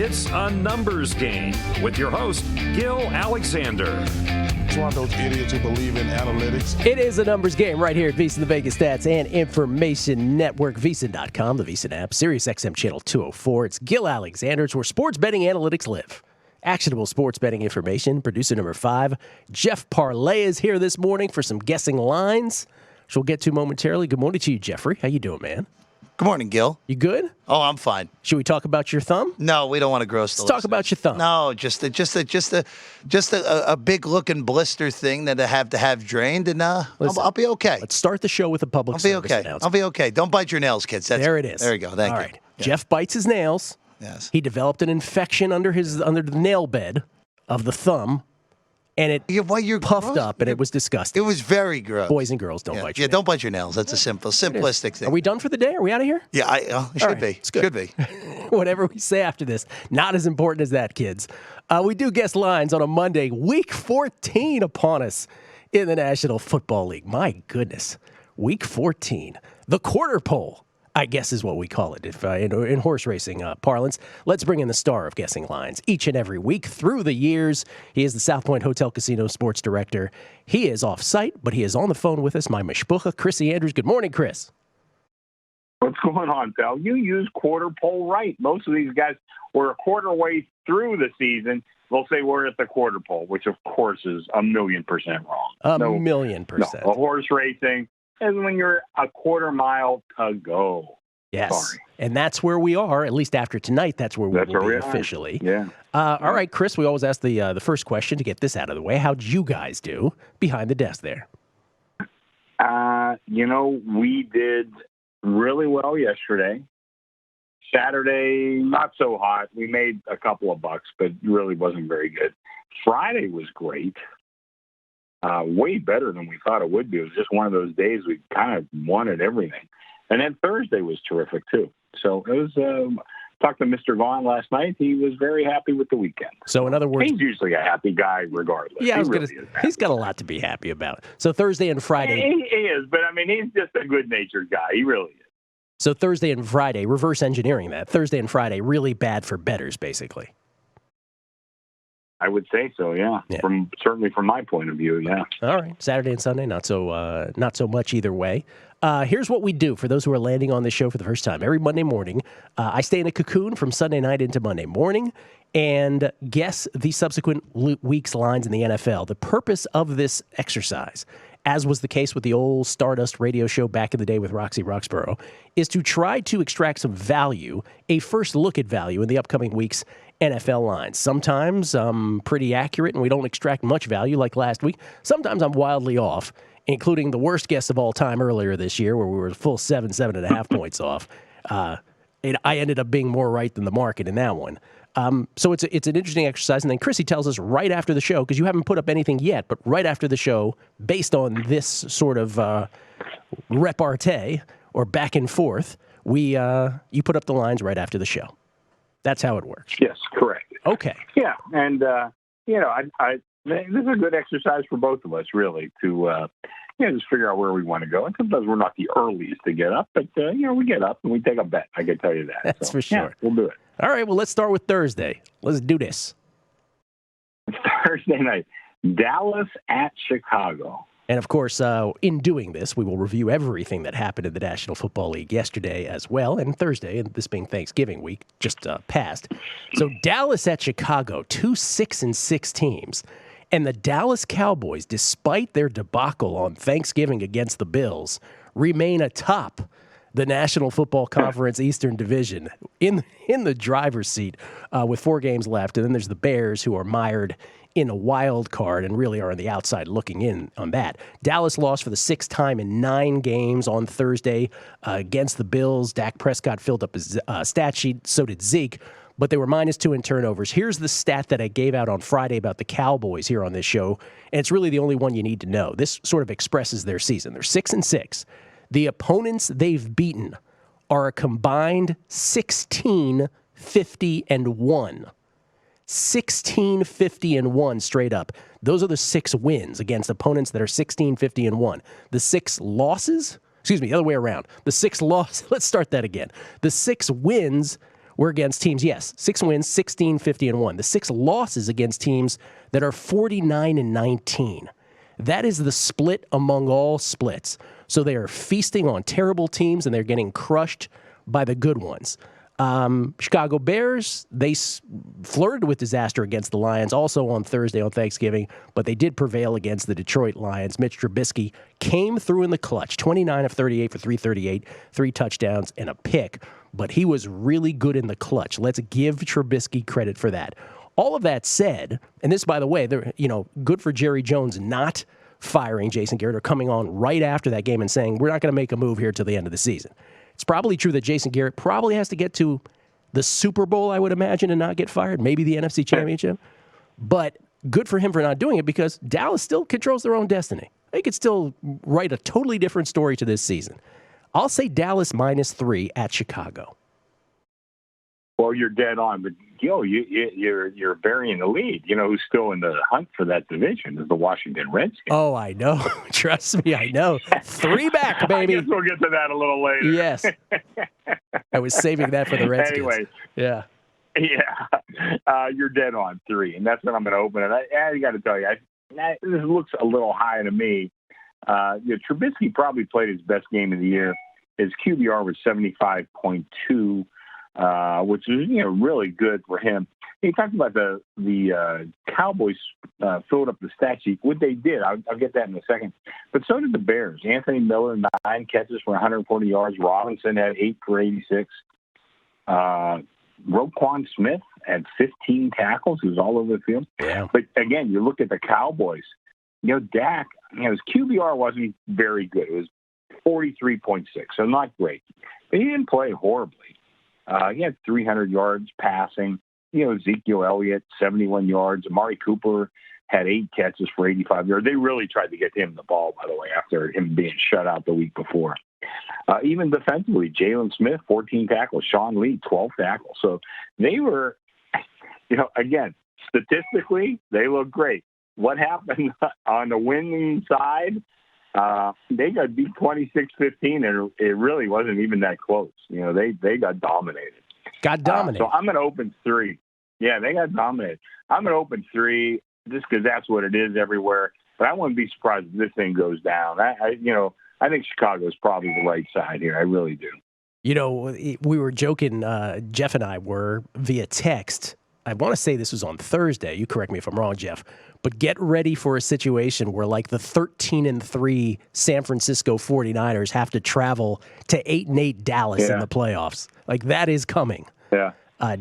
It's a numbers game with your host, Gill Alexander. It's one of those idiots who believe in analytics. It is a numbers game right here at VSiN, the Vegas Stats and Information Network. VSiN.com, the VSiN app, Sirius XM Channel 204. It's Gill Alexander. It's where sports betting analytics live. Actionable sports betting information. Producer number 5, Jeff Parlay, is here this morning for some guessing lines, which we'll get to momentarily. Good morning to you, Jeffrey. How you doing, man? Good morning, Gil. You good? Oh, I'm fine. Should we talk about your thumb? No, we don't want to gross the Let's talk listeners. about your thumb. No, just a big looking blister thing that I have to have drained, and I'll be okay. Let's start the show with a public service announcement. I'll be okay. Don't bite your nails, kids. There it is. There you go. Thank you. All right. Yeah. Jeff bites his nails. Yes. He developed an infection under the nail bed of the thumb, and it you're puffed gross. up, and it was disgusting. It was very gross. Boys and girls don't bite your nails. don't bite your nails. That's a simplistic thing. Are we done for the day? Are we out of here? Yeah, it should right, be. it's good. Should be. Whatever we say after this, not as important as that, kids. We do guess lines on a Monday, Week 14 upon us in the National Football League. My goodness, Week 14. The quarter pole, I guess is what we call it if in horse racing parlance. Let's bring in the star of guessing lines each and every week through the years. He is the South Point Hotel Casino sports director. He is off-site, but he is on the phone with us, my mishpucha, Chrissy Andrews. Good morning, Chris. What's going on, pal? You use quarter pole right. Most of these guys were a quarter way through the season. They'll say we're at the quarter pole, which of course is 1,000,000% wrong. A million percent. No, horse racing is when you're a quarter mile to go. Yes. Sorry. And that's where we are, at least after tonight. That's where we will be officially. Yeah. All right, Chris, we always ask the first question to get this out of the way. How'd you guys do behind the desk there? We did really well yesterday. Saturday, not so hot. We made a couple of bucks, but really wasn't very good. Friday was great. Way better than we thought it would be. It was just one of those days we kind of wanted everything. And then Thursday was terrific, too. So it was, talked to Mr. Vaughn last night. He was very happy with the weekend. So in other words, he's usually a happy guy regardless. Yeah, he's got a lot to be happy about. So Thursday and Friday. He is, but I mean, he's just a good-natured guy. He really is. So Thursday and Friday, reverse engineering that. Thursday and Friday, really bad for bettors, basically. I would say so, yeah. Certainly from my point of view, yeah. All right. Saturday and Sunday, not so much either way. Here's what we do for those who are landing on this show for the first time. Every Monday morning, I stay in a cocoon from Sunday night into Monday morning and guess the subsequent week's lines in the NFL. The purpose of this exercise, as was the case with the old Stardust radio show back in the day with Roxy Roxborough, is to try to extract some value, a first look at value in the upcoming week's NFL lines. Sometimes I'm pretty accurate and we don't extract much value like last week. Sometimes I'm wildly off, including the worst guess of all time earlier this year where we were a full 7.5 points off. I ended up being more right than the market in that one. So it's an interesting exercise. And then Chrissy tells us right after the show, because you haven't put up anything yet, but right after the show, based on this sort of repartee or back and forth, you put up the lines right after the show. That's how it works. Yes, correct. Okay. Yeah, and this is a good exercise for both of us, really, to just figure out where we want to go. And sometimes we're not the earliest to get up, but we get up and we take a bet. I can tell you that. That's for sure. Yeah, we'll do it. All right. Well, let's start with Thursday. Let's do this. Thursday night, Dallas at Chicago. And, of course, in doing this, we will review everything that happened in the National Football League yesterday as well, and Thursday, and this being Thanksgiving week, just passed. So Dallas at Chicago, 2 6-6 teams. And the Dallas Cowboys, despite their debacle on Thanksgiving against the Bills, remain atop the National Football Conference Eastern Division in the driver's seat with 4 games left. And then there's the Bears, who are mired in a wild card and really are on the outside looking in on that. Dallas lost for the 6th time in 9 games on Thursday against the Bills. Dak Prescott filled up his stat sheet. So did Zeke. But they were -2 in turnovers. Here's the stat that I gave out on Friday about the Cowboys here on this show, and it's really the only one you need to know. This sort of expresses their season. They're 6-6. The opponents they've beaten are a combined 16-50-1. 16-50-1 straight up. Those are the 6 wins against opponents that are 16-50-1. The 6 losses, the other way around. The 6 losses, let's start that again. The 6 wins were against teams, yes, 6 wins, 16, 50-1. The 6 losses against teams that are 49-19. That is the split among all splits. So they are feasting on terrible teams, and they're getting crushed by the good ones. Chicago Bears, they flirted with disaster against the Lions also on Thursday on Thanksgiving, but they did prevail against the Detroit Lions. Mitch Trubisky came through in the clutch, 29 of 38 for 338, 3 touchdowns and a pick, but he was really good in the clutch. Let's give Trubisky credit for that. All of that said, and this, by the way, good for Jerry Jones not firing Jason Garrett or coming on right after that game and saying, we're not going to make a move here till the end of the season. It's probably true that Jason Garrett probably has to get to the Super Bowl, I would imagine, and not get fired, maybe the NFC Championship. But good for him for not doing it because Dallas still controls their own destiny. They could still write a totally different story to this season. I'll say Dallas -3 at Chicago. Well, you're dead on, but Gil, you're burying the lead. You know who's still in the hunt for that division is the Washington Redskins. Oh, I know. Trust me, I know. 3 back, baby. I guess we'll get to that a little later. Yes. I was saving that for the Redskins. Anyway. Yeah. Yeah. You're dead on 3, and that's what I'm going to open it. I got to tell you, this looks a little high to me. Trubisky probably played his best game of the year. His QBR was 75.2. Which is really good for him. He talked about the Cowboys filled up the stat sheet. What they did, I'll get that in a second. But so did the Bears. Anthony Miller, 9 catches for 140 yards. Robinson had 8 for 86. Roquan Smith had 15 tackles. He was all over the field. Yeah. But again, you look at the Cowboys. Dak, his QBR wasn't very good. It was 43.6, so not great. But he didn't play horribly. He had 300 yards passing. Ezekiel Elliott, 71 yards. Amari Cooper had 8 catches for 85 yards. They really tried to get him the ball, by the way, after him being shut out the week before. Even defensively, Jalen Smith, 14 tackles. Sean Lee, 12 tackles. So they were, again, statistically, they look great. What happened on the winning side? They got beat 26-15, and it really wasn't even that close. They got dominated. So I'm going to open 3. Yeah, they got dominated. I'm going to open 3 just because that's what it is everywhere. But I wouldn't be surprised if this thing goes down. I think Chicago is probably the right side here. I really do. We were joking, Jeff and I were via text. I want to say this was on Thursday. You correct me if I'm wrong, Jeff. But get ready for a situation where like the 13-3 San Francisco 49ers have to travel to 8-8 Dallas in the playoffs. Like that is coming. Yeah.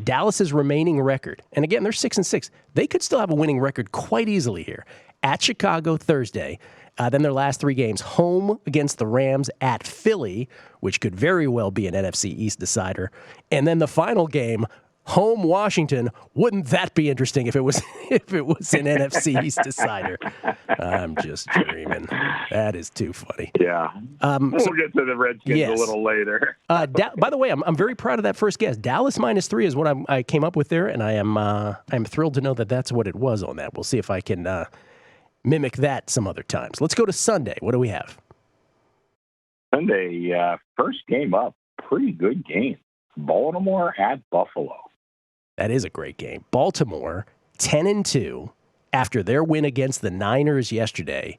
Dallas's remaining record, and again, they're 6-6. They could still have a winning record quite easily here. At Chicago Thursday, then their last 3 games, home against the Rams, at Philly, which could very well be an NFC East decider, and then the final game, home Washington. Wouldn't that be interesting if it was an NFC East decider? I'm just dreaming. That is too funny. Yeah. We'll get to the Redskins a little later. By the way, I'm very proud of that first guess. Dallas -3 is what I came up with there, and I'm thrilled to know that that's what it was on that. We'll see if I can mimic that some other times. Let's go to Sunday. What do we have? Sunday, first game up. Pretty good game. Baltimore at Buffalo. That is a great game. Baltimore, 10-2 after their win against the Niners yesterday.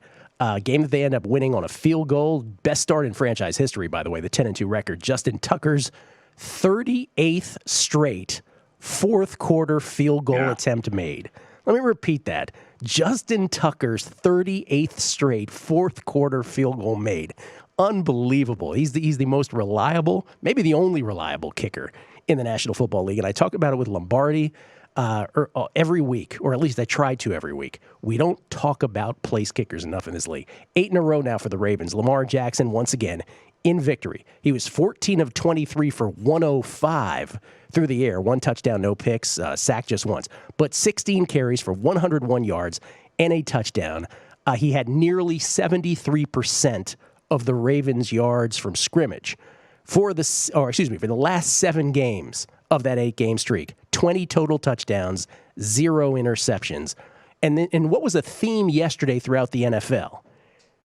Game that they end up winning on a field goal. Best start in franchise history, by the way, the 10-2 record. Justin Tucker's 38th straight fourth-quarter field goal attempt made. Let me repeat that. Justin Tucker's 38th straight fourth-quarter field goal made. Unbelievable. He's the most reliable, maybe the only reliable kicker in the National Football League. And I talk about it with Lombardi every week, or at least I try to every week. We don't talk about place kickers enough in this league. 8 in a row now for the Ravens. Lamar Jackson, once again, in victory. He was 14 of 23 for 105 through the air. 1 touchdown, no picks, sacked just once. But 16 carries for 101 yards and a touchdown. He had nearly 73% of the Ravens' yards from scrimmage. For the last 7 games of that 8-game streak, 20 total touchdowns, 0 interceptions. And what was a theme yesterday throughout the NFL?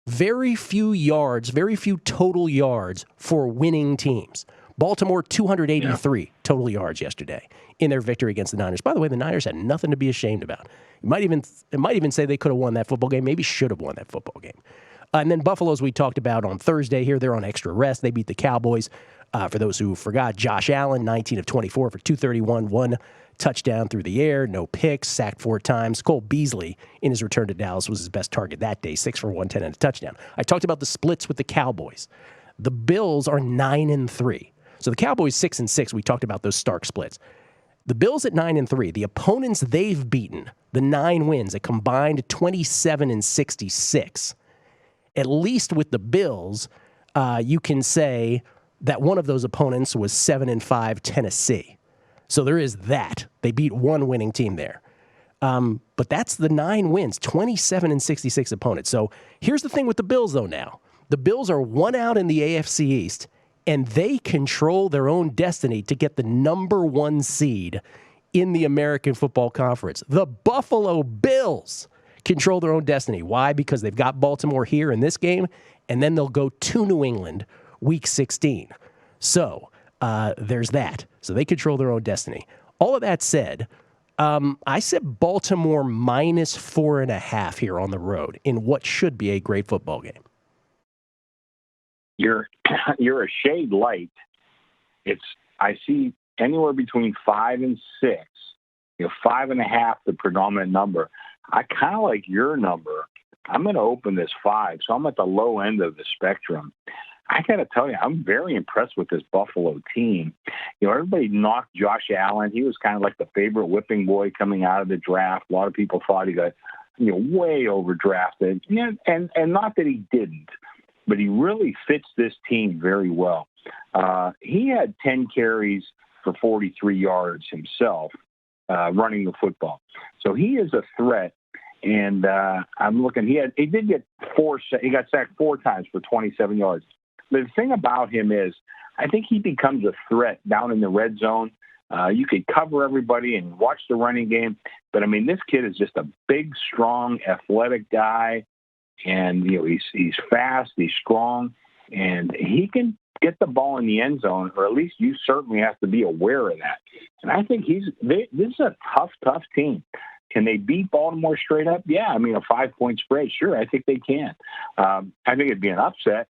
Very few total yards for winning teams. Baltimore, 283 total yards yesterday in their victory against the Niners. By the way, the Niners had nothing to be ashamed about. It might even say they could have won that football game, maybe should have won that football game. And then Buffalo's we talked about on Thursday here. They're on extra rest. They beat the Cowboys. For those who forgot, Josh Allen, 19 of 24 for 231, one touchdown through the air, no picks, sacked 4 times. Cole Beasley, in his return to Dallas, was his best target that day, 6 for 110 and a touchdown. I talked about the splits with the Cowboys. The Bills are 9-3. So the Cowboys 6-6. We talked about those stark splits. The Bills at 9-3. The opponents they've beaten, the 9 wins, a combined 27-66. At least with the Bills, you can say that one of those opponents was 7-5 Tennessee. So there is that. They beat one winning team there. But that's the 9 wins, 27-66 opponents. So here's the thing with the Bills, though, now. The Bills are 1 out in the AFC East, and they control their own destiny to get the number 1 seed in the American Football Conference. The Buffalo Bills control their own destiny. Why? Because they've got Baltimore here in this game, and then they'll go to New England Week 16. So there's that. So they control their own destiny. All of that said, I said Baltimore minus 4.5 here on the road in what should be a great football game. You're a shade light. I see anywhere between 5 and 6. 5.5 the predominant number. I kind of like your number. I'm going to open this 5, so I'm at the low end of the spectrum. I got to tell you, I'm very impressed with this Buffalo team. Everybody knocked Josh Allen. He was kind of like the favorite whipping boy coming out of the draft. A lot of people thought he got, way overdrafted. And not that he didn't, but he really fits this team very well. He had 10 carries for 43 yards himself, running the football. So he is a threat. And I'm looking, he did get he got sacked 4 times for 27 yards. The thing about him is, I think he becomes a threat down in the red zone. You could cover everybody and watch the running game. But, this kid is just a big, strong, athletic guy. And, he's fast, he's strong, and he can get the ball in the end zone, or at least you certainly have to be aware of that. And I think this is a tough team. Can they beat Baltimore straight up? Yeah, a 5-point spread. Sure, I think they can. I think it'd be an upset,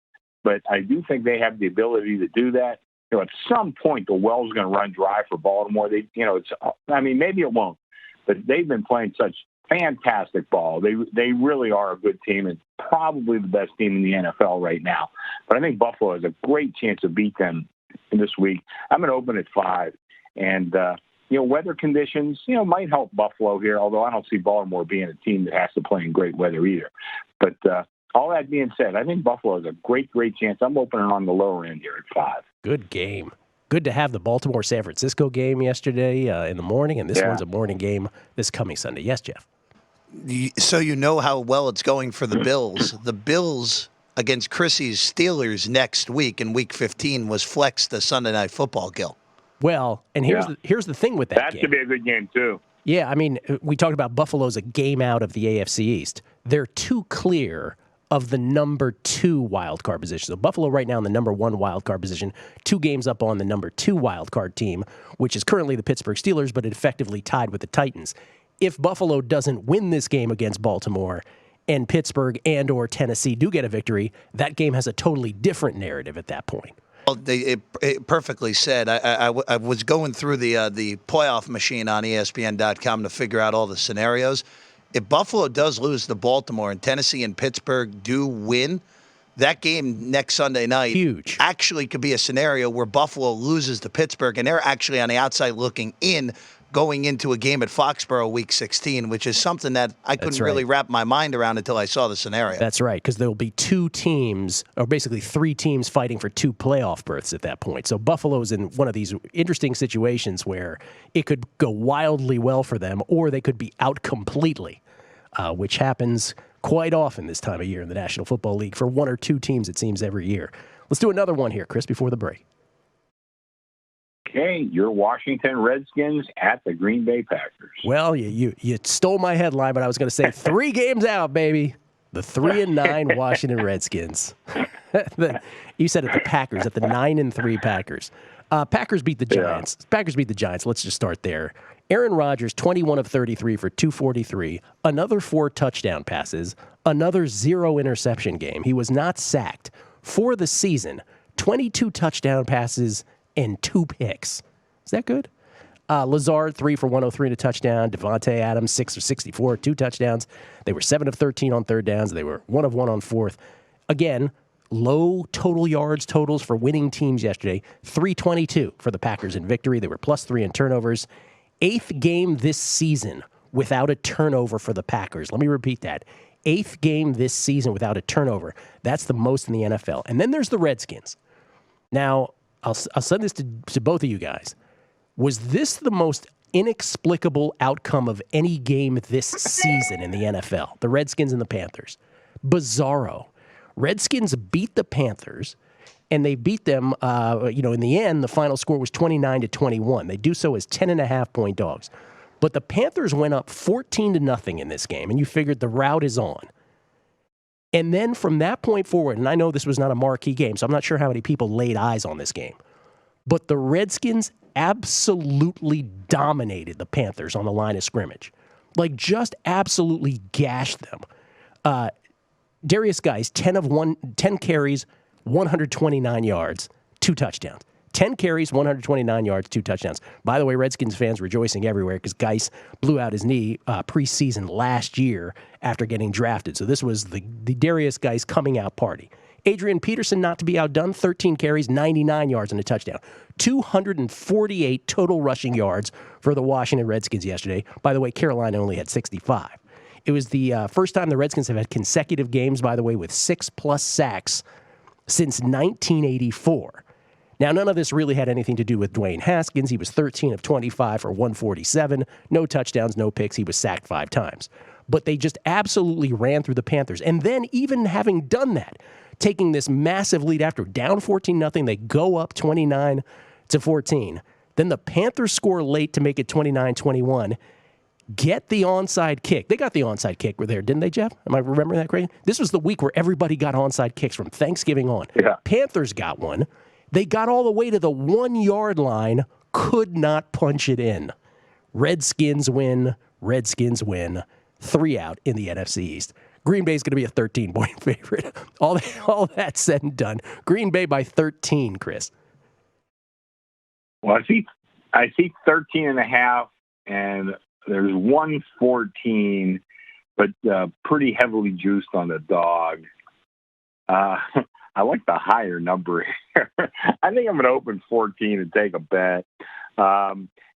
but I do think they have the ability to do that. At some point, the well's going to run dry for Baltimore. Maybe it won't, but they've been playing such fantastic ball. They really are a good team and probably the best team in the NFL right now. But I think Buffalo has a great chance to beat them this week. I'm going to open at 5, and weather conditions, might help Buffalo here, although I don't see Baltimore being a team that has to play in great weather either. But all that being said, I think Buffalo has a great chance. I'm opening on the lower end here at 5. Good game. Good to have the Baltimore-San Francisco game yesterday in the morning, and this one's a morning game this coming Sunday. Yes, Jeff? So how well it's going for the Bills. The Bills against Chrissy's Steelers next week in Week 15 was flexed to Sunday Night Football, Gill. Well, and here's the thing with that game. That should be a good game, too. Yeah, we talked about Buffalo's a game out of the AFC East. They're too clear of the number 2 wild card position. So Buffalo right now in the number 1 wild card position, 2 games up on the number 2 wild card team, which is currently the Pittsburgh Steelers, but effectively tied with the Titans. If Buffalo doesn't win this game against Baltimore and Pittsburgh and or Tennessee do get a victory, that game has a totally different narrative at that point. Well, it perfectly said. I was going through the playoff machine on ESPN.com to figure out all the scenarios. If Buffalo does lose to Baltimore and Tennessee and Pittsburgh do win, that game next Sunday night huge actually could be a scenario where Buffalo loses to Pittsburgh, and they're actually on the outside looking in going into a game at Foxborough Week 16, which is something that I couldn't really wrap my mind around until I saw the scenario. That's right, because there will be 2 teams, or basically 3 teams fighting for 2 playoff berths at that point. So Buffalo's in one of these interesting situations where it could go wildly well for them, or they could be out completely, which happens quite often this time of year in the National Football League for 1 or 2 teams, it seems, every year. Let's do another one here, Chris, before the break. Okay, your Washington Redskins at the Green Bay Packers. Well, you stole my headline, but I was going to say 3 games out, baby. The 3-9 Washington Redskins. You said it, the Packers, at the 9-3 Packers. Packers beat the Giants. Yeah. Packers beat the Giants. Let's just start there. Aaron Rodgers, 21 of 33 for 243, another 4 touchdown passes, another 0 interception game. He was not sacked for the season. 22 touchdown passes and 2 picks. Is that good? Lazard, 3 for 103 and a touchdown. Devontae Adams, 6 of 64, 2 touchdowns. They were 7 of 13 on third downs. They were 1 of 1 on fourth. Again, low total yards totals for winning teams yesterday. 322 for the Packers in victory. They were +3 in turnovers. 8th game this season without a turnover for the Packers. Let me repeat that. 8th game this season without a turnover. That's the most in the NFL. And then there's the Redskins. Now, I'll send this to both of you guys. Was this the most inexplicable outcome of any game this season in the NFL? The Redskins and the Panthers. Bizarro. Redskins beat the Panthers, and they beat them, in the end, the final score was 29-21. They do so as 10.5-point dogs. But the Panthers went up 14-0 in this game, and you figured the route is on. And then from that point forward, and I know this was not a marquee game, so I'm not sure how many people laid eyes on this game, but the Redskins absolutely dominated the Panthers on the line of scrimmage. Like, just absolutely gashed them. Darius Geis, 10 carries, 129 yards, 2 touchdowns. 10 carries, 129 yards, 2 touchdowns. By the way, Redskins fans rejoicing everywhere because Geis blew out his knee preseason last year after getting drafted. So this was the Darius Geis coming out party. Adrian Peterson, not to be outdone, 13 carries, 99 yards and a touchdown. 248 total rushing yards for the Washington Redskins yesterday. By the way, Carolina only had 65. It was the first time the Redskins have had consecutive games, by the way, with 6+ sacks since 1984. Now, none of this really had anything to do with Dwayne Haskins. He was 13 of 25 for 147. No touchdowns, no picks. He was sacked 5 times. But they just absolutely ran through the Panthers. And then even having done that, taking this massive lead after down 14-0, they go up 29-14. Then the Panthers score late to make it 29-21. Get the onside kick. They got the onside kick there, didn't they, Jeff? Am I remembering that correctly? This was the week where everybody got onside kicks from Thanksgiving on. Yeah. Panthers got one. They got all the way to the 1-yard line, could not punch it in. Redskins win. 3 out in the NFC East. Green Bay is going to be a 13-point favorite. All that said and done. Green Bay by 13, Chris. Well, I see 13.5, and there's 114, but pretty heavily juiced on the dog. I like the higher number here. I think I'm going to open 14 and take a bet.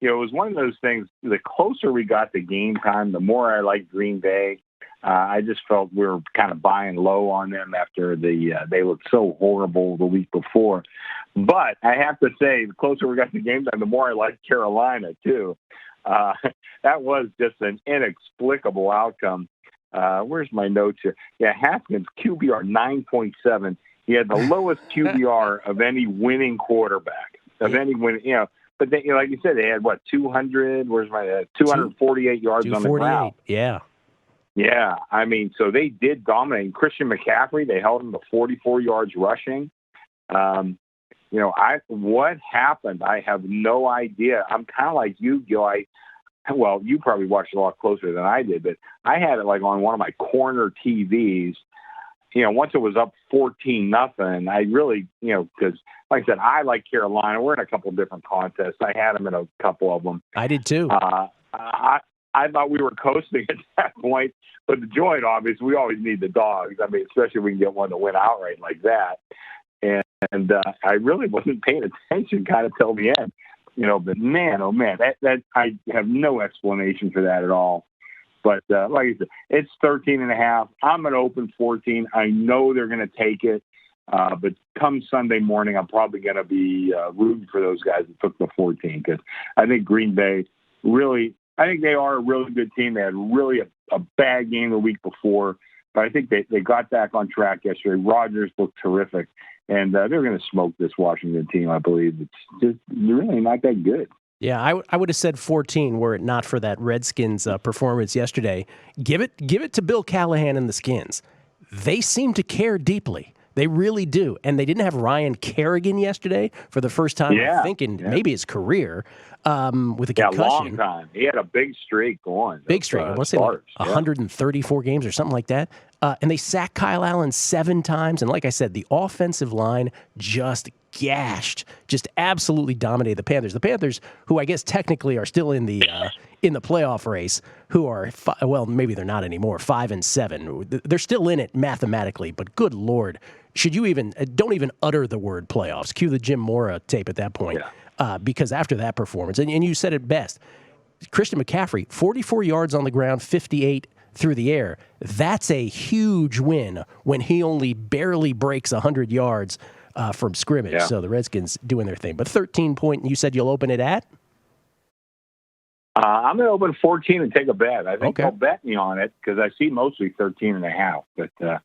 It was one of those things, the closer we got to game time, the more I liked Green Bay. I just felt we were kind of buying low on them after they looked so horrible the week before. But I have to say, the closer we got to game time, the more I liked Carolina, too. That was just an inexplicable outcome. Where's my notes here? Yeah, Haskins, QBR 9.7. He had the lowest QBR of any winning quarterback, of any winning, But they, like you said, they had, 200, 248 yards on the ground. Yeah. Yeah, I mean, so they did dominate. Christian McCaffrey, they held him to 44 yards rushing. What happened? I have no idea. I'm kind of like you, Gil. You probably watched it a lot closer than I did, but I had it like on one of my corner TVs. Once it was up 14-0, I really, because like I said, I like Carolina. We're in a couple of different contests. I had them in a couple of them. I did too. I thought we were coasting at that point, but the joint, obviously, we always need the dogs. I mean, especially if we can get one to win outright like that. And I really wasn't paying attention kind of till the end, but man, oh man, that I have no explanation for that at all. But like I said, it's 13.5. I'm going to open 14. I know they're going to take it. But come Sunday morning, I'm probably going to be rooting for those guys that took the 14 because I think Green Bay I think they are a really good team. They had really a bad game the week before, but I think they got back on track yesterday. Rodgers looked terrific, and they're going to smoke this Washington team, I believe. It's just really not that good. Yeah, I would have said 14 were it not for that Redskins performance yesterday. Give it to Bill Callahan and the Skins. they seem to care deeply. They really do. And they didn't have Ryan Kerrigan yesterday for the first time, I think, in maybe his career with a concussion. Long time. He had a big streak going. Big streak. I want to say like 134 games or something like that. And they sacked Kyle Allen 7 times. And like I said, the offensive line just gashed, just absolutely dominated the Panthers. The Panthers, who I guess technically are still in the playoff race, who are, maybe they're not anymore, 5-7. They're still in it mathematically, but good Lord. Should you don't even utter the word playoffs. Cue the Jim Mora tape at that point. Because after that performance, and you said it best, Christian McCaffrey, 44 yards on the ground, 58 through the air. That's a huge win when he only barely breaks 100 yards from scrimmage. Yeah. So the Redskins doing their thing. But 13-point, you said you'll open it at? I'm going to open 14 and take a bet. I think they'll bet me on it because I see mostly 13.5. But, go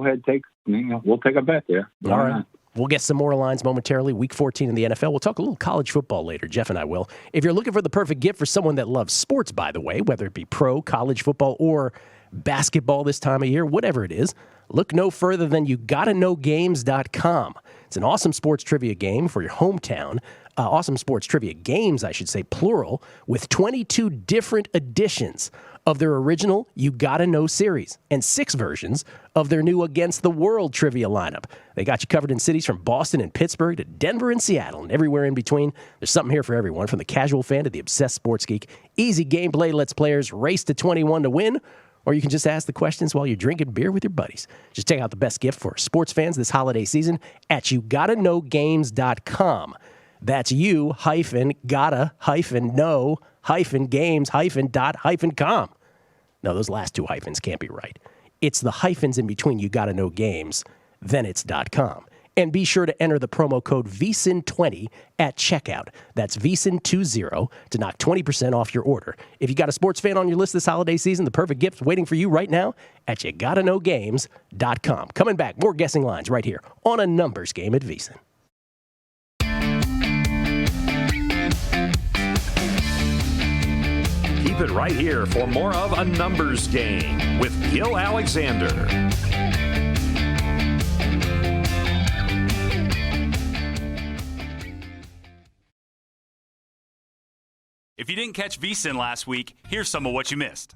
ahead, we'll take a bet there. All right. We'll get some more lines momentarily. Week 14 in the NFL. We'll talk a little college football later. Jeff and I will. If you're looking for the perfect gift for someone that loves sports, by the way, whether it be pro, college football, or basketball this time of year, whatever it is, look no further than YouGottaKnowGames.com. It's an awesome sports trivia game for your hometown. Awesome sports trivia games, I should say, plural, with 22 different editions of their original You Gotta Know series and 6 versions of their new Against the World trivia lineup. They got you covered in cities from Boston and Pittsburgh to Denver and Seattle and everywhere in between. There's something here for everyone, from the casual fan to the obsessed sports geek. Easy gameplay lets players race to 21 to win, or you can just ask the questions while you're drinking beer with your buddies. Just check out the best gift for sports fans this holiday season at YouGottaKnowGames.com. That's you-gotta-know-games-.com. No, those last 2 hyphens can't be right. It's the hyphens in between You Gotta Know Games, then it's .com. And be sure to enter the promo code VSIN20 at checkout. That's VSIN20 to knock 20% off your order. If you got a sports fan on your list this holiday season, the perfect gift's waiting for you right now at YouGottaKnowGames.com. Coming back, more guessing lines right here on A Numbers Game at VSIN. Keep it right here for more of A Numbers Game with Gill Alexander. If you didn't catch VSiN last week, here's some of what you missed.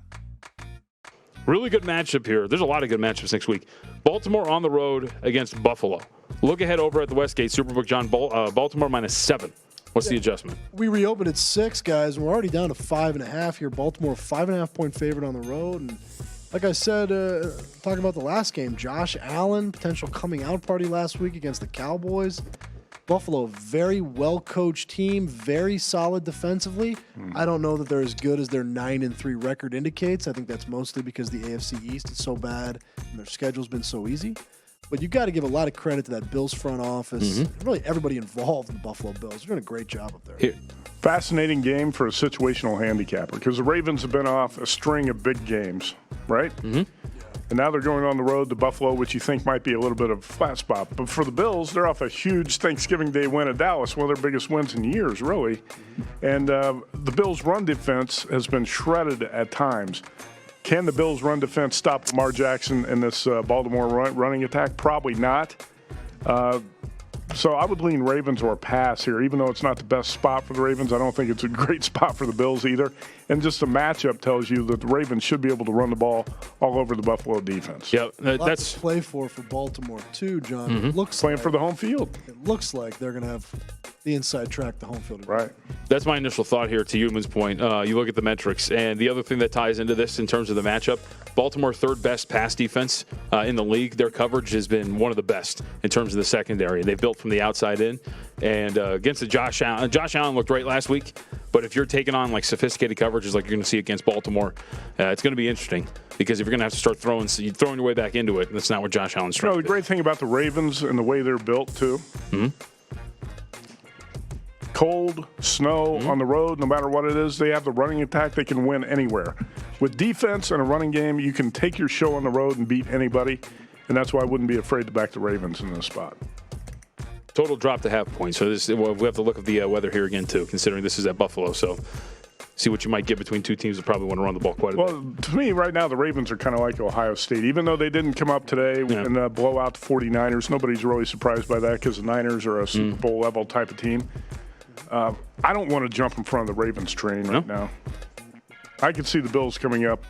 Really good matchup here. There's a lot of good matchups next week. Baltimore on the road against Buffalo. Look ahead over at the Westgate Superbook, John. Baltimore -7. What's the adjustment? We reopened at 6, guys, and we're already down to 5.5 here. Baltimore, 5.5-point favorite on the road. And like I said, talking about the last game, Josh Allen, potential coming out party last week against the Cowboys. Buffalo, very well-coached team, very solid defensively. I don't know that they're as good as their 9-3 record indicates. I think that's mostly because the AFC East is so bad and their schedule's been so easy. But you got to give a lot of credit to that Bills front office. Really, everybody involved in the Buffalo Bills. They're doing a great job up there. Fascinating game for a situational handicapper because the Ravens have been off a string of big games, right? And now they're going on the road to Buffalo, which you think might be a little bit of a flat spot. But for the Bills, they're off a huge Thanksgiving Day win at Dallas, one of their biggest wins in years, really. And the Bills' run defense has been shredded at times. Can the Bills' run defense stop Lamar Jackson in this Baltimore running attack? Probably not. So I would lean Ravens or pass here, even though it's not the best spot for the Ravens. I don't think it's a great spot for the Bills either. And just the matchup tells you that the Ravens should be able to run the ball all over the Buffalo defense. Yeah, that's play for Baltimore too, John. It looks playing for the home field. It looks like they're going to have the inside track, the home field. Right. That's my initial thought here to Human's point. You look at the metrics, and the other thing that ties into this in terms of the matchup, Baltimore third best pass defense in the league. Their coverage has been one of the best in terms of the secondary. They've built from the outside in. And against the Josh Allen looked great last week. But if you're taking on like sophisticated coverages like you're going to see against Baltimore, it's going to be interesting because if you're going to have to start throwing your way back into it, that's not what Josh Allen's trying to do. The great thing about the Ravens and the way they're built too. Cold, snow on the road, no matter what it is, they have the running attack. They can win anywhere. With defense and a running game, you can take your show on the road and beat anybody, and that's why I wouldn't be afraid to back the Ravens in this spot. Total drop to half point. So we have to look at the weather here again, too, considering this is at Buffalo. So see what you might get between two teams that probably want to run the ball quite a bit. Well, to me, right now, the Ravens are kind of like Ohio State. Even though they didn't come up today and blow out the 49ers, nobody's really surprised by that because the Niners are a Super Bowl level type of team. I don't want to jump in front of the Ravens train right now. I could see the Bills coming up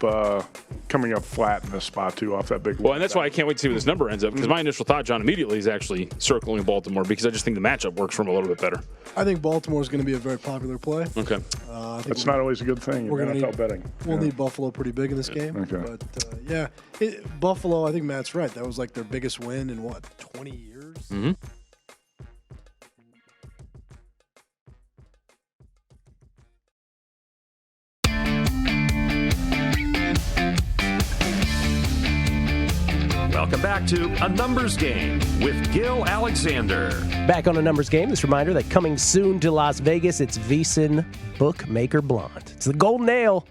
flat in this spot, too, off that big Well, and that's why I can't wait to see where this number ends up, because my initial thought, John, immediately is actually circling Baltimore, because I just think the matchup works for them a little bit better. I think Baltimore is going to be a very popular play. Okay. That's not always a good thing in NFL betting. We'll need Buffalo pretty big in this game. Okay. But, Buffalo, I think Matt's right. That was like their biggest win in, 20 years? Mm-hmm. Welcome back to A Numbers Game with Gill Alexander. Back on A Numbers Game, this reminder that coming soon to Las Vegas, it's VSiN Bookmaker Blonde. It's the Golden Ale,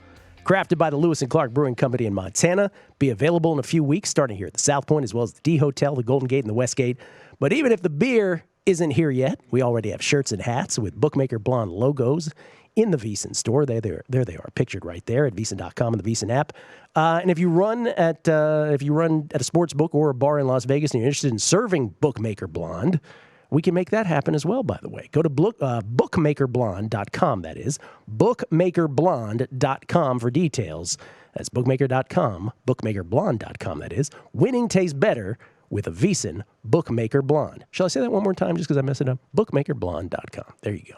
crafted by the Lewis and Clark Brewing Company in Montana. Be available in a few weeks, starting here at the South Point, as well as the D Hotel, the Golden Gate, and the West Gate. But even if the beer isn't here yet, we already have shirts and hats with Bookmaker Blonde logos in the VSiN store. There they are, pictured right there at VSiN.com and the VSiN app. And if you run at a sports book or a bar in Las Vegas and you're interested in serving Bookmaker Blonde, we can make that happen as well, by the way. Go to bookmakerblonde.com, that is, bookmakerblonde.com for details. That's bookmaker.com, bookmakerblonde.com, that is. Winning tastes better with a VSiN Bookmaker Blonde. Shall I say that one more time just because I messed it up? Bookmakerblonde.com. There you go.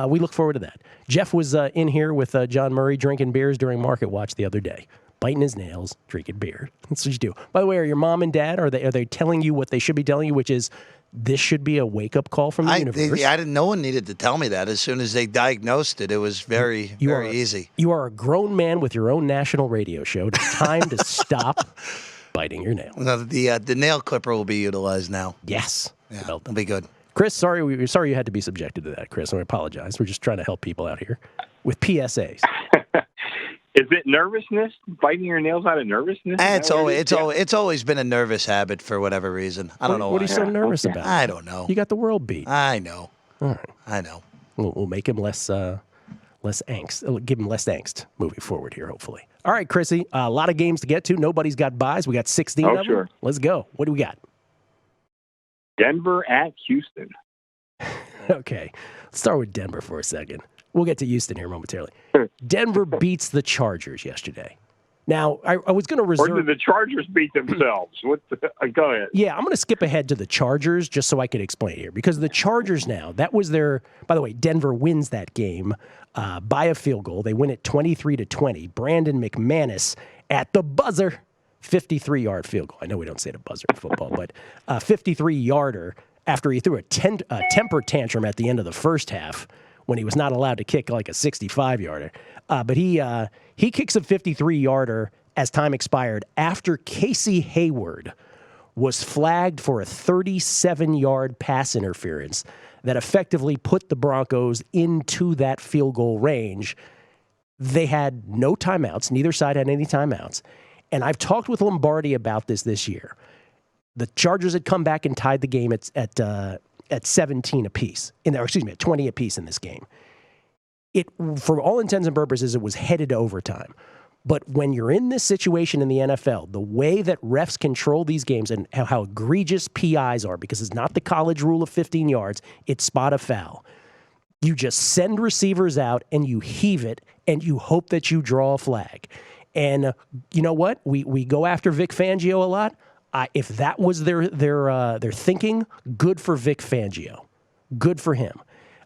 We look forward to that. Jeff was in here with John Murray drinking beers during Market Watch the other day, biting his nails, drinking beer. That's what you do. By the way, are your mom and dad, are they telling you what they should be telling you, which is this should be a wake-up call from the universe? No one needed to tell me that. As soon as they diagnosed it, it was very easy. You are a grown man with your own national radio show. It's time to stop biting your nails. No, the nail clipper will be utilized now. Yes. Yeah, it'll be good. Chris, sorry you had to be subjected to that, Chris. I apologize. We're just trying to help people out here with PSAs. Is it nervousness? Biting your nails out of nervousness? It's always been a nervous habit for whatever reason. I don't know What are you so nervous about? I don't know. You got the world beat. I know. All right. I know. We'll make him less angst. Give him less angst moving forward here, hopefully. All right, Chrissy. A lot of games to get to. Nobody's got buys. We got 16 of them. Sure. Let's go. What do we got? Denver at Houston. Okay. Let's start with Denver for a second. We'll get to Houston here momentarily. Denver beats the Chargers yesterday. Now, I was going to reserve... Or did the Chargers beat themselves? Go ahead. Yeah, I'm going to skip ahead to the Chargers just so I could explain here. Because the Chargers now, that was their... By the way, Denver wins that game by a field goal. They win it 23-20. Brandon McManus at the buzzer. 53-yard field goal. I know we don't say the buzzer in football, but a 53-yarder after he threw a temper tantrum at the end of the first half when he was not allowed to kick like a 65-yarder. But he kicks a 53-yarder as time expired after Casey Hayward was flagged for a 37-yard pass interference that effectively put the Broncos into that field goal range. They had no timeouts. Neither side had any timeouts. And I've talked with Lombardi about this year. The Chargers had come back and tied the game at 17 apiece. At 20 apiece in this game. It, for all intents and purposes, it was headed to overtime. But when you're in this situation in the NFL, the way that refs control these games and how egregious PIs are, because it's not the college rule of 15 yards, it's spot a foul. You just send receivers out and you heave it and you hope that you draw a flag. And you know what? We go after Vic Fangio a lot. If that was their thinking, good for Vic Fangio. Good for him.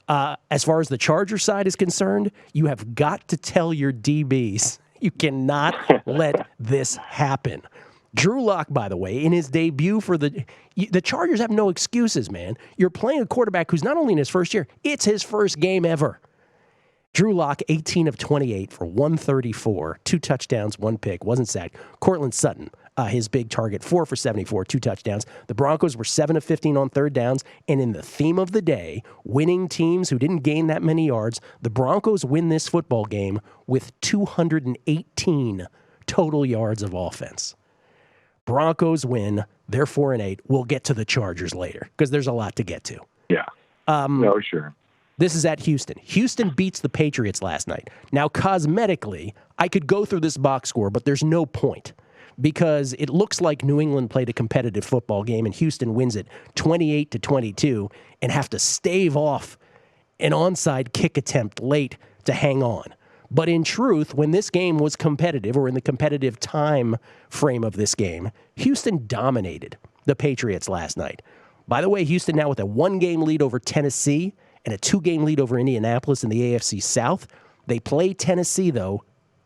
As far as the Charger side is concerned, you have got to tell your DBs, you cannot let this happen. Drew Lock, by the way, in his debut for the Chargers have no excuses, man. You're playing a quarterback who's not only in his first year, it's his first game ever. Drew Lock, 18 of 28 for 134, 2 touchdowns, 1 pick, wasn't sacked. Cortland Sutton, his big target, 4 for 74, 2 touchdowns. The Broncos were 7 of 15 on third downs. And in the theme of the day, winning teams who didn't gain that many yards, the Broncos win this football game with 218 total yards of offense. Broncos win. They're 4-8. We'll get to the Chargers later because there's a lot to get to. Yeah. No, sure. This is at Houston. Houston beats the Patriots last night. Now, cosmetically, I could go through this box score, but there's no point because it looks like New England played a competitive football game and Houston wins it 28-22 and have to stave off an onside kick attempt late to hang on. But in truth, when this game was competitive, or in the competitive time frame of this game, Houston dominated the Patriots last night. By the way, Houston now with a 1-game lead over Tennessee and a 2-game lead over Indianapolis in the AFC South. They play Tennessee, though,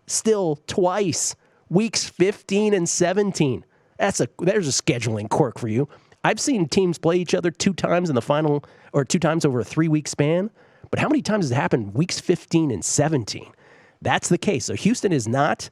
still twice, weeks 15 and 17. There's a scheduling quirk for you. I've seen teams play each other 2 times in the final, or 2 times over a 3-week span. But how many times has it happened weeks 15 and 17? That's the case. So Houston is not,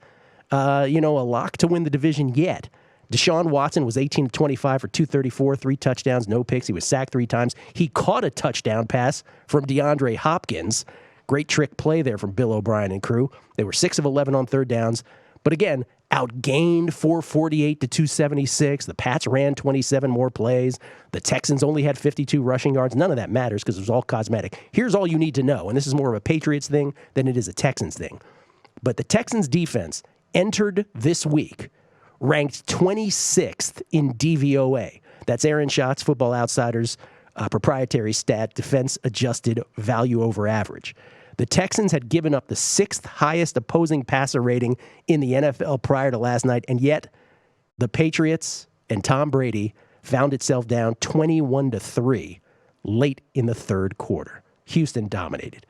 a lock to win the division yet. Deshaun Watson was 18-25 for 234, 3 touchdowns, no picks. He was sacked 3 times. He caught a touchdown pass from DeAndre Hopkins. Great trick play there from Bill O'Brien and crew. They were 6 of 11 on third downs. But again, outgained 448 to 276. The Pats ran 27 more plays. The Texans only had 52 rushing yards. None of that matters because it was all cosmetic. Here's all you need to know, and this is more of a Patriots thing than it is a Texans thing. But the Texans defense entered this week ranked 26th in DVOA. That's Aaron Schatz's Football Outsiders proprietary stat, defense adjusted value over average. The Texans had given up the 6th highest opposing passer rating in the NFL prior to last night, and yet the Patriots and Tom Brady found itself down 21-3 late in the third quarter. Houston dominated.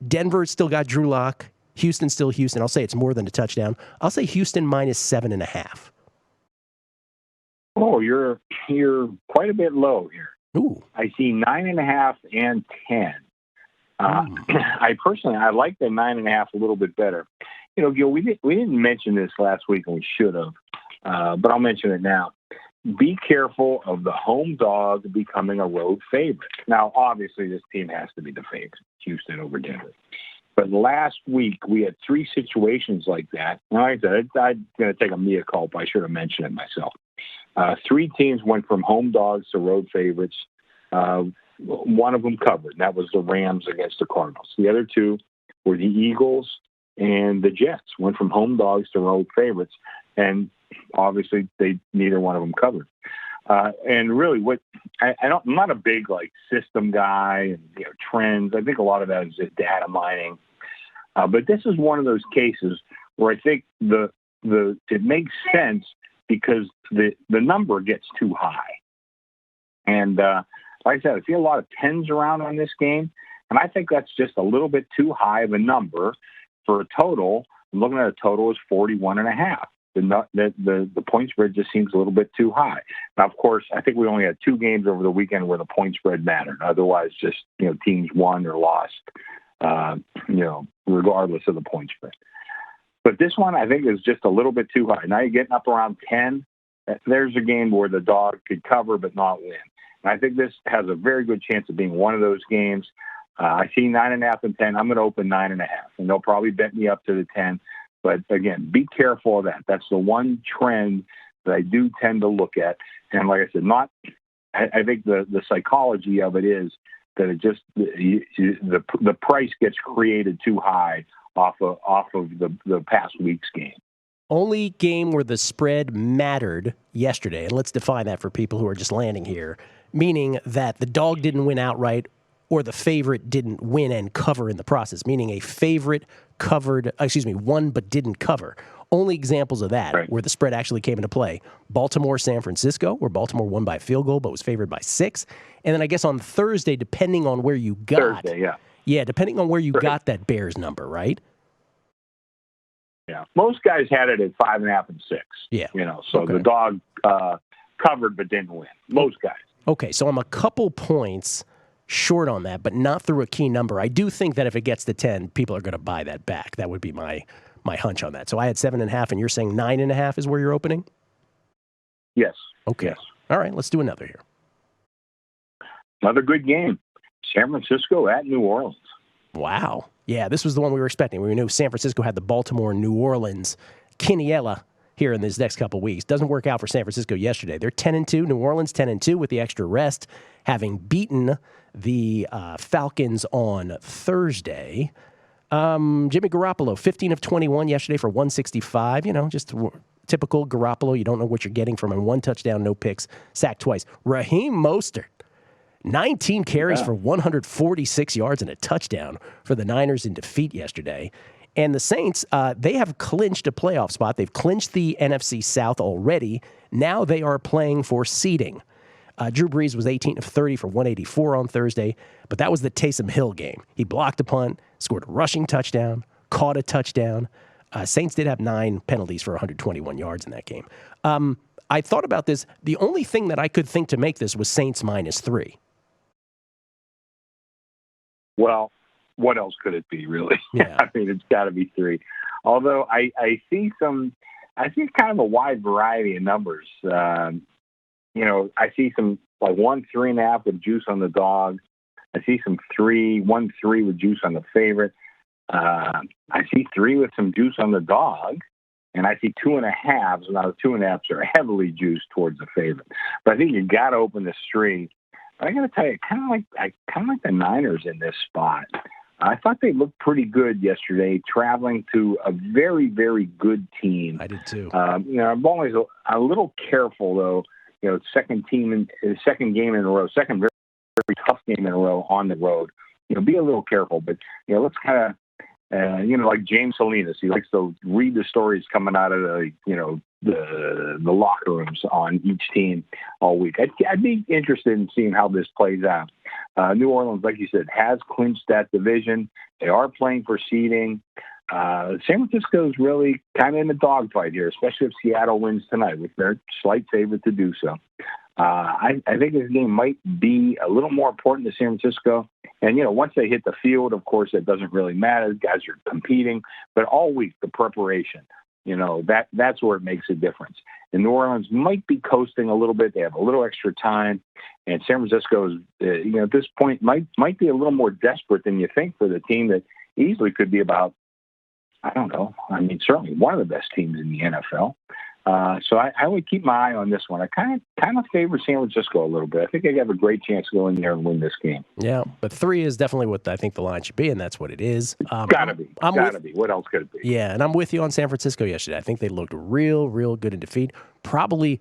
Denver still got Drew Lock. Houston still Houston. I'll say it's more than a touchdown. I'll say Houston minus 7.5. Oh, you're quite a bit low here. Ooh. I see 9.5 and 10. I like the 9.5 a little bit better. Gil, we didn't mention this last week, and we should have, but I'll mention it now. Be careful of the home dog becoming a road favorite. Now, obviously, this team has to be the favorite, Houston over Denver. But last week, we had 3 situations like that. And like I said, I'm going to take a mea culpa. I should have mentioned it myself. 3 teams went from home dogs to road favorites. One of them covered, and that was the Rams against the Cardinals. The other 2 were the Eagles and the Jets, went from home dogs to road favorites, and obviously neither one of them covered. And really, I'm not a big system guy and trends. I think a lot of that is just data mining. But this is one of those cases where I think it makes sense because the number gets too high. And like I said, I see a lot of 10s around on this game, and I think that's just a little bit too high of a number for a total. I'm looking at a total is 41.5. The point spread just seems a little bit too high. Now, of course, I think we only had 2 games over the weekend where the point spread mattered. Otherwise, just teams won or lost, regardless of the point spread. But this one, I think, is just a little bit too high. Now you're getting up around 10. There's a game where the dog could cover but not win. And I think this has a very good chance of being one of those games. I see 9.5 and 10. I'm going to open 9.5, and they'll probably bet me up to the 10. But again, be careful of that. That's the one trend that I do tend to look at. And like I said, I think the psychology of it is that it just the price gets created too high off of the past week's game. Only game where the spread mattered yesterday, and let's define that for people who are just landing here, meaning that the dog didn't win outright or the favorite didn't win and cover in the process, meaning a favorite won but didn't cover. Only examples of that right. where the spread actually came into play. Baltimore, San Francisco, where Baltimore won by a field goal but was favored by 6. And then I guess on Thursday, depending on where you got. Thursday, yeah. Yeah, depending on where you got that Bears number, right? Yeah. Most guys had it at 5.5 and 6. Yeah. So okay. the dog covered but didn't win. Most guys. Okay, so I'm a couple points short on that, but not through a key number. I do think that if it gets to 10, people are going to buy that back. That would be my hunch on that. So I had 7.5, and you're saying 9.5 is where you're opening? Yes. Okay. Yes. All right, let's do another here. Another good game. San Francisco at New Orleans. Wow. Yeah, this was the one we were expecting. We knew San Francisco had the Baltimore, New Orleans, Quiniela here in these next couple weeks. Doesn't work out for San Francisco yesterday. They're 10-2. New Orleans 10-2 with the extra rest, having beaten the Falcons on Thursday. Jimmy Garoppolo, 15 of 21 yesterday for 165. Just typical Garoppolo. You don't know what you're getting from him. 1 touchdown, no picks, sacked twice. Raheem Mostert, 19 carries for 146 yards and a touchdown for the Niners in defeat yesterday. And the Saints, they have clinched a playoff spot. They've clinched the NFC South already. Now they are playing for seeding. Drew Brees was 18 of 30 for 184 on Thursday, but that was the Taysom Hill game. He blocked a punt, scored a rushing touchdown, caught a touchdown. Saints did have 9 penalties for 121 yards in that game. I thought about this. The only thing that I could think to make this was Saints -3. Well, what else could it be, really? Yeah. I mean, it's got to be 3. Although I see kind of a wide variety of numbers. I see some like 1 3.5 with juice on the dog. I see some 1 3 with juice on the favorite. I see 3 with some juice on the dog, and I see 2.5s. Now the 2.5s are heavily juiced towards the favorite. But I think you got to open this 3. But I got to tell you, I kind of like the Niners in this spot. I thought they looked pretty good yesterday, traveling to a very, very good team. I did too. I'm always a little careful though. Second game in a row, second very, very tough game in a row on the road. Be a little careful, but let's kind of, like James Salinas, he likes to read the stories coming out of the locker rooms on each team all week. I'd be interested in seeing how this plays out. New Orleans, like you said, has clinched that division. They are playing for seeding. San Francisco is really kind of in a dogfight here, especially if Seattle wins tonight, with their slight favorite to do so. I think this game might be a little more important to San Francisco. And, once they hit the field, of course, it doesn't really matter. Guys are competing. But all week, the preparation, that's where it makes a difference. And New Orleans might be coasting a little bit. They have a little extra time. And San Francisco is, at this point, might be a little more desperate than you think for the team that easily could be about, I don't know. I mean, certainly one of the best teams in the NFL. So I would keep my eye on this one. I kind of favor San Francisco a little bit. I think they have a great chance to go in there and win this game. Yeah, but 3 is definitely what I think the line should be, and that's what it is. Gotta be. What else could it be? Yeah, and I'm with you on San Francisco yesterday. I think they looked real, real good in defeat. Probably,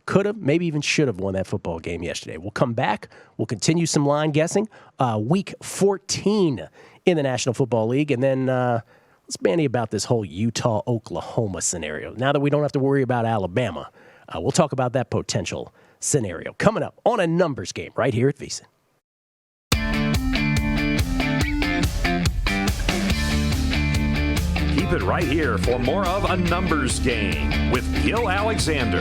could have, maybe even should have won that football game yesterday. We'll come back. We'll continue some line guessing. Week 14 in the National Football League, and then let's bandy about this whole Utah-Oklahoma scenario. Now that we don't have to worry about Alabama, we'll talk about that potential scenario coming up on a numbers game right here at VSiN. Keep it right here for more of A Numbers Game with Gill Alexander.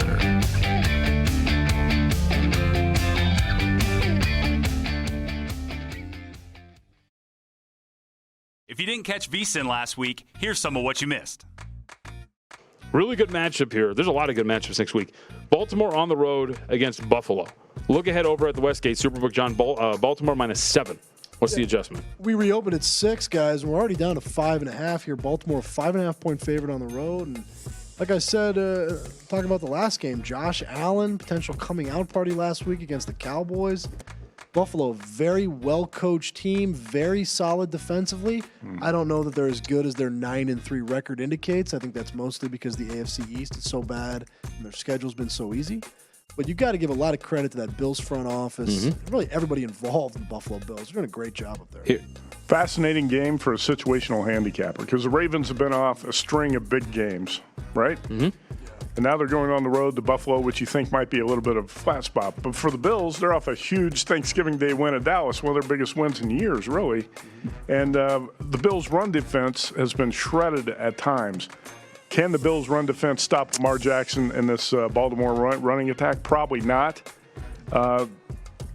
If you didn't catch VSiN last week, here's some of what you missed. Really good matchup here. There's a lot of good matchups next week. Baltimore on the road against Buffalo. Look ahead over at the Westgate Superbook, John. Baltimore -7. What's the adjustment? We reopened at 6, guys, and we're already down to 5.5 here. Baltimore, 5.5-point favorite on the road. And like I said, talking about the last game, Josh Allen, potential coming out party last week against the Cowboys. Buffalo, very well-coached team, very solid defensively. I don't know that they're as good as their 9-3 record indicates. I think that's mostly because the AFC East is so bad and their schedule's been so easy. But you got to give a lot of credit to that Bills front office. Really, everybody involved in the Buffalo Bills. They're doing a great job up there. Here. Fascinating game for a situational handicapper because the Ravens have been off a string of big games, right? And now they're going on the road to Buffalo, which you think might be a little bit of a flat spot. But for the Bills, they're off a huge Thanksgiving Day win at Dallas, one of their biggest wins in years, really. And the Bills' run defense has been shredded at times. Can the Bills' run defense stop Lamar Jackson in this Baltimore running attack? Probably not.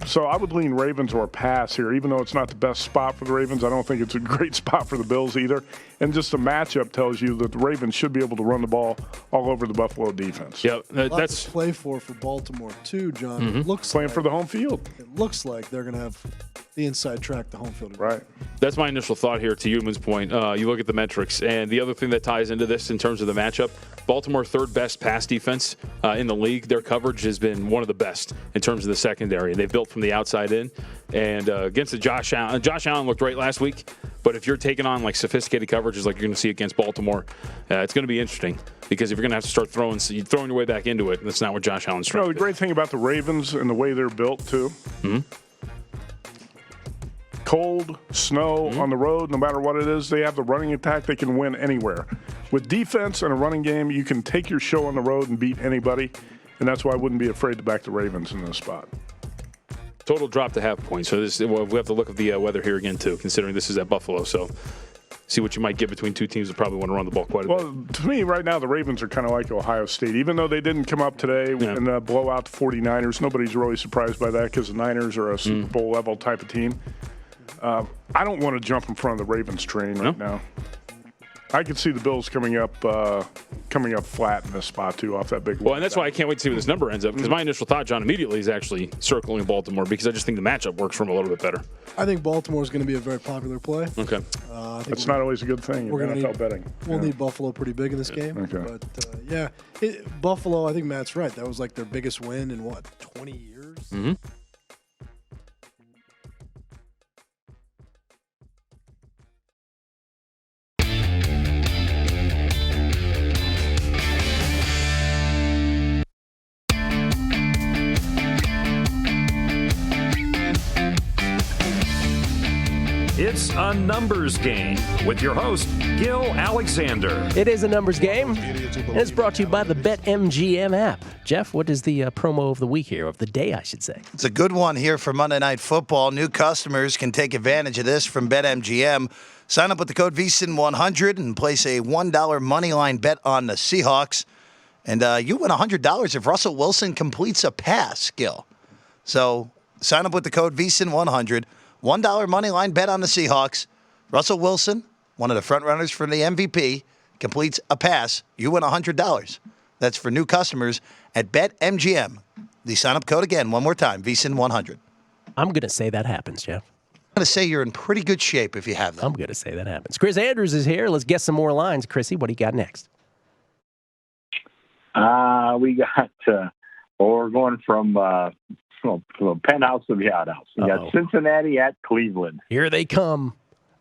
So I would lean Ravens or pass here, even though it's not the best spot for the Ravens. I don't think it's a great spot for the Bills either. And just the matchup tells you that the Ravens should be able to run the ball all over the Buffalo defense. Yeah, That's to play for Baltimore too, John. It looks playing like, for the home field. It looks like they're going to have the inside track, the home field advantage. Right. That's my initial thought here to Human's point. You look at the metrics, and the other thing that ties into this in terms of the matchup, Baltimore third best pass defense in the league. Their coverage has been one of the best in terms of the secondary. They've built from the outside in. And against the Josh Allen looked great last week. But if you're taking on like sophisticated coverages like you're going to see against Baltimore, it's going to be interesting because if you're going to have to start throwing your way back into it, that's not what Josh Allen's trying to do. The great thing about the Ravens and the way they're built too. Mm-hmm. Cold, snow on the road, no matter what it is, they have the running attack. They can win anywhere. With defense and a running game, you can take your show on the road and beat anybody, and that's why I wouldn't be afraid to back the Ravens in this spot. Total drop to half point. So we have to look at the weather here again, too, considering this is at Buffalo. So see what you might get between two teams that probably want to run the ball quite a bit. Well, to me, right now, the Ravens are kind of like Ohio State. Even though they didn't come up today and blow out the 49ers, nobody's really surprised by that because the Niners are a Super Bowl-level type of team. I don't want to jump in front of the Ravens train right now. I could see the Bills coming up flat in this spot, too, off that big Well, and that's why I can't wait to see where this number ends up, because my initial thought, John, immediately is actually circling Baltimore because I just think the matchup works for them a little bit better. I think Baltimore is going to be a very popular play. Okay. That's not always a good thing in NFL betting. We'll need Buffalo pretty big in this game. Okay. But, Buffalo, I think Matt's right. That was like their biggest win in, 20 years? Mm-hmm. It's a numbers game with your host, Gill Alexander. It is a numbers game, and it's brought to you by the BetMGM app. Jeff, what is the promo of the week here, of the day, I should say? It's a good one here for Monday Night Football. New customers can take advantage of this from BetMGM. Sign up with the code VSIN100 and place a $1 moneyline bet on the Seahawks. And you win $100 if Russell Wilson completes a pass, Gil. So sign up with the code VSIN100. $1 moneyline bet on the Seahawks. Russell Wilson, one of the front runners for the MVP, completes a pass. You win $100. That's for new customers at BetMGM. The sign-up code again, one more time, VSIN100. I'm going to say that happens, Jeff. I'm going to say you're in pretty good shape if you have that. I'm going to say that happens. Chris Andrews is here. Let's get some more lines. Chrissy, what do you got next? We got, we're going from penthouse to the outhouse. We got Cincinnati at Cleveland. Here they come.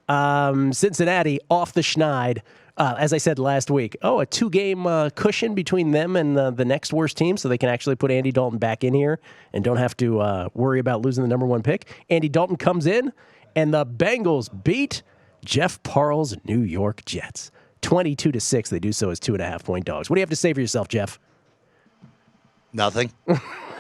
Cincinnati off the schneid. As I said last week, a 2-game cushion between them and the next worst team, so they can actually put Andy Dalton back in here and don't have to worry about losing the number 1 pick. Andy Dalton comes in, and the Bengals beat Jeff Parles' New York Jets. 22-6. They do so as 2.5-point dogs. What do you have to say for yourself, Jeff? Nothing.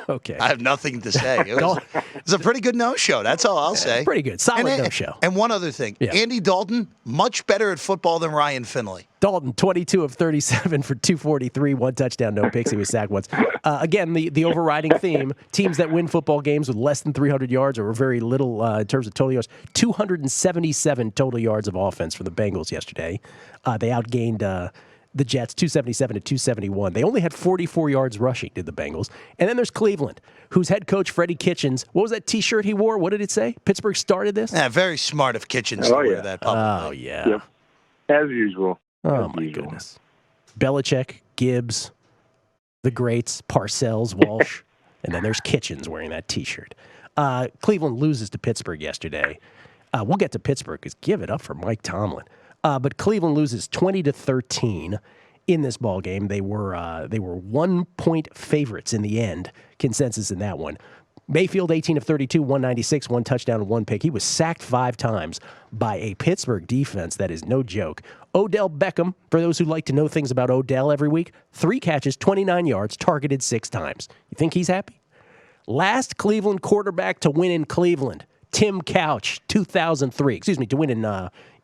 Okay. I have nothing to say. It was a pretty good no-show. That's all I'll say. Pretty good. Solid no-show. And one other thing. Yeah. Andy Dalton, much better at football than Ryan Finley. Dalton, 22 of 37 for 243, 1 touchdown, no picks. He was sacked once. Again, the overriding theme, teams that win football games with less than 300 yards or very little in terms of total yards, 277 total yards of offense for the Bengals yesterday. They outgained the Jets, 277 to 271. They only had 44 yards rushing, did the Bengals. And then there's Cleveland, whose head coach, Freddie Kitchens, what was that T-shirt he wore? What did it say? Pittsburgh started this? Yeah, very smart of Kitchens to wear that publicly. Oh, yeah. Yep. As usual. Oh, my goodness. Belichick, Gibbs, the greats, Parcells, Walsh, and then there's Kitchens wearing that T-shirt. Cleveland loses to Pittsburgh yesterday. We'll get to Pittsburgh because give it up for Mike Tomlin. But Cleveland loses 20-13 in this ball game. They were 1-point favorites in the end. Consensus in that one. Mayfield 18 of 32, 196, 1 touchdown and 1 pick. He was sacked 5 times by a Pittsburgh defense that is no joke. Odell Beckham, for those who like to know things about Odell every week, 3 catches, 29 yards, targeted 6 times. You think he's happy? Last Cleveland quarterback to win in Cleveland, Tim Couch, 2003. Excuse me, to win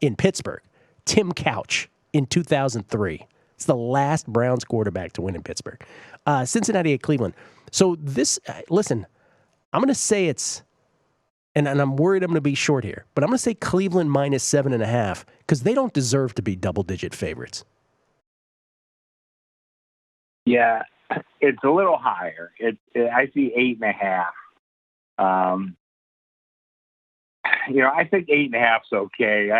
in Pittsburgh. Tim Couch in 2003. It's the last Browns quarterback to win in Pittsburgh. Cincinnati at Cleveland. So this, listen, I'm going to say it's, and I'm worried I'm going to be short here, but I'm going to say Cleveland minus 7.5 because they don't deserve to be double-digit favorites. Yeah, it's a little higher. I see 8.5. I think 8.5's okay.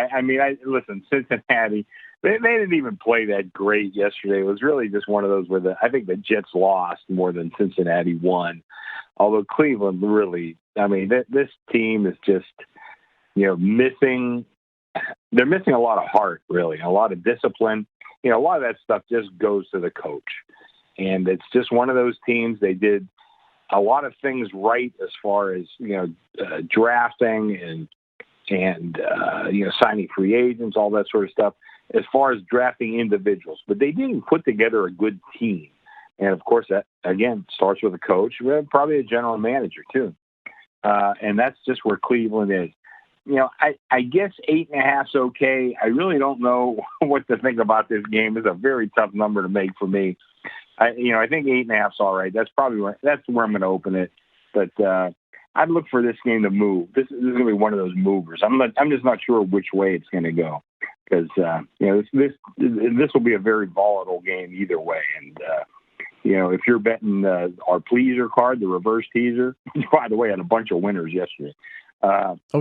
Listen, Cincinnati, they didn't even play that great yesterday. It was really just one of those where I think the Jets lost more than Cincinnati won. Although Cleveland really, this team is just, missing. They're missing a lot of heart, really, a lot of discipline. A lot of that stuff just goes to the coach. And it's just one of those teams. They did a lot of things right as far as, drafting and signing free agents, all that sort of stuff, as far as drafting individuals. But they didn't put together a good team. And, of course, that, again, starts with a coach, probably a general manager, too. And that's just where Cleveland is. I guess 8.5's okay. I really don't know what to think about this game. It's a very tough number to make for me. I think 8.5's all right. That's where I'm going to open it. But I'd look for this game to move. This is going to be one of those movers. I'm just not sure which way it's going to go because this will be a very volatile game either way. And if you're betting our pleaser card, the reverse teaser, by the way, I had a bunch of winners yesterday.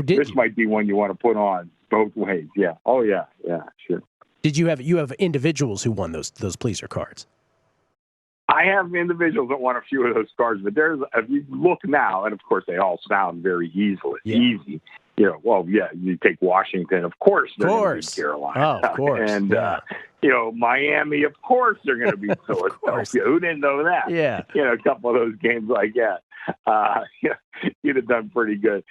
This might be one you want to put on both ways. Yeah. Oh yeah. Yeah. Sure. Did you have individuals who won those pleaser cards? I have individuals that won a few of those cards, but if you look now, and of course they all sound very easy. You take Washington, of course they're going to beat Carolina. Oh, of course. And, Miami, of course they're going to beat Philadelphia. Who didn't know that? Yeah. A couple of those games like that. You'd have done pretty good.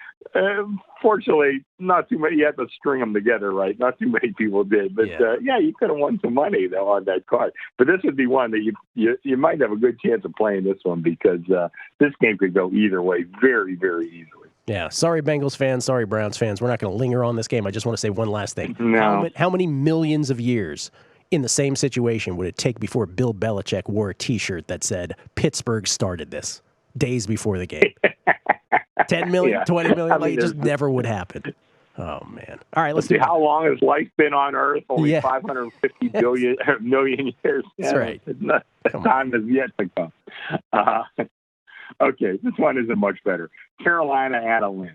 Fortunately, not too many. You had to string them together, right? Not too many people did. But, you could have won some money, though, on that card. But this would be one that you might have a good chance of playing this one because this game could go either way very, very easily. Yeah. Sorry, Bengals fans. Sorry, Browns fans. We're not going to linger on this game. I just want to say one last thing. No. How many millions of years in the same situation would it take before Bill Belichick wore a T-shirt that said, Pittsburgh started this, days before the game? 10 million, 20 million? It just never would happen. Oh, man. All right, let's see how long has life been on Earth? Only 550 million years. That's right. Time is yet to come. Okay, this one isn't much better. Carolina at Atlanta.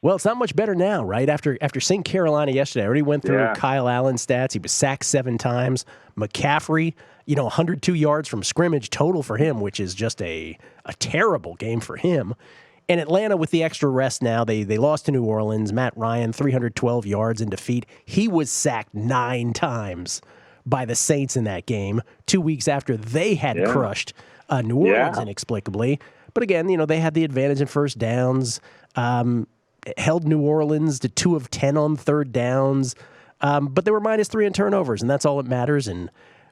Well, it's not much better now, right? After seeing Carolina yesterday, I already went through Kyle Allen's stats. He was sacked 7 times. McCaffrey, 102 yards from scrimmage total for him, which is just a terrible game for him. And Atlanta with the extra rest now, they lost to New Orleans. Matt Ryan, 312 yards in defeat. He was sacked 9 times by the Saints in that game, 2 weeks after they had crushed New Orleans inexplicably. But again, they had the advantage in first downs, held New Orleans to 2 of 10 on third downs, but they were -3 in turnovers, and that's all that matters. And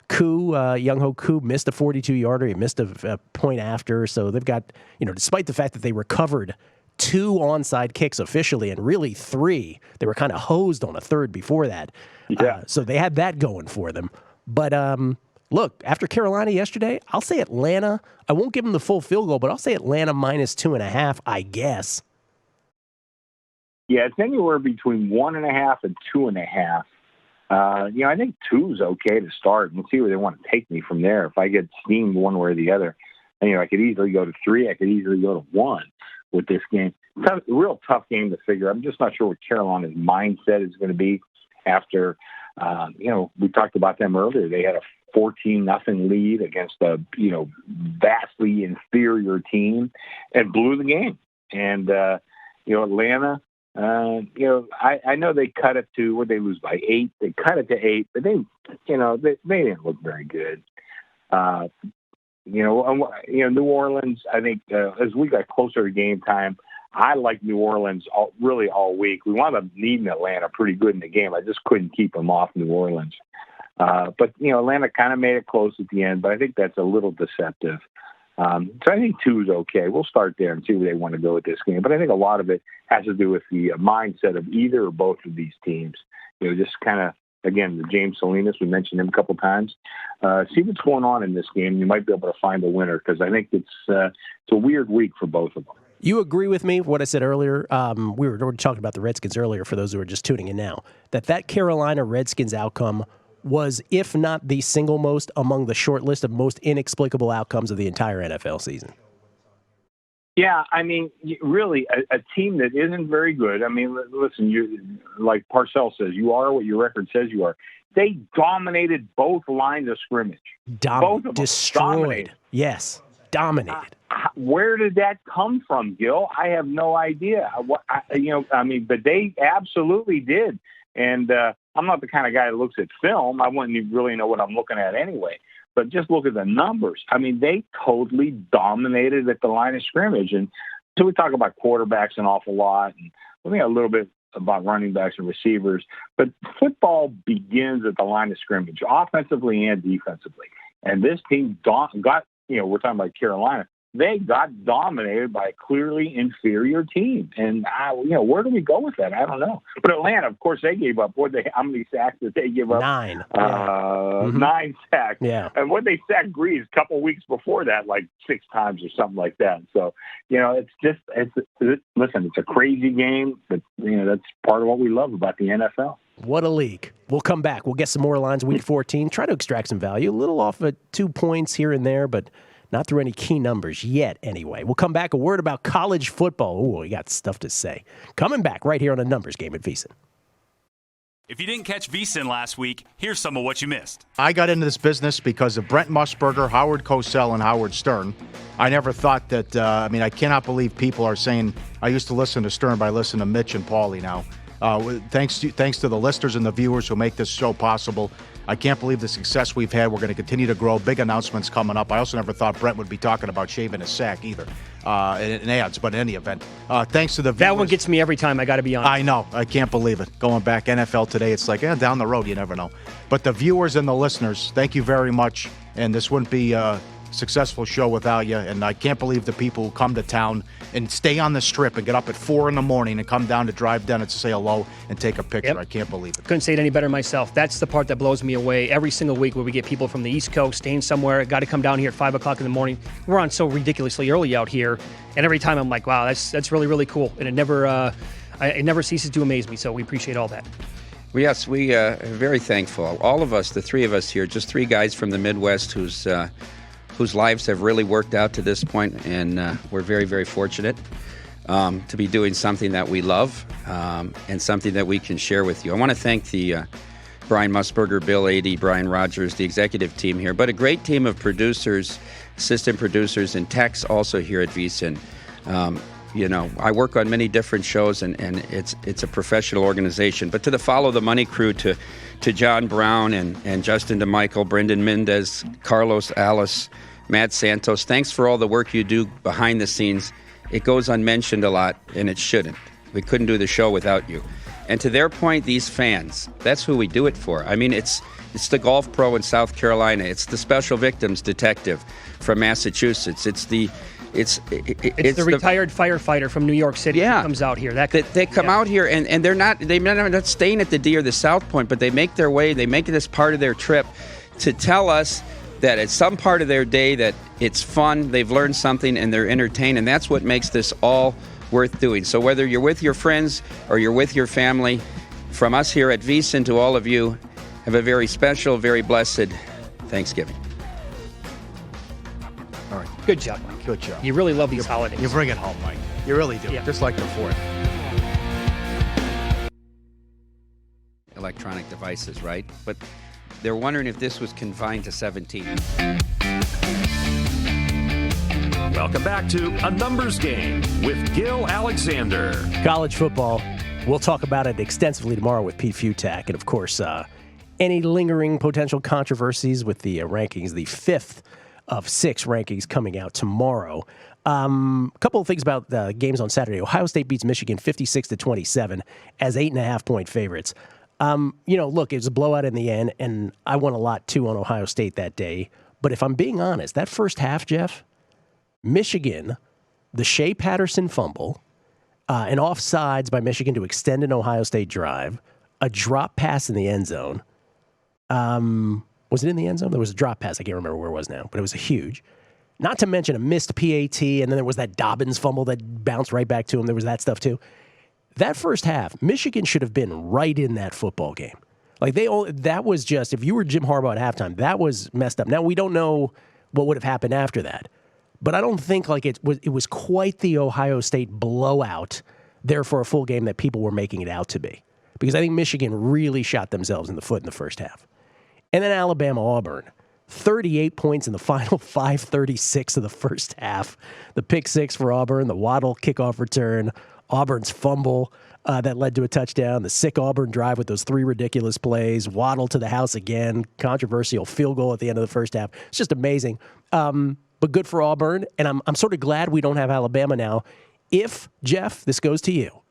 Younghoe Koo missed a 42-yarder. He missed a point after. So they've got, despite the fact that they recovered 2 onside kicks officially and really 3, they were kind of hosed on a third before that. So they had that going for them. But look, after Carolina yesterday, I'll say Atlanta. I won't give them the full field goal, but I'll say Atlanta -2.5, I guess. Yeah, it's anywhere between 1.5 and 2.5. I think 2's okay to start and see where they want to take me from there. If I get steamed one way or the other, I could easily go to 3. I could easily go to 1 with this game. Real tough game to figure. I'm just not sure what Carolina's mindset is going to be after, we talked about them earlier. They had a 14-0 lead against a, vastly inferior team and blew the game. And, Atlanta, I know they cut it to, what they lose by 8. They cut it to 8, but they didn't look very good. New Orleans, I think as we got closer to game time, I liked New Orleans all week. We wound up needing Atlanta pretty good in the game. I just couldn't keep them off New Orleans. But Atlanta kind of made it close at the end, but I think that's a little deceptive. So I think 2's okay. We'll start there and see where they want to go with this game. But I think a lot of it has to do with the mindset of either or both of these teams. Just kind of, again, the James Salinas, we mentioned him a couple times. See what's going on in this game. You might be able to find a winner because I think it's a weird week for both of them. You agree with me, what I said earlier? We were already talking about the Redskins earlier for those who are just tuning in now, that Carolina Redskins outcome was, if not the single most, among the short list of most inexplicable outcomes of the entire NFL season. Yeah, I mean, really, a team that isn't very good. I mean, listen, you like Parcells says, you are what your record says you are. They dominated both lines of scrimmage. Both of them. Destroyed. Dominated. Yes, dominated. Where did that come from, Gil? I have no idea. But they absolutely did. And I'm not the kind of guy that looks at film. I wouldn't really know what I'm looking at anyway. But just look at the numbers. I mean, they totally dominated at the line of scrimmage. And so we talk about quarterbacks an awful lot, and we think a little bit about running backs and receivers. But football begins at the line of scrimmage, offensively and defensively. And this team got, we're talking about Carolina. They got dominated by a clearly inferior team. And, where do we go with that? I don't know. But Atlanta, of course, they gave up. How many sacks did they give up? 9. 9 sacks. Yeah. And when they sacked Greaves a couple weeks before that, like 6 times or something like that. So, listen, it's a crazy game, but, that's part of what we love about the NFL. What a league. We'll come back. We'll get some more lines Week 14. Try to extract some value. A little off at 2 points here and there, but not through any key numbers yet, anyway. We'll come back. A word about college football. Ooh, we got stuff to say. Coming back right here on a numbers game at VSiN. If you didn't catch VSiN last week, here's some of what you missed. I got into this business because of Brent Musburger, Howard Cosell, and Howard Stern. I never thought that, I cannot believe people are saying, I used to listen to Stern, but I listen to Mitch and Paulie now. Thanks to the listeners and the viewers who make this show possible. I can't believe the success we've had. We're going to continue to grow. Big announcements coming up. I also never thought Brent would be talking about shaving his sack either in ads, but in any event. Thanks to the viewers. That one gets me every time, I got to be honest. I know. I can't believe it. Going back NFL Today, it's like, down the road, you never know. But the viewers and the listeners, thank you very much. And this wouldn't be a successful show without you. And I can't believe the people who come to town and stay on the strip and get up at 4 a.m. and come down to drive down and say hello and take a picture. Yep. I can't believe it. Couldn't say it any better myself. That's the part that blows me away. Every single week where we get people from the East Coast staying somewhere, got to come down here at 5 o'clock in the morning. We're on so ridiculously early out here. And every time I'm like, wow, that's really, really cool. And it never ceases to amaze me. So we appreciate all that. Well, yes, we are very thankful. All of us, the 3 of us here, just 3 guys from the Midwest whose lives have really worked out to this point, and we're very, very fortunate to be doing something that we love and something that we can share with you. I want to thank the Brian Musburger, Bill Adey, Brian Rogers, the executive team here, but a great team of producers, assistant producers, and techs also here at VSiN. I work on many different shows, and it's a professional organization. But to the Follow the Money crew, to John Brown and Justin DeMichael, Brendan Mendez, Carlos Alice, Matt Santos, thanks for all the work you do behind the scenes. It goes unmentioned a lot, and it shouldn't. We couldn't do the show without you. And to their point, these fans, that's who we do it for. I mean, it's the golf pro in South Carolina. It's the special victims detective from Massachusetts. It's the retired firefighter from New York City who comes out here. They come out here, and they're not staying at the D or the South Point, but they make their way. They make this part of their trip to tell us that at some part of their day that it's fun, they've learned something, and they're entertained, and that's what makes this all worth doing. So whether you're with your friends or you're with your family, from us here at VSiN to all of you, have a very special, very blessed Thanksgiving. All right. Good job, Mike. Good job. You really love these holidays. You bring it home, Mike. You really do. Yeah. Just like the 4th. Electronic devices, right? But they're wondering if this was confined to 17. Welcome back to A Numbers Game with Gill Alexander. College football. We'll talk about it extensively tomorrow with Pete Futak. And, of course, any lingering potential controversies with the rankings, the 5th of 6 rankings coming out tomorrow. A couple of things about the games on Saturday. Ohio State beats Michigan 56-27 as 8.5-point favorites. Look, it was a blowout in the end, and I won a lot, too, on Ohio State that day. But if I'm being honest, that first half, Jeff, Michigan, the Shea Patterson fumble, an offsides by Michigan to extend an Ohio State drive, a drop pass in the end zone. Was it in the end zone? There was a drop pass. I can't remember where it was now, but it was huge. Not to mention a missed PAT, and then there was that Dobbins fumble that bounced right back to him. There was that stuff, too. That first half, Michigan should have been right in that football game. That was just, if you were Jim Harbaugh at halftime, that was messed up. Now, we don't know what would have happened after that. but I don't think like it was quite the Ohio State blowout there for a full game that people were making it out to be. Because I think Michigan really shot themselves in the foot in the first half. And then Alabama-Auburn, 38 points in the final 5:36 of the first half. The pick six for Auburn, the Waddle kickoff return, Auburn's fumble that led to a touchdown, the sick Auburn drive with those 3 ridiculous plays, Waddle to the house again, controversial field goal at the end of the first half. It's just amazing. But good for Auburn, and I'm sort of glad we don't have Alabama now. If, Jeff, this goes to you,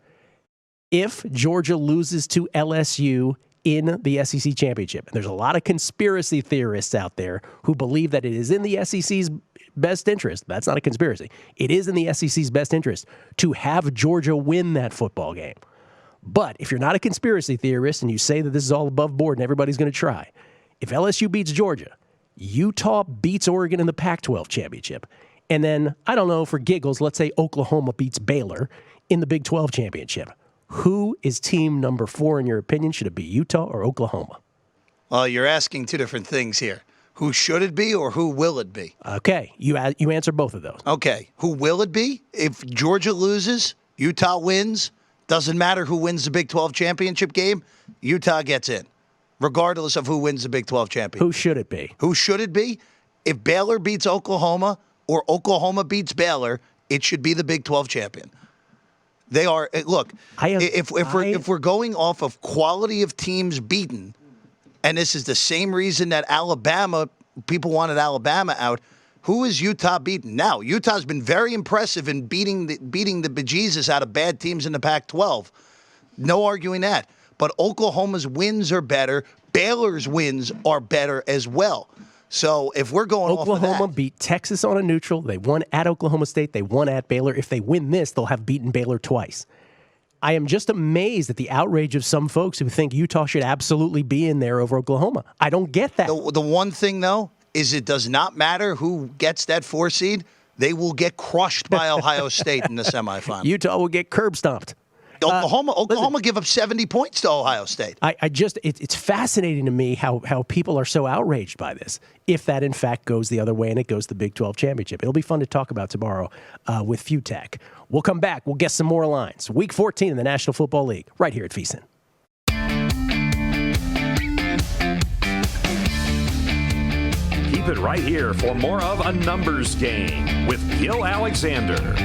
if Georgia loses to LSU in the SEC championship, and there's a lot of conspiracy theorists out there who believe that it is in the SEC's best interest. That's not a conspiracy. It is in the SEC's best interest to have Georgia win that football game. But if you're not a conspiracy theorist and you say that this is all above board and everybody's going to try, if LSU beats Georgia, Utah beats Oregon in the Pac-12 championship, and then, I don't know, for giggles, let's say Oklahoma beats Baylor in the Big 12 championship. Who is team number 4 in your opinion? Should it be Utah or Oklahoma? Well, you're asking 2 different things here. Who should it be or who will it be? Okay, you answer both of those. Okay, who will it be? If Georgia loses, Utah wins, doesn't matter who wins the Big 12 championship game, Utah gets in, regardless of who wins the Big 12 championship. Who should it be? Who should it be? If Baylor beats Oklahoma or Oklahoma beats Baylor, it should be the Big 12 champion. They are, look, if we're going off of quality of teams beaten, and this is the same reason that Alabama, people wanted Alabama out, who is Utah beaten? Now, Utah's been very impressive in beating the bejesus out of bad teams in the Pac-12. No arguing that. But Oklahoma's wins are better. Baylor's wins are better as well. So if we're going Oklahoma off of that, beat Texas on a neutral. They won at Oklahoma State. They won at Baylor. If they win this, they'll have beaten Baylor twice. I am just amazed at the outrage of some folks who think Utah should absolutely be in there over Oklahoma. I don't get that. The one thing, though, is it does not matter who gets that 4 seed. They will get crushed by Ohio State in the semifinal. Utah will get curb stomped. Oklahoma give up 70 points to Ohio State. It's fascinating to me how people are so outraged by this, if that in fact goes the other way and it goes to the Big 12 championship. It'll be fun to talk about tomorrow with Futek. We'll come back. We'll get some more lines. Week 14 in the National Football League, right here at VSiN. Keep it right here for more of A Numbers Game with Gill Alexander.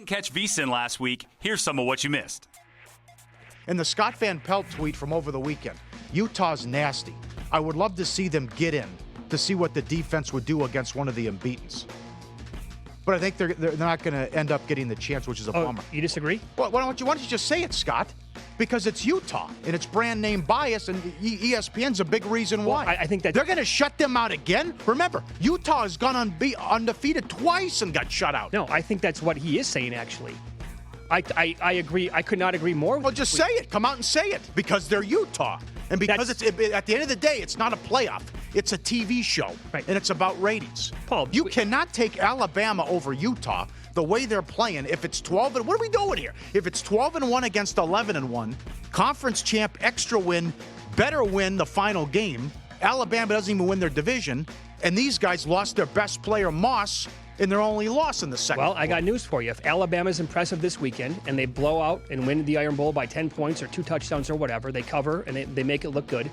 Catch VSiN last week, here's some of what you missed. And the Scott Van Pelt tweet from over the weekend. Utah's nasty. I would love to see them get in to see what the defense would do against one of the unbeatens. But I think they're not going to end up getting the chance, which is a bummer. You disagree? Well, why don't you just say it, Scott? Because it's Utah and it's brand name bias, and ESPN's a big reason why. I think that they're going to shut them out again. Remember, Utah has gone undefeated twice and got shut out. No, I think that's what he is saying. Actually, I agree. I could not agree more. Well, just say it. Come out and say it, because they're Utah, and because at the end of the day, it's not a playoff. It's a TV show, right, and it's about ratings. Paul, you cannot take Alabama over Utah the way they're playing. If it's 12, and what are we doing here? If it's 12-1 against 11-1, conference champ, extra win, better win the final game. Alabama doesn't even win their division, and these guys lost their best player, Moss, in their only loss in the second. Well, I got news for you. If Alabama's impressive this weekend and they blow out and win the Iron Bowl by 10 points or 2 touchdowns or whatever, they cover and they make it look good,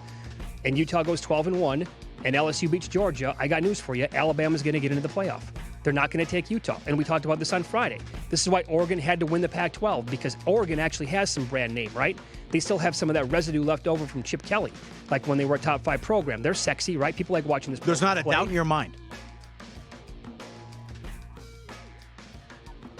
and Utah goes 12-1 and LSU beats Georgia, I got news for you. Alabama's going to get into the playoff. They're not going to take Utah. And we talked about this on Friday. This is why Oregon had to win the Pac-12, because Oregon actually has some brand name, right? They still have some of that residue left over from Chip Kelly, like when they were a top 5 program. They're sexy, right? People like watching this. There's not a doubt in your mind.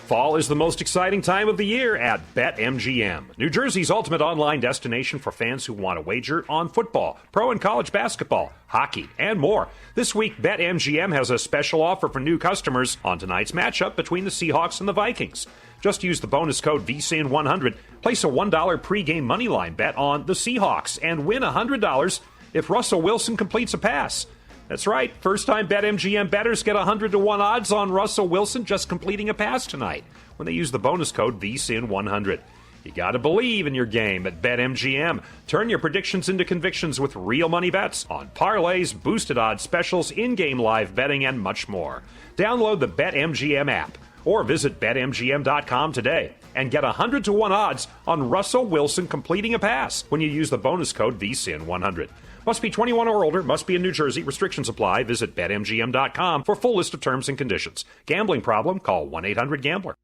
Fall is the most exciting time of the year at BetMGM, New Jersey's ultimate online destination for fans who want to wager on football, pro and college basketball, hockey, and more. This week, BetMGM has a special offer for new customers on tonight's matchup between the Seahawks and the Vikings. Just use the bonus code VSiN100, place a $1 pregame moneyline bet on the Seahawks, and win $100 if Russell Wilson completes a pass. That's right. First-time BetMGM bettors get 100-1 odds on Russell Wilson just completing a pass tonight when they use the bonus code VSiN100. You got to believe in your game at BetMGM. Turn your predictions into convictions with real money bets on parlays, boosted odds specials, in-game live betting, and much more. Download the BetMGM app or visit BetMGM.com today and get 100-to-1 odds on Russell Wilson completing a pass when you use the bonus code VSIN100. Must be 21 or older, must be in New Jersey. Restrictions apply. Visit BetMGM.com for full list of terms and conditions. Gambling problem? Call 1-800-GAMBLER.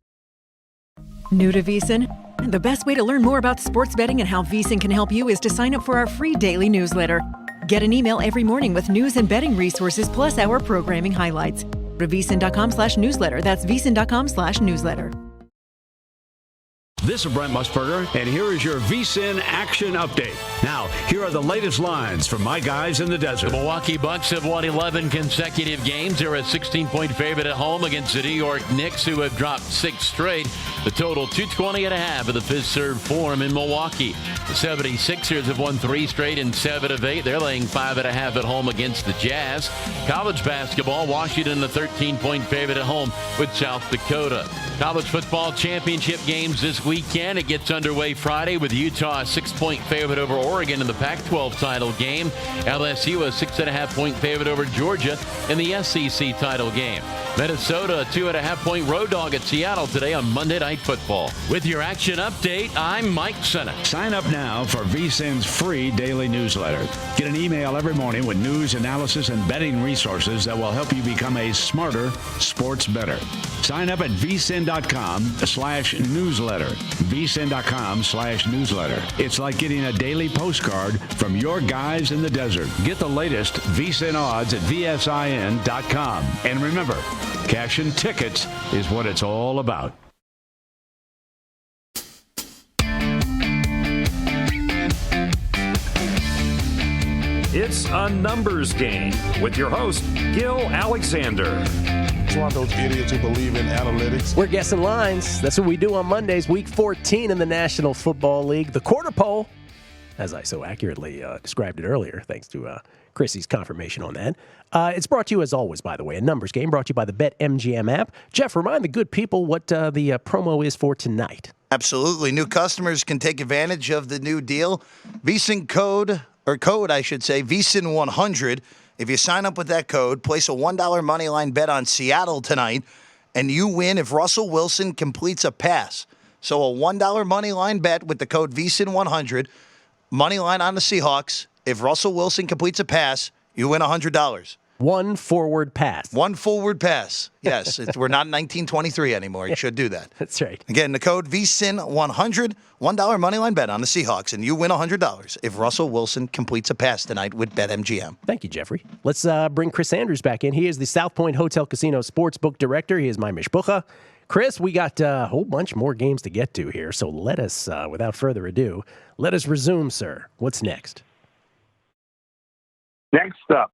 New to VSiN? The best way to learn more about sports betting and how VSiN can help you is to sign up for our free daily newsletter. Get an email every morning with news and betting resources plus our programming highlights. Go to VSiN.com/newsletter. That's VSiN.com/newsletter. This is Brent Musburger, and here is your VSiN action update. Now, here are the latest lines from my guys in the desert. The Milwaukee Bucks have won 11 consecutive games. They're a 16-point favorite at home against the New York Knicks, who have dropped 6 straight. The total 220.5 of the fifth-serve form in Milwaukee. The 76ers have won 3 straight and 7 of 8. They're laying 5.5 at home against the Jazz. College basketball, Washington, the 13-point favorite at home with South Dakota. College football championship games this weekend. It gets underway Friday with Utah a 6-point favorite over Oregon in the Pac-12 title game. LSU a 6.5-point favorite over Georgia in the SEC title game. Minnesota a 2.5-point road dog at Seattle today on Monday Night Football. With your action update, I'm Mike Senna. Sign up now for VSiN's free daily newsletter. Get an email every morning with news, analysis, and betting resources that will help you become a smarter sports bettor. Sign up at VSiN.com/newsletter. VSiN.com/newsletter. It's like getting a daily postcard from your guys in the desert. Get the latest VSiN odds at VSIN.com. And remember, cashing tickets is what it's all about. It's a numbers game with your host, Gill Alexander. It's one of those idiots who believe in analytics. We're guessing lines. That's what we do on Mondays, week 14 in the National Football League. The quarter pole, as I so accurately described it earlier, thanks to Chrissy's confirmation on that. It's brought to you, as always, by the way, a numbers game brought to you by the BetMGM app. Jeff, remind the good people what the promo is for tonight. Absolutely. New customers can take advantage of the new deal. VSiN code, VSiN100. If you sign up with that code, place a $1 moneyline bet on Seattle tonight, and you win if Russell Wilson completes a pass. So a $1 moneyline bet with the code VSiN100, moneyline on the Seahawks. If Russell Wilson completes a pass, you win $100. One forward pass. One forward pass. Yes, we're not in 1923 anymore. You should do that. That's right. Again, the code VSiN100, $1 moneyline bet on the Seahawks, and you win $100 if Russell Wilson completes a pass tonight with BetMGM. Thank you, Jeffrey. Let's bring Chris Andrews back in. He is the South Point Hotel Casino Sportsbook Director. He is my mishpucha. Chris, we got a whole bunch more games to get to here, so let us, without further ado, let us resume, sir. What's next? Next up,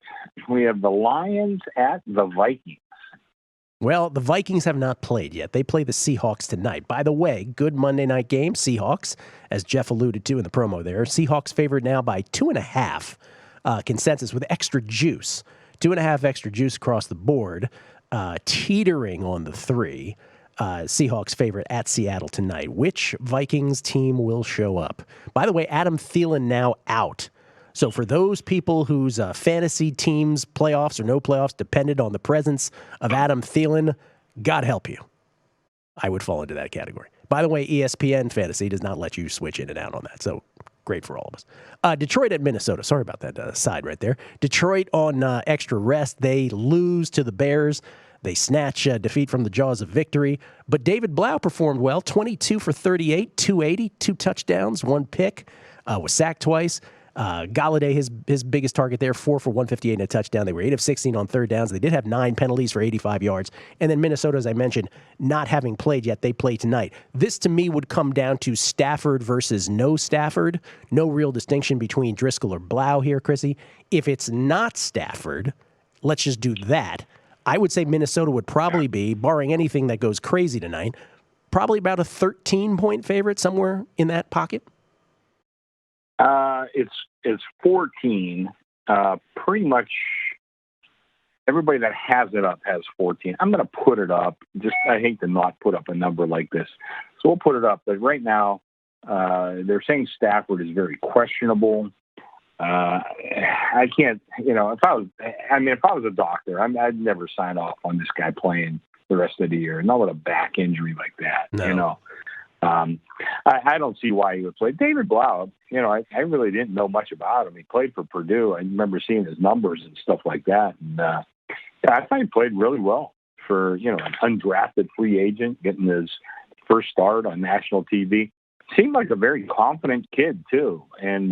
we have the Lions at the Vikings. Well, the Vikings have not played yet. They play the Seahawks tonight. By the way, good Monday night game, Seahawks, as Jeff alluded to in the promo there. Seahawks favored now by 2.5, consensus with extra juice. 2.5 extra juice across the board, teetering on the 3. Seahawks favorite at Seattle tonight. Which Vikings team will show up? By the way, Adam Thielen now out. So for those people whose fantasy teams, playoffs or no playoffs, depended on the presence of Adam Thielen, God help you. I would fall into that category. By the way, ESPN Fantasy does not let you switch in and out on that, so great for all of us. Detroit at Minnesota. Sorry about that side right there. Detroit on extra rest. They lose to the Bears. They snatch defeat from the jaws of victory. But David Blau performed well, 22 for 38, 280, 2 touchdowns, 1 pick, was sacked twice. Galladay, his biggest target there, 4 for 158 and a touchdown. They were 8 of 16 on third downs. They did have 9 penalties for 85 yards. And then Minnesota, as I mentioned, not having played yet, they play tonight. This, to me, would come down to Stafford versus no Stafford. No real distinction between Driscoll or Blau here, Chrissy. If it's not Stafford, let's just do that. I would say Minnesota would probably be, barring anything that goes crazy tonight, probably about a 13-point favorite, somewhere in that pocket. It's 14. Pretty much everybody that has it up has 14. I'm going to put it up. I hate to not put up a number like this, so we'll put it up. But right now, They're saying Stafford is very questionable. I can't, if I was a doctor, I'd never sign off on this guy playing the rest of the year, not with a back injury like that. No. I don't see why he would play. David Blau, I really didn't know much about him. He played for Purdue. I remember seeing his numbers and stuff like that. And I thought he played really well for, an undrafted free agent, getting his first start on national TV. Seemed like a very confident kid, too. And,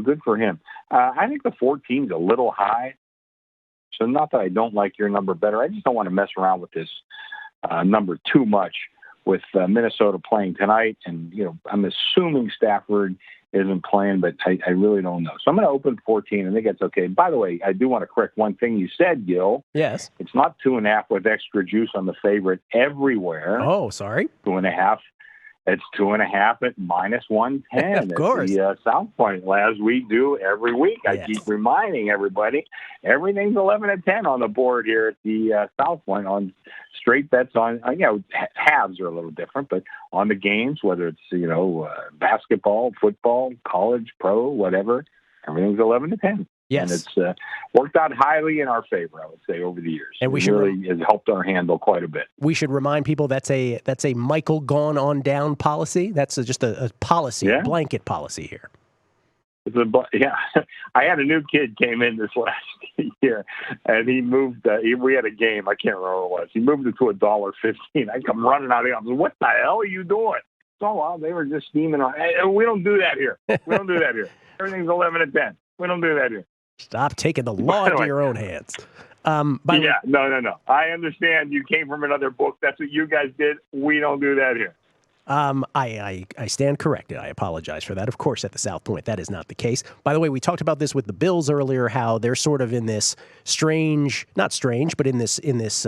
good for him. I think the 14's a little high. So not that I don't like your number better. I just don't want to mess around with this number too much with Minnesota playing tonight. And, I'm assuming Stafford isn't playing, but I really don't know. So I'm going to open 14. I think that's okay. By the way, I do want to correct one thing you said, Gil. Yes. It's not 2.5 with extra juice on the favorite everywhere. Oh, sorry. 2.5. It's 2.5 at -110. Of course. The South Point, as we do every week. I keep reminding everybody, everything's 11 at 10 on the board here at the South Point on straight bets on, halves are a little different, but on the games, whether it's, basketball, football, college, pro, whatever, everything's 11 to 10. Yes. And it's worked out highly in our favor, I would say, over the years. And we really has helped our handle quite a bit. We should remind people that's a Michael gone on down policy. That's just a policy, a blanket policy here. I had a new kid came in this last year, and he moved. We had a game. I can't remember what it was. He moved it to $1.15. I come running out of the office. What the hell are you doing? Oh, well, they were just steaming on. Hey, we don't do that here. We don't do that here. Everything's 11 at 10. We don't do that here. Stop taking the law into your own hands. No. I understand you came from another book. That's what you guys did. We don't do that here. I stand corrected. I apologize for that. Of course, at the South Point, that is not the case. By the way, we talked about this with the Bills earlier, how they're sort of in this not strange, but in this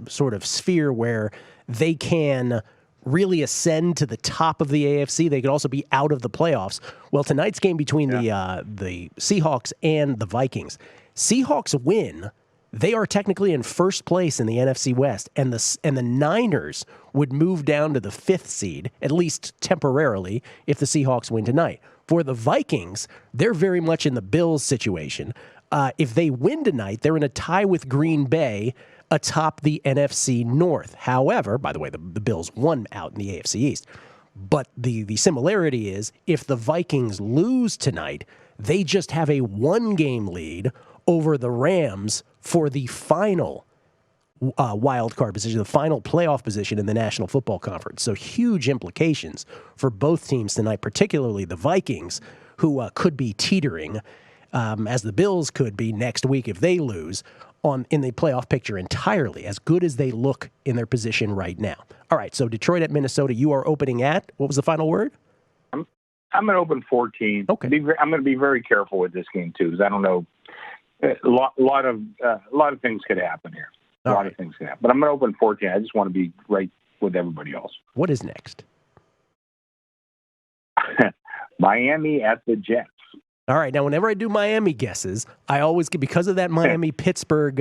sort of sphere where they can really ascend to the top of the AFC. They could also be out of the playoffs. Well, tonight's game between the Seahawks and the Vikings. Seahawks win. They are technically in first place in the NFC West, and the Niners would move down to the 5th seed, at least temporarily, if the Seahawks win tonight. For the Vikings, they're very much in the Bills situation. If they win tonight, they're in a tie with Green Bay atop the NFC North. However, by the way, the Bills won out in the AFC East. But the similarity is if the Vikings lose tonight, they just have a 1-game lead over the Rams for the final wild card position, the final playoff position in the National Football Conference. So huge implications for both teams tonight, particularly the Vikings, who could be teetering, as the Bills could be next week if they lose, in the playoff picture entirely, as good as they look in their position right now. All right, so Detroit at Minnesota, you are opening at, what was the final word? I'm going to open 14. Okay. I'm going to be very careful with this game, too, because I don't know. A lot of things could happen here. A lot of things could happen. But I'm going to open 14. I just want to be right with everybody else. What is next? Miami at the Jets. All right. Now, whenever I do Miami guesses, I always get, because of that Miami-Pittsburgh,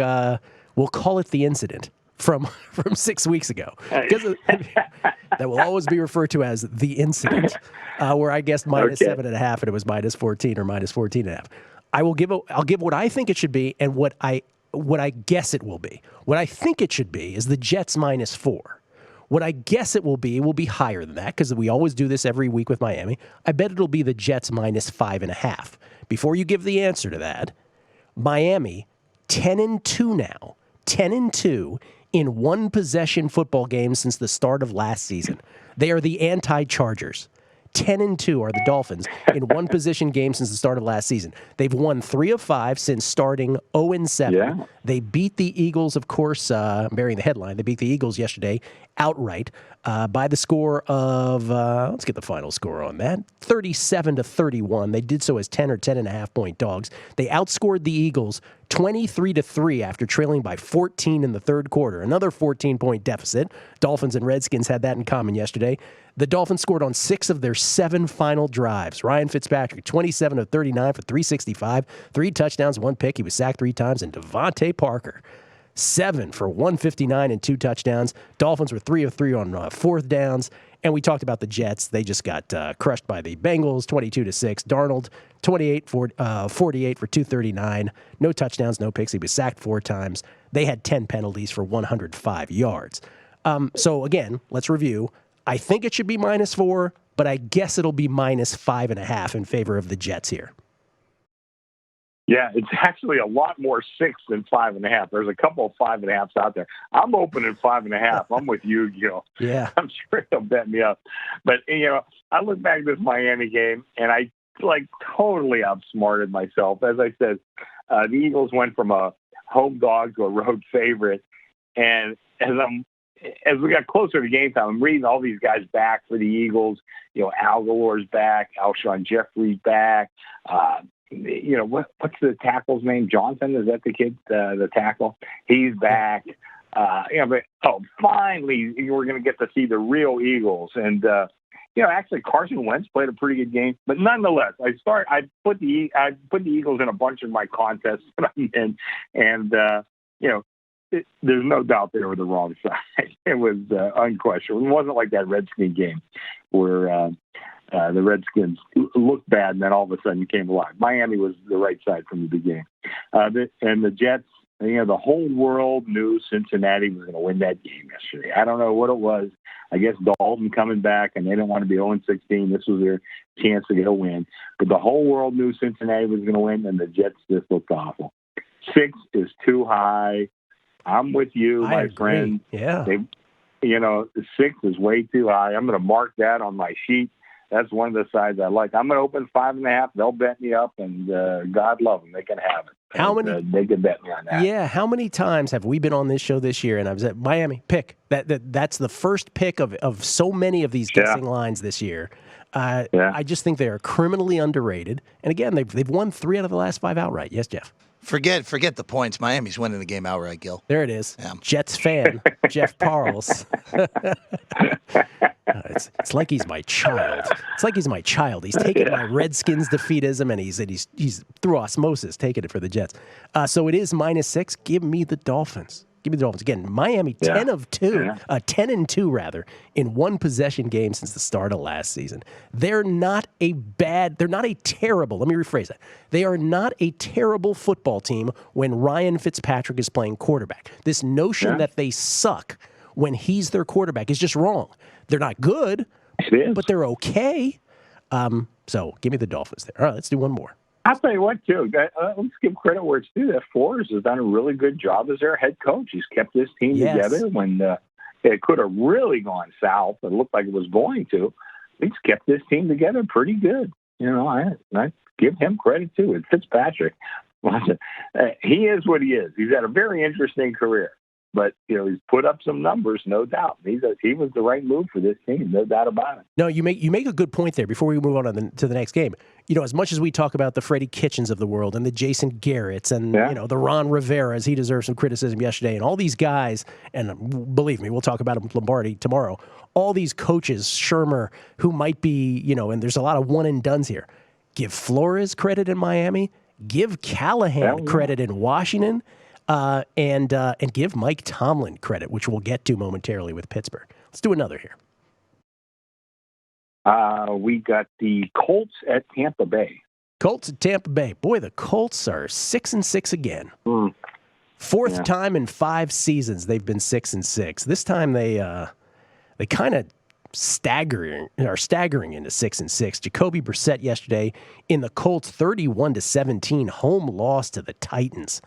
we'll call it the incident from 6 weeks ago. That will always be referred to as the incident, where I guessed -7.5 and it was -14 or -14.5. I'll give what I think it should be and what I guess it will be. What I think it should be is the Jets -4. What I guess it will be higher than that, because we always do this every week with Miami. I bet it'll be the Jets -5.5. Before you give the answer to that, Miami 10-2 now, 10-2 in one-possession football games since the start of last season. They are the anti-Chargers. 10-2 are the Dolphins in one-position games since the start of last season. They've won 3 of 5 since starting 0-7. Yeah. They beat the Eagles, of course, I'm burying the headline. They beat the Eagles yesterday outright by the score of, let's get the final score on that, 37-31. They did so as 10 or 10.5-point dogs. They outscored the Eagles 23-3 after trailing by 14 in the third quarter. Another 14-point deficit. Dolphins and Redskins had that in common yesterday. The Dolphins scored on 6 of their 7 final drives. Ryan Fitzpatrick, 27 of 39 for 365, 3 touchdowns, 1 pick. He was sacked 3 times. And Devontae Parker, 7 for 159 and 2 touchdowns. Dolphins were 3 of 3 on fourth downs. And we talked about the Jets. They just got crushed by the Bengals, 22-6. Darnold, 48 for 239. No touchdowns, no picks. He was sacked 4 times. They had 10 penalties for 105 yards. So again, let's review. I think it should be -4, but I guess it'll be -5.5 in favor of the Jets here. Yeah, it's actually a lot more 6 than 5.5. There's a couple of 5.5s out there. I'm open at 5.5. I'm with you, Gil. Yeah. I'm sure he'll bet me up. But, I look back at this Miami game, and I, totally outsmarted myself. As I said, the Eagles went from a home dog to a road favorite. And as we got closer to game time, I'm reading all these guys back for the Eagles. Al Gallore's back, Alshon Jeffrey's back. What's the tackle's name? Johnson, is that the kid, the tackle? He's back. Finally, we're going to get to see the real Eagles. And, actually Carson Wentz played a pretty good game, but nonetheless, I put the Eagles in a bunch of my contests that I'm in, and, there's no doubt they were the wrong side. It was unquestionable. It wasn't like that Redskin game where, the Redskins looked bad, and then all of a sudden came alive. Miami was the right side from the beginning. And the Jets, the whole world knew Cincinnati was going to win that game yesterday. I don't know what it was. I guess Dalton coming back, and they didn't want to be 0-16. This was their chance to get a win. But the whole world knew Cincinnati was going to win, and the Jets just looked awful. 6 is too high. I'm with you, my friend. Yeah. 6 is way too high. I'm going to mark that on my sheet. That's one of the sides I like. I'm going to open 5.5. They'll bet me up, and God love them. They can have it. They can bet me on that. Yeah. How many times have we been on this show this year? And I was at Miami pick. That's the first pick of so many of these guessing lines this year. I just think they are criminally underrated. And again, they've won 3 out of the last 5 outright. Yes, Jeff. Forget the points. Miami's winning the game outright, Gil. There it is. Yeah. Jets fan, Jeff Parles. It's like he's my child. It's like he's my child. He's taking my Redskins defeatism, and he's through osmosis taking it for the Jets. So it is -6. Give me the Dolphins. Give me the Dolphins. Again, Miami 10 of 2, 10-2 rather, in one possession game since the start of last season. They're not a terrible, let me rephrase that. They are not a terrible football team when Ryan Fitzpatrick is playing quarterback. This notion that they suck when he's their quarterback is just wrong. They're not good, but they're okay. So give me the Dolphins there. All right, let's do one more. I'll tell you what, too. Let's give credit where it's due. That Flores has done a really good job as their head coach. He's kept this team together when it could have really gone south. It looked like it was going to. He's kept this team together pretty good. I give him credit, too. And Fitzpatrick, he is what he is. He's had a very interesting career. But, he's put up some numbers, no doubt. He was the right move for this team, no doubt about it. No, you make a good point there before we move on to the next game. As much as we talk about the Freddie Kitchens of the world and the Jason Garretts and, the Ron Rivera's, he deserved some criticism yesterday, and all these guys, and believe me, we'll talk about him with Lombardi tomorrow, all these coaches, Shermer, who might be, and there's a lot of one-and-dones here. Give Flores credit in Miami. Give Callahan credit in Washington. And give Mike Tomlin credit, which we'll get to momentarily with Pittsburgh. Let's do another here. We got the Colts at Tampa Bay. Colts at Tampa Bay. Boy, the Colts are 6-6 again. Fourth time in 5 seasons they've been 6-6. This time they kind of staggering into 6-6. Jacoby Brissett yesterday in the Colts 31-17 home loss to the Titans.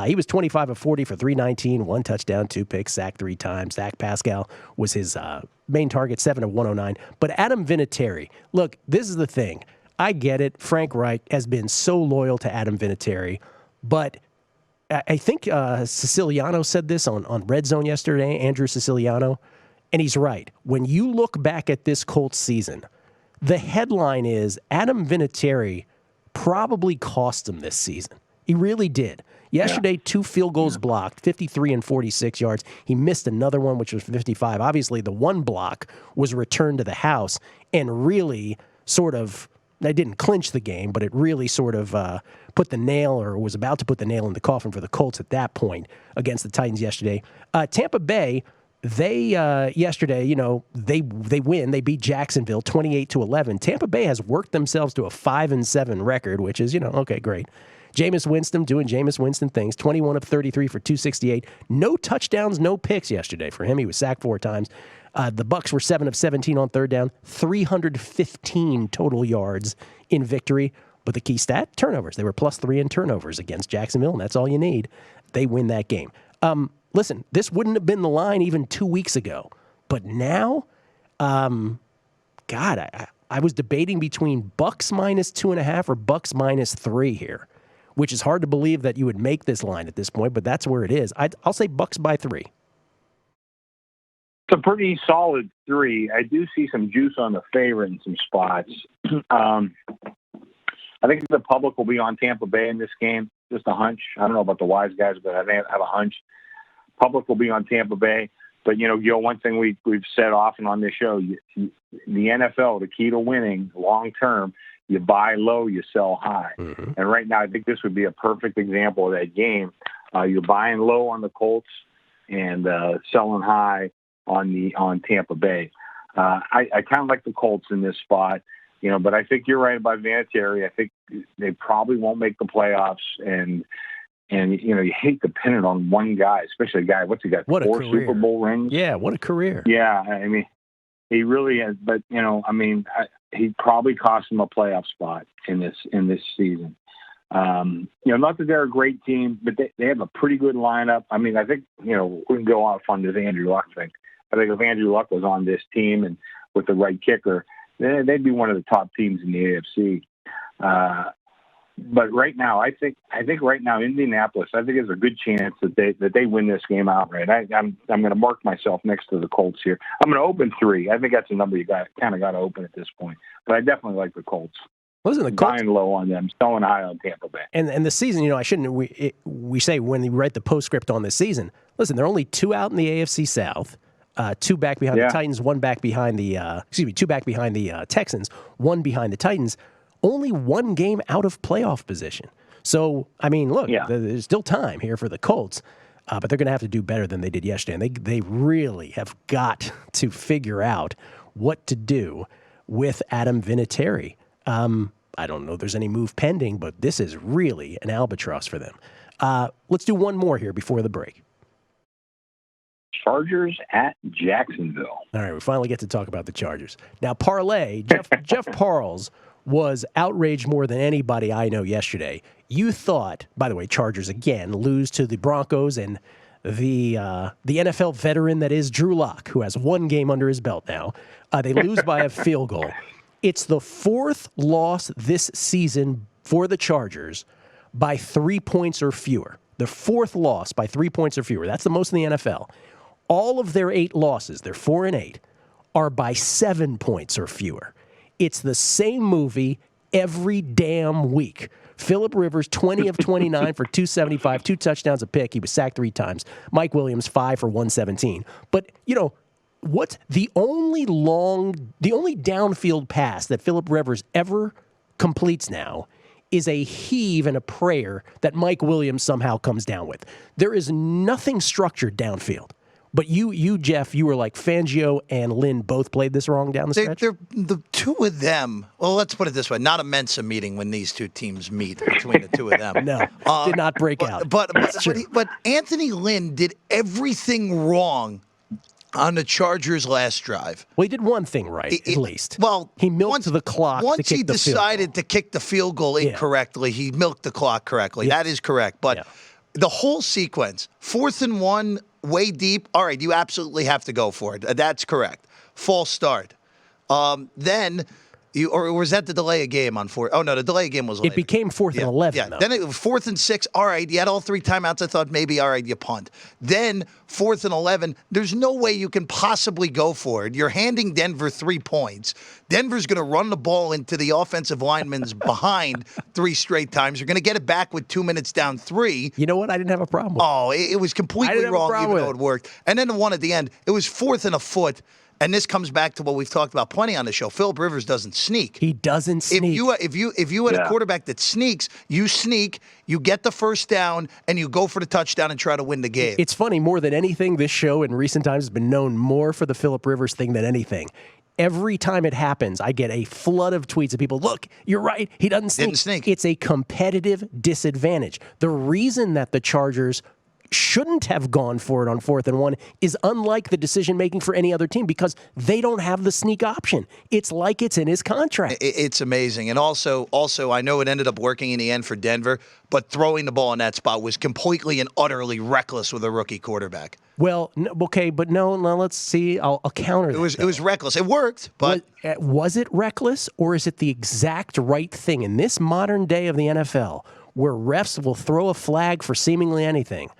He was 25 of 40 for 319, 1 touchdown, 2 picks, sacked 3 times. Zach Pascal was his main target, 7 of 109. But Adam Vinatieri, look, this is the thing. I get it. Frank Reich has been so loyal to Adam Vinatieri, but I think Siciliano said this on Red Zone yesterday, Andrew Siciliano, and he's right. When you look back at this Colts season, the headline is Adam Vinatieri probably cost him this season. He really did. Yesterday, 2 field goals blocked, 53 and 46 yards. He missed another one, which was 55. Obviously, the one block was returned to the house and really sort of They didn't clinch the game, but it really sort of put the nail, or was about to put the nail in the coffin for the Colts at that point against the Titans yesterday. Tampa Bay, they yesterday, they win. They beat Jacksonville 28-11. Tampa Bay has worked themselves to a 5-7 record, which is, okay, great. Jameis Winston doing Jameis Winston things, 21 of 33 for 268. No touchdowns, no picks yesterday for him. He was sacked 4 times. The Bucs were 7 of 17 on third down, 315 total yards in victory. But the key stat, turnovers. They were +3 in turnovers against Jacksonville, and that's all you need. They win that game. Listen, this wouldn't have been the line even 2 weeks ago. But now, God, I was debating between Bucs -2.5 or Bucs -3 here, which is hard to believe that you would make this line at this point, but that's where it is. I'll say Bucs by 3. It's a pretty solid 3. I do see some juice on the favorite in some spots. I think the public will be on Tampa Bay in this game. Just a hunch. I don't know about the wise guys, but I have a hunch. Public will be on Tampa Bay. But, Gil, one thing we've said often on this show, the NFL, the key to winning long-term, you buy low, you sell high. Mm-hmm. And right now, I think this would be a perfect example of that game. You're buying low on the Colts and selling high on Tampa Bay. I kind of like the Colts in this spot, but I think you're right about Vinatieri. I think they probably won't make the playoffs, and you hate depending on one guy, especially a guy. What's he got? 4 Super Bowl rings. Yeah, what a career. Yeah, I mean, he really has. But he probably cost him a playoff spot in this season. Not that they're a great team, but they have a pretty good lineup. I mean, I think we can go off on this Andrew Luck thing. I think if Andrew Luck was on this team and with the right kicker, they'd be one of the top teams in the AFC. But right now, I think right now Indianapolis, I think there's a good chance that they win this game outright. I'm going to mark myself next to the Colts here. I'm going to open 3. I think that's a number you kind of got to open at this point. But I definitely like the Colts. Listen, the Colts buying low on them, selling high on Tampa Bay. And the season, I shouldn't. We say when we write the postscript on this season. Listen, there are only 2 out in the AFC South. 2 back behind the Titans, 1 back behind the 2 back behind the Texans, 1 behind the Titans. Only 1 game out of playoff position. So, I mean, look, there's still time here for the Colts, but they're going to have to do better than they did yesterday. And they really have got to figure out what to do with Adam Vinatieri. I don't know if there's any move pending, but this is really an albatross for them. Let's do one more here before the break. Chargers at Jacksonville. All right, we finally get to talk about the Chargers. Now, Parlay, Jeff Parles was outraged more than anybody I know yesterday. You thought, by the way, Chargers again lose to the Broncos and the NFL veteran that is Drew Lock, who has 1 game under his belt now. They lose by a field goal. It's the 4th loss this season for the Chargers by 3 points or fewer. The 4th loss by 3 points or fewer. That's the most in the NFL. All of their 8 losses, they're 4-8, are by 7 points or fewer. It's the same movie every damn week. Phillip Rivers, 20 of 29 for 275, 2 touchdowns, a pick. He was sacked 3 times. Mike Williams, 5 for 117. But, what's the only downfield pass that Phillip Rivers ever completes now is a heave and a prayer that Mike Williams somehow comes down with. There is nothing structured downfield. But you, Jeff, you were like Fangio and Lynn both played this wrong down the stretch? They're the 2 of them. Well, let's put it this way. Not a Mensa meeting when these 2 teams meet between the 2 of them. No, did not break out. But Anthony Lynn did everything wrong on the Chargers' last drive. Well, he did one thing right, at least. Well, he milked the clock to kick the field goal. Once he decided to kick the field goal incorrectly, he milked the clock correctly. That is correct. But the whole sequence, 4th and 1, way deep. All right, you absolutely have to go for it. That's correct. False start. Then or was that the delay of game on 4th? Oh, no, the delay of game was later. It became 4th and 11, Yeah, though. then it was 4th and 6. All right, you had all 3 timeouts. I thought maybe, all right, you punt. Then 4th and 11. There's no way you can possibly go for it. You're handing Denver 3 points. Denver's going to run the ball into the offensive lineman's behind 3 straight times. You're going to get it back with 2 minutes down 3. You know what? I didn't have a problem with it was completely wrong, even though it worked. And then the one at the end, it was 4th and a foot. And this comes back to what we've talked about plenty on the show. Phillip Rivers doesn't sneak. He doesn't sneak. If you had a quarterback that sneaks, you sneak, you get the first down, and you go for the touchdown and try to win the game. It's funny, more than anything, this show in recent times has been known more for the Phillip Rivers thing than anything. Every time it happens, I get a flood of tweets of people, look, you're right, he doesn't sneak. Didn't sneak. It's a competitive disadvantage. The reason that the Chargers shouldn't have gone for it on 4th and 1 is unlike the decision-making for any other team because they don't have the sneak option. It's like it's in his contract. It's amazing. And also, I know it ended up working in the end for Denver, but throwing the ball in that spot was completely and utterly reckless with a rookie quarterback. Well, okay, but no, let's see. I'll counter that. It was reckless. It worked, but... Was it reckless, or is it the exact right thing in this modern day of the NFL where refs will throw a flag for seemingly anything?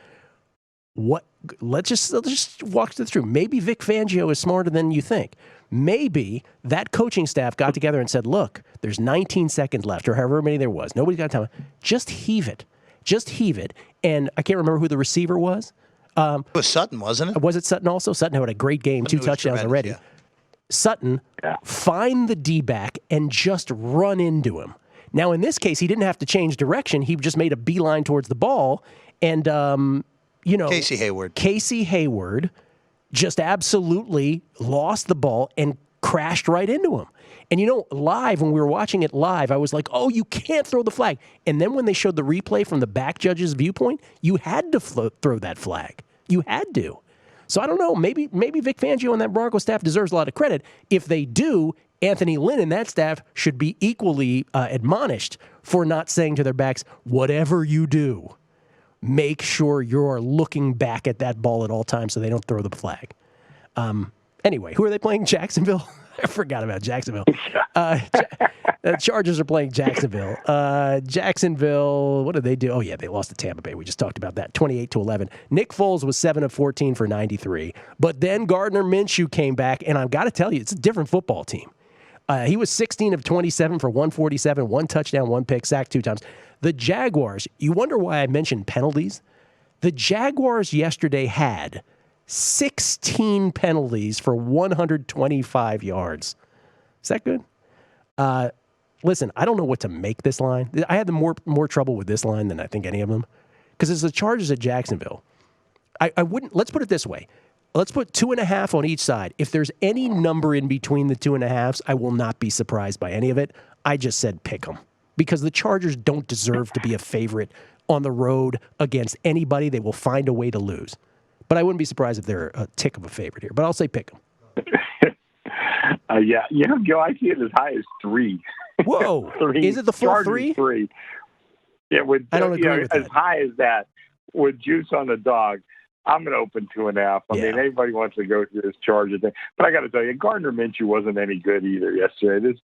Let's just walk through. Maybe Vic Fangio is smarter than you think. Maybe that coaching staff got together and said, look, there's 19 seconds left, or however many there was. Nobody's got time. Just heave it. And I can't remember who the receiver was. It was Sutton, wasn't it? Was it Sutton also? Sutton had a great game, 2 touchdowns already. Yeah. Sutton, find the D-back and just run into him. Now, in this case, he didn't have to change direction. He just made a beeline towards the ball. And, Casey Hayward just absolutely lost the ball and crashed right into him. And, live, when we were watching it live, I was like, oh, you can't throw the flag. And then when they showed the replay from the back judge's viewpoint, you had to throw that flag. You had to. So I don't know. Maybe Vic Fangio and that Broncos staff deserves a lot of credit. If they do, Anthony Lynn and that staff should be equally admonished for not saying to their backs, whatever you do, make sure you're looking back at that ball at all times so they don't throw the flag. Anyway, who are they playing? Jacksonville? I forgot about Jacksonville. The Chargers are playing Jacksonville. Jacksonville, what did they do? Oh, yeah, they lost to Tampa Bay. We just talked about that, 28-11. Nick Foles was 7 of 14 for 93. But then Gardner Minshew came back, and I've got to tell you, it's a different football team. He was 16 of 27 for 147, 1 touchdown, 1 pick, sacked 2 times. The Jaguars, you wonder why I mentioned penalties? The Jaguars yesterday had 16 penalties for 125 yards. Is that good? Listen, I don't know what to make this line. I had more trouble with this line than I think any of them. Because it's the Chargers at Jacksonville. I wouldn't, let's put it this way. Let's put 2.5 on each side. If there's any number in between the 2.5s, I will not be surprised by any of it. I just said pick them. Because the Chargers don't deserve to be a favorite on the road against anybody. They will find a way to lose. But I wouldn't be surprised if they're a tick of a favorite here. But I'll say pick them. Gil, I see it as high as 3. Whoa. 3. Is it the full 3? 3. Yeah, I don't agree with that. As high as that, with juice on the dog, I'm going to open 2.5. I mean, anybody wants to go through this Charger thing. But I got to tell you, Gardner Minshew wasn't any good either yesterday. This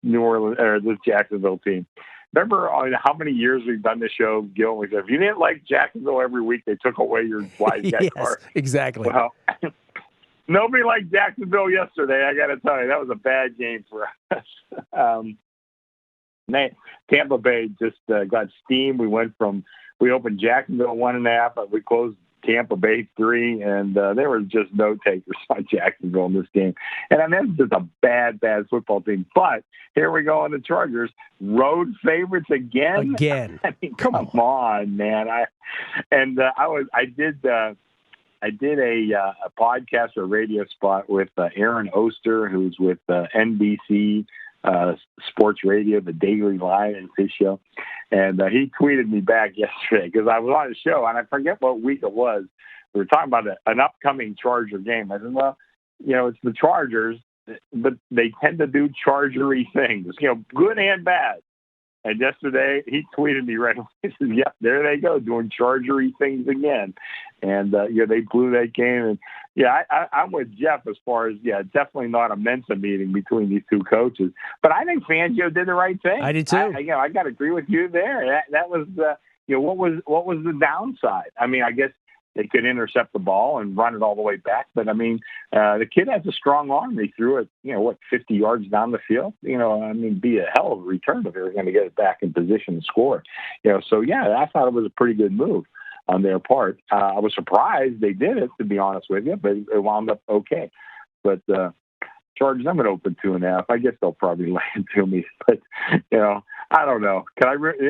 Jacksonville team. Remember how many years we've done this show, Gil? We said, if you didn't like Jacksonville every week, they took away your wise guy card. Exactly. Well, nobody liked Jacksonville yesterday. I got to tell you, that was a bad game for us. Tampa Bay just got steam. We opened Jacksonville 1.5, but we closed Tampa Bay 3, and there were just no takers on Jacksonville in this game. And I mean, it's just a bad football team. But here we go on the Chargers, road favorites again. I mean, come on, man. I did a podcast or radio spot with Aaron Oster, who's with NBC Sports Radio, the Daily Line, and his show. And he tweeted me back yesterday because I was on a show, and I forget what week it was. We were talking about an upcoming Charger game. I said, well, it's the Chargers, but they tend to do Chargery things, good and bad. And yesterday, he tweeted me right away. He said, yeah, there they go, doing Chargery things again. And, they blew that game. And, I'm with Jeff as far as, definitely not a Mensa meeting between these two coaches. But I think Fangio did the right thing. I did too. I got to agree with you there. That was, what was the downside? I mean, I guess they could intercept the ball and run it all the way back. But, I mean, the kid has a strong arm. They threw it, 50 yards down the field. Be a hell of a return if they were going to get it back in position to score. So, I thought it was a pretty good move on their part. I was surprised they did it, to be honest with you, but it wound up okay. But, Chargers, I'm going to open 2.5. I guess they'll probably land to me, but I don't know.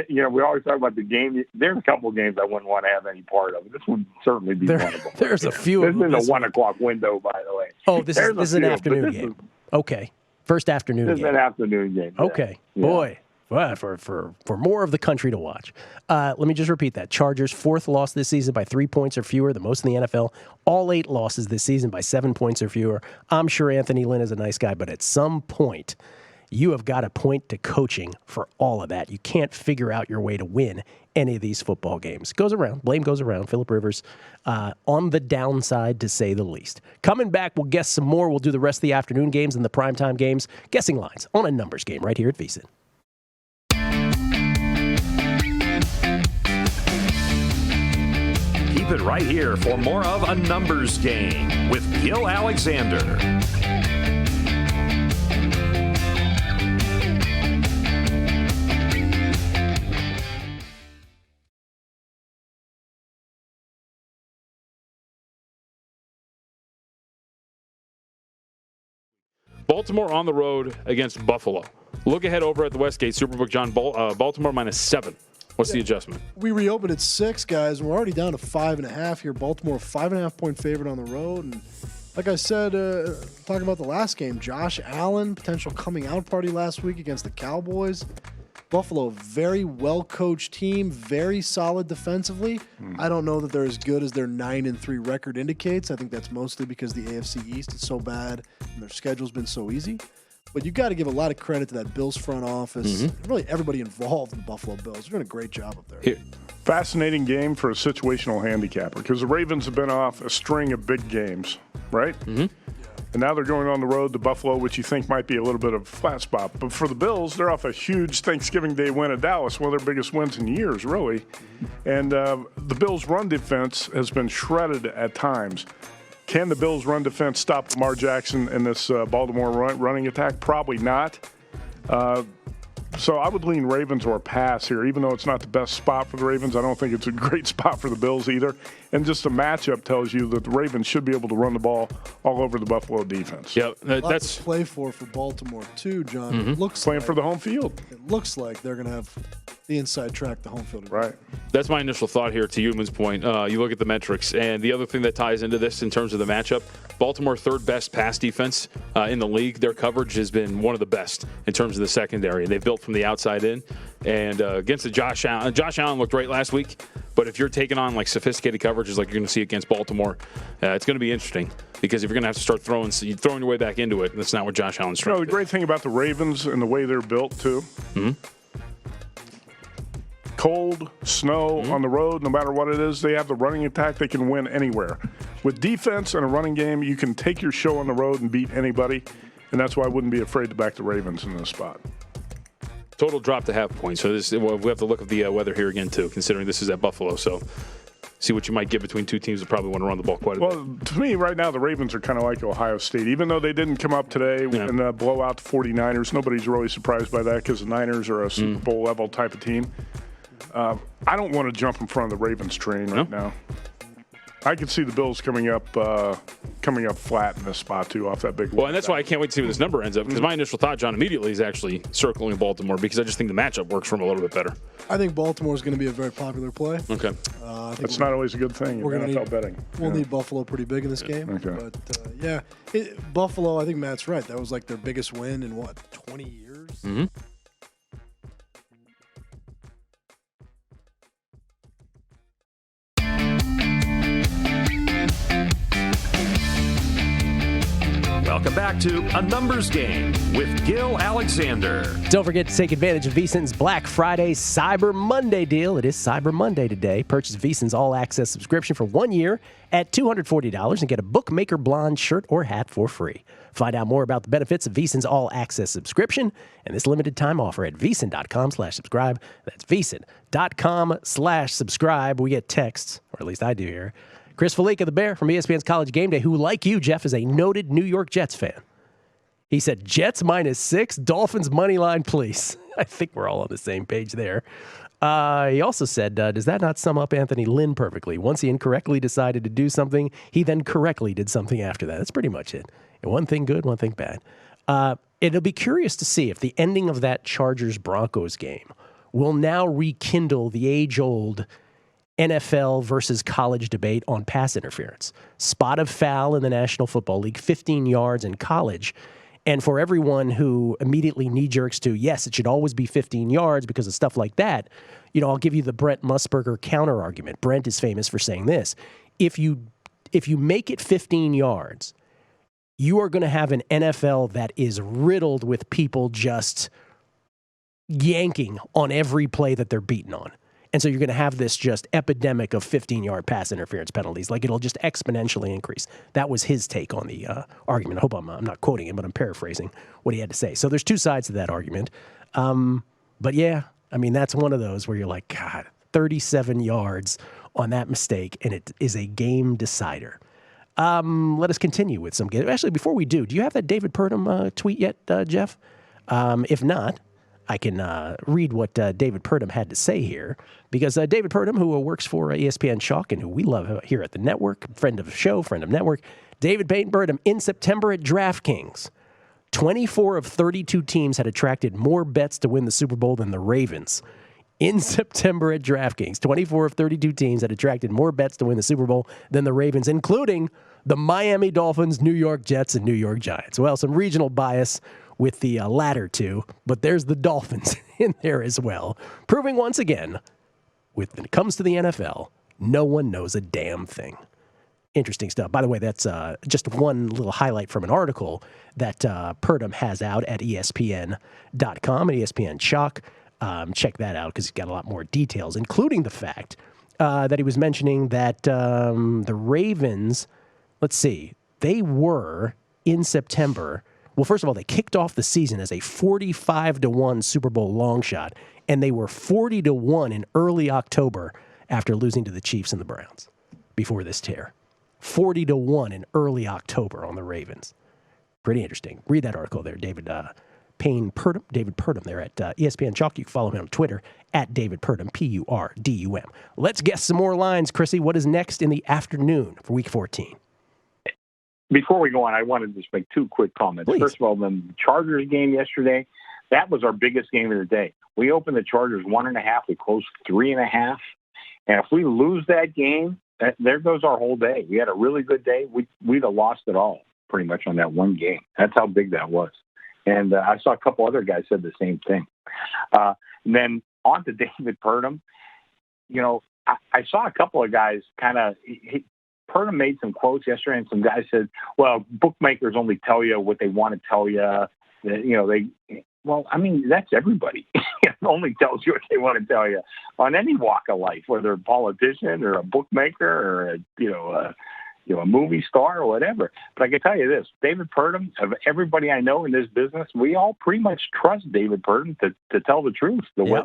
We always talk about the game. There's a couple of games I wouldn't want to have any part of. This would certainly be one of them. There's a few. This is a 1 o'clock window, by the way. Oh, this is an afternoon game. Okay, first afternoon game. This is an afternoon game. Okay, yeah. Boy. Well, for more of the country to watch. Let me just repeat that. Chargers, 4th loss this season by 3 points or fewer, the most in the NFL. All 8 losses this season by 7 points or fewer. I'm sure Anthony Lynn is a nice guy, but at some point, you have got to point to coaching for all of that. You can't figure out your way to win any of these football games. Goes around. Blame goes around. Phillip Rivers on the downside, to say the least. Coming back, we'll guess some more. We'll do the rest of the afternoon games and the primetime games. Guessing lines on a numbers game right here at VSiN. Keep it right here for more of A Numbers Game with Gill Alexander. Baltimore on the road against Buffalo. Look ahead over at the Westgate Superbook, John. Baltimore -7. What's the adjustment? We reopened at 6, guys, and we're already down to 5.5 here. Baltimore, 5.5-point favorite on the road. And like I said, talking about the last game, Josh Allen, potential coming out party last week against the Cowboys. Buffalo, very well-coached team, very solid defensively. I don't know that they're as good as their 9-3 record indicates. I think that's mostly because the AFC East is so bad and their schedule's been so easy. But you got to give a lot of credit to that Bills front office. Really, everybody involved in the Buffalo Bills. They're doing a great job up there. Fascinating game for a situational handicapper because the Ravens have been off a string of big games, right? And now they're going on the road to Buffalo, which you think might be a little bit of a flat spot. But for the Bills, they're off a huge Thanksgiving Day win at Dallas, one of their biggest wins in years, really. And the Bills' run defense has been shredded at times. Can the Bills' run defense stop Lamar Jackson in this Baltimore running attack? Probably not. So I would lean Ravens or pass here, even though it's not the best spot for the Ravens. I don't think it's a great spot for the Bills either. And just the matchup tells you that the Ravens should be able to run the ball all over the Buffalo defense. Yeah, that's to play for Baltimore too, John. It looks playing for the home field. It looks like they're going to have the inside track, the home field. Right. That's my initial thought here, to Human's point. You look at the metrics, and the other thing that ties into this in terms of the matchup, Baltimore, 3rd best pass defense in the league. Their coverage has been one of the best in terms of the secondary. They've built from the outside in. And against the Josh Allen looked great last week. But if you're taking on like sophisticated coverages like you're going to see against Baltimore, it's going to be interesting because if you're going to have to start throwing your way back into it, that's not what Josh Allen's trying to do. The great thing about the Ravens and the way they're built too. Cold, snow on the road, no matter what it is, they have the running attack. They can win anywhere. With defense and a running game, you can take your show on the road and beat anybody. And that's why I wouldn't be afraid to back the Ravens in this spot. Total drop to half point. So we have to look at the weather here again, too, considering this is at Buffalo. So see what you might get between two teams that probably want to run the ball quite a bit. Well, to me, right now, the Ravens are kind of like Ohio State. Even though they didn't come up today and blow out the 49ers, nobody's really surprised by that because the Niners are a Super Bowl level type of team. I don't want to jump in front of the Ravens train right now. I could see the Bills coming up flat in this spot, too, off that big Well, and that's why I can't wait to see where this number ends up, because my initial thought, John, immediately is actually circling Baltimore, because I just think the matchup works for them a little bit better. I think Baltimore is going to be a very popular play. Okay. That's not always a good thing in NFL betting. We'll need Buffalo pretty big in this game. Okay. But, Buffalo, I think Matt's right. That was like their biggest win in, 20 years? Welcome back to A Numbers Game with Gill Alexander. Don't forget to take advantage of VSiN's Black Friday Cyber Monday deal. It is Cyber Monday today. Purchase VSiN's all-access subscription for 1 year at $240 and get a Bookmaker Blonde shirt or hat for free. Find out more about the benefits of VSiN's all-access subscription and this limited-time offer at VSiN.com/subscribe. That's VSiN.com/subscribe. We get texts, or at least I do here. Chris Felica, the Bear from ESPN's College Game Day, who, like you, Jeff, is a noted New York Jets fan. He said, Jets -6, Dolphins money line, please. I think we're all on the same page there. He also said, does that not sum up Anthony Lynn perfectly? Once he incorrectly decided to do something, he then correctly did something after that. That's pretty much it. One thing good, one thing bad. It'll be curious to see if the ending of that Chargers-Broncos game will now rekindle the age-old NFL versus college debate on pass interference. Spot of foul in the National Football League, 15 yards in college. And for everyone who immediately knee-jerks to, yes, it should always be 15 yards because of stuff like that, I'll give you the Brent Musburger counter-argument. Brent is famous for saying this. If you make it 15 yards, you are going to have an NFL that is riddled with people just yanking on every play that they're beaten on. And so you're going to have this just epidemic of 15-yard pass interference penalties. Like, it'll just exponentially increase. That was his take on the argument. I hope I'm not quoting him, but I'm paraphrasing what he had to say. So there's two sides to that argument. But yeah, I mean, that's one of those where you're like, God, 37 yards on that mistake, and it is a game decider. Let us continue with some. Actually, before we do you have that David Purdom tweet yet, Jeff? If not, I can read what David Purdom had to say here, because David Purdom, who works for ESPN Chalk and who we love here at the network, friend of the show, friend of network, David Payton Purdom, in September at DraftKings, 24 of 32 teams had attracted more bets to win the Super Bowl than the Ravens. In September at DraftKings, 24 of 32 teams had attracted more bets to win the Super Bowl than the Ravens, including the Miami Dolphins, New York Jets, and New York Giants. Well, some regional bias with the latter two, but there's the Dolphins in there as well, proving once again, when it comes to the NFL, no one knows a damn thing. Interesting stuff. By the way, that's just one little highlight from an article that Purdom has out at ESPN.com and ESPN Chalk. Check that out because he's got a lot more details, including the fact that he was mentioning that the Ravens, let's see, they were in September. Well, first of all, they kicked off the season as a 45-1 Super Bowl long shot, and they were 40-1 in early October after losing to the Chiefs and the Browns before this tear. 40-1 in early October on the Ravens. Pretty interesting. Read that article there, David David Purdom there at ESPN Chalk. You can follow him on Twitter at David Purdom, Purdum. Let's guess some more lines. Chrissy, what is next in the afternoon for Week 14? Before we go on, I wanted to just make two quick comments. Please. First of all, the Chargers game yesterday, that was our biggest game of the day. We opened the Chargers 1.5. We closed 3.5. And if we lose that game, there goes our whole day. We had a really good day. We'd have lost it all pretty much on that one game. That's how big that was. And I saw a couple other guys said the same thing. And then on to David Purdom. I saw a couple of guys kind of Purdom made some quotes yesterday, and some guys said, well, bookmakers only tell you what they want to tell you. Well, I mean, that's everybody. It only tells you what they want to tell you on any walk of life, whether a politician or a bookmaker or a movie star or whatever. But I can tell you this, David Purdom, of everybody I know in this business, we all pretty much trust David Purdom to tell the truth. So,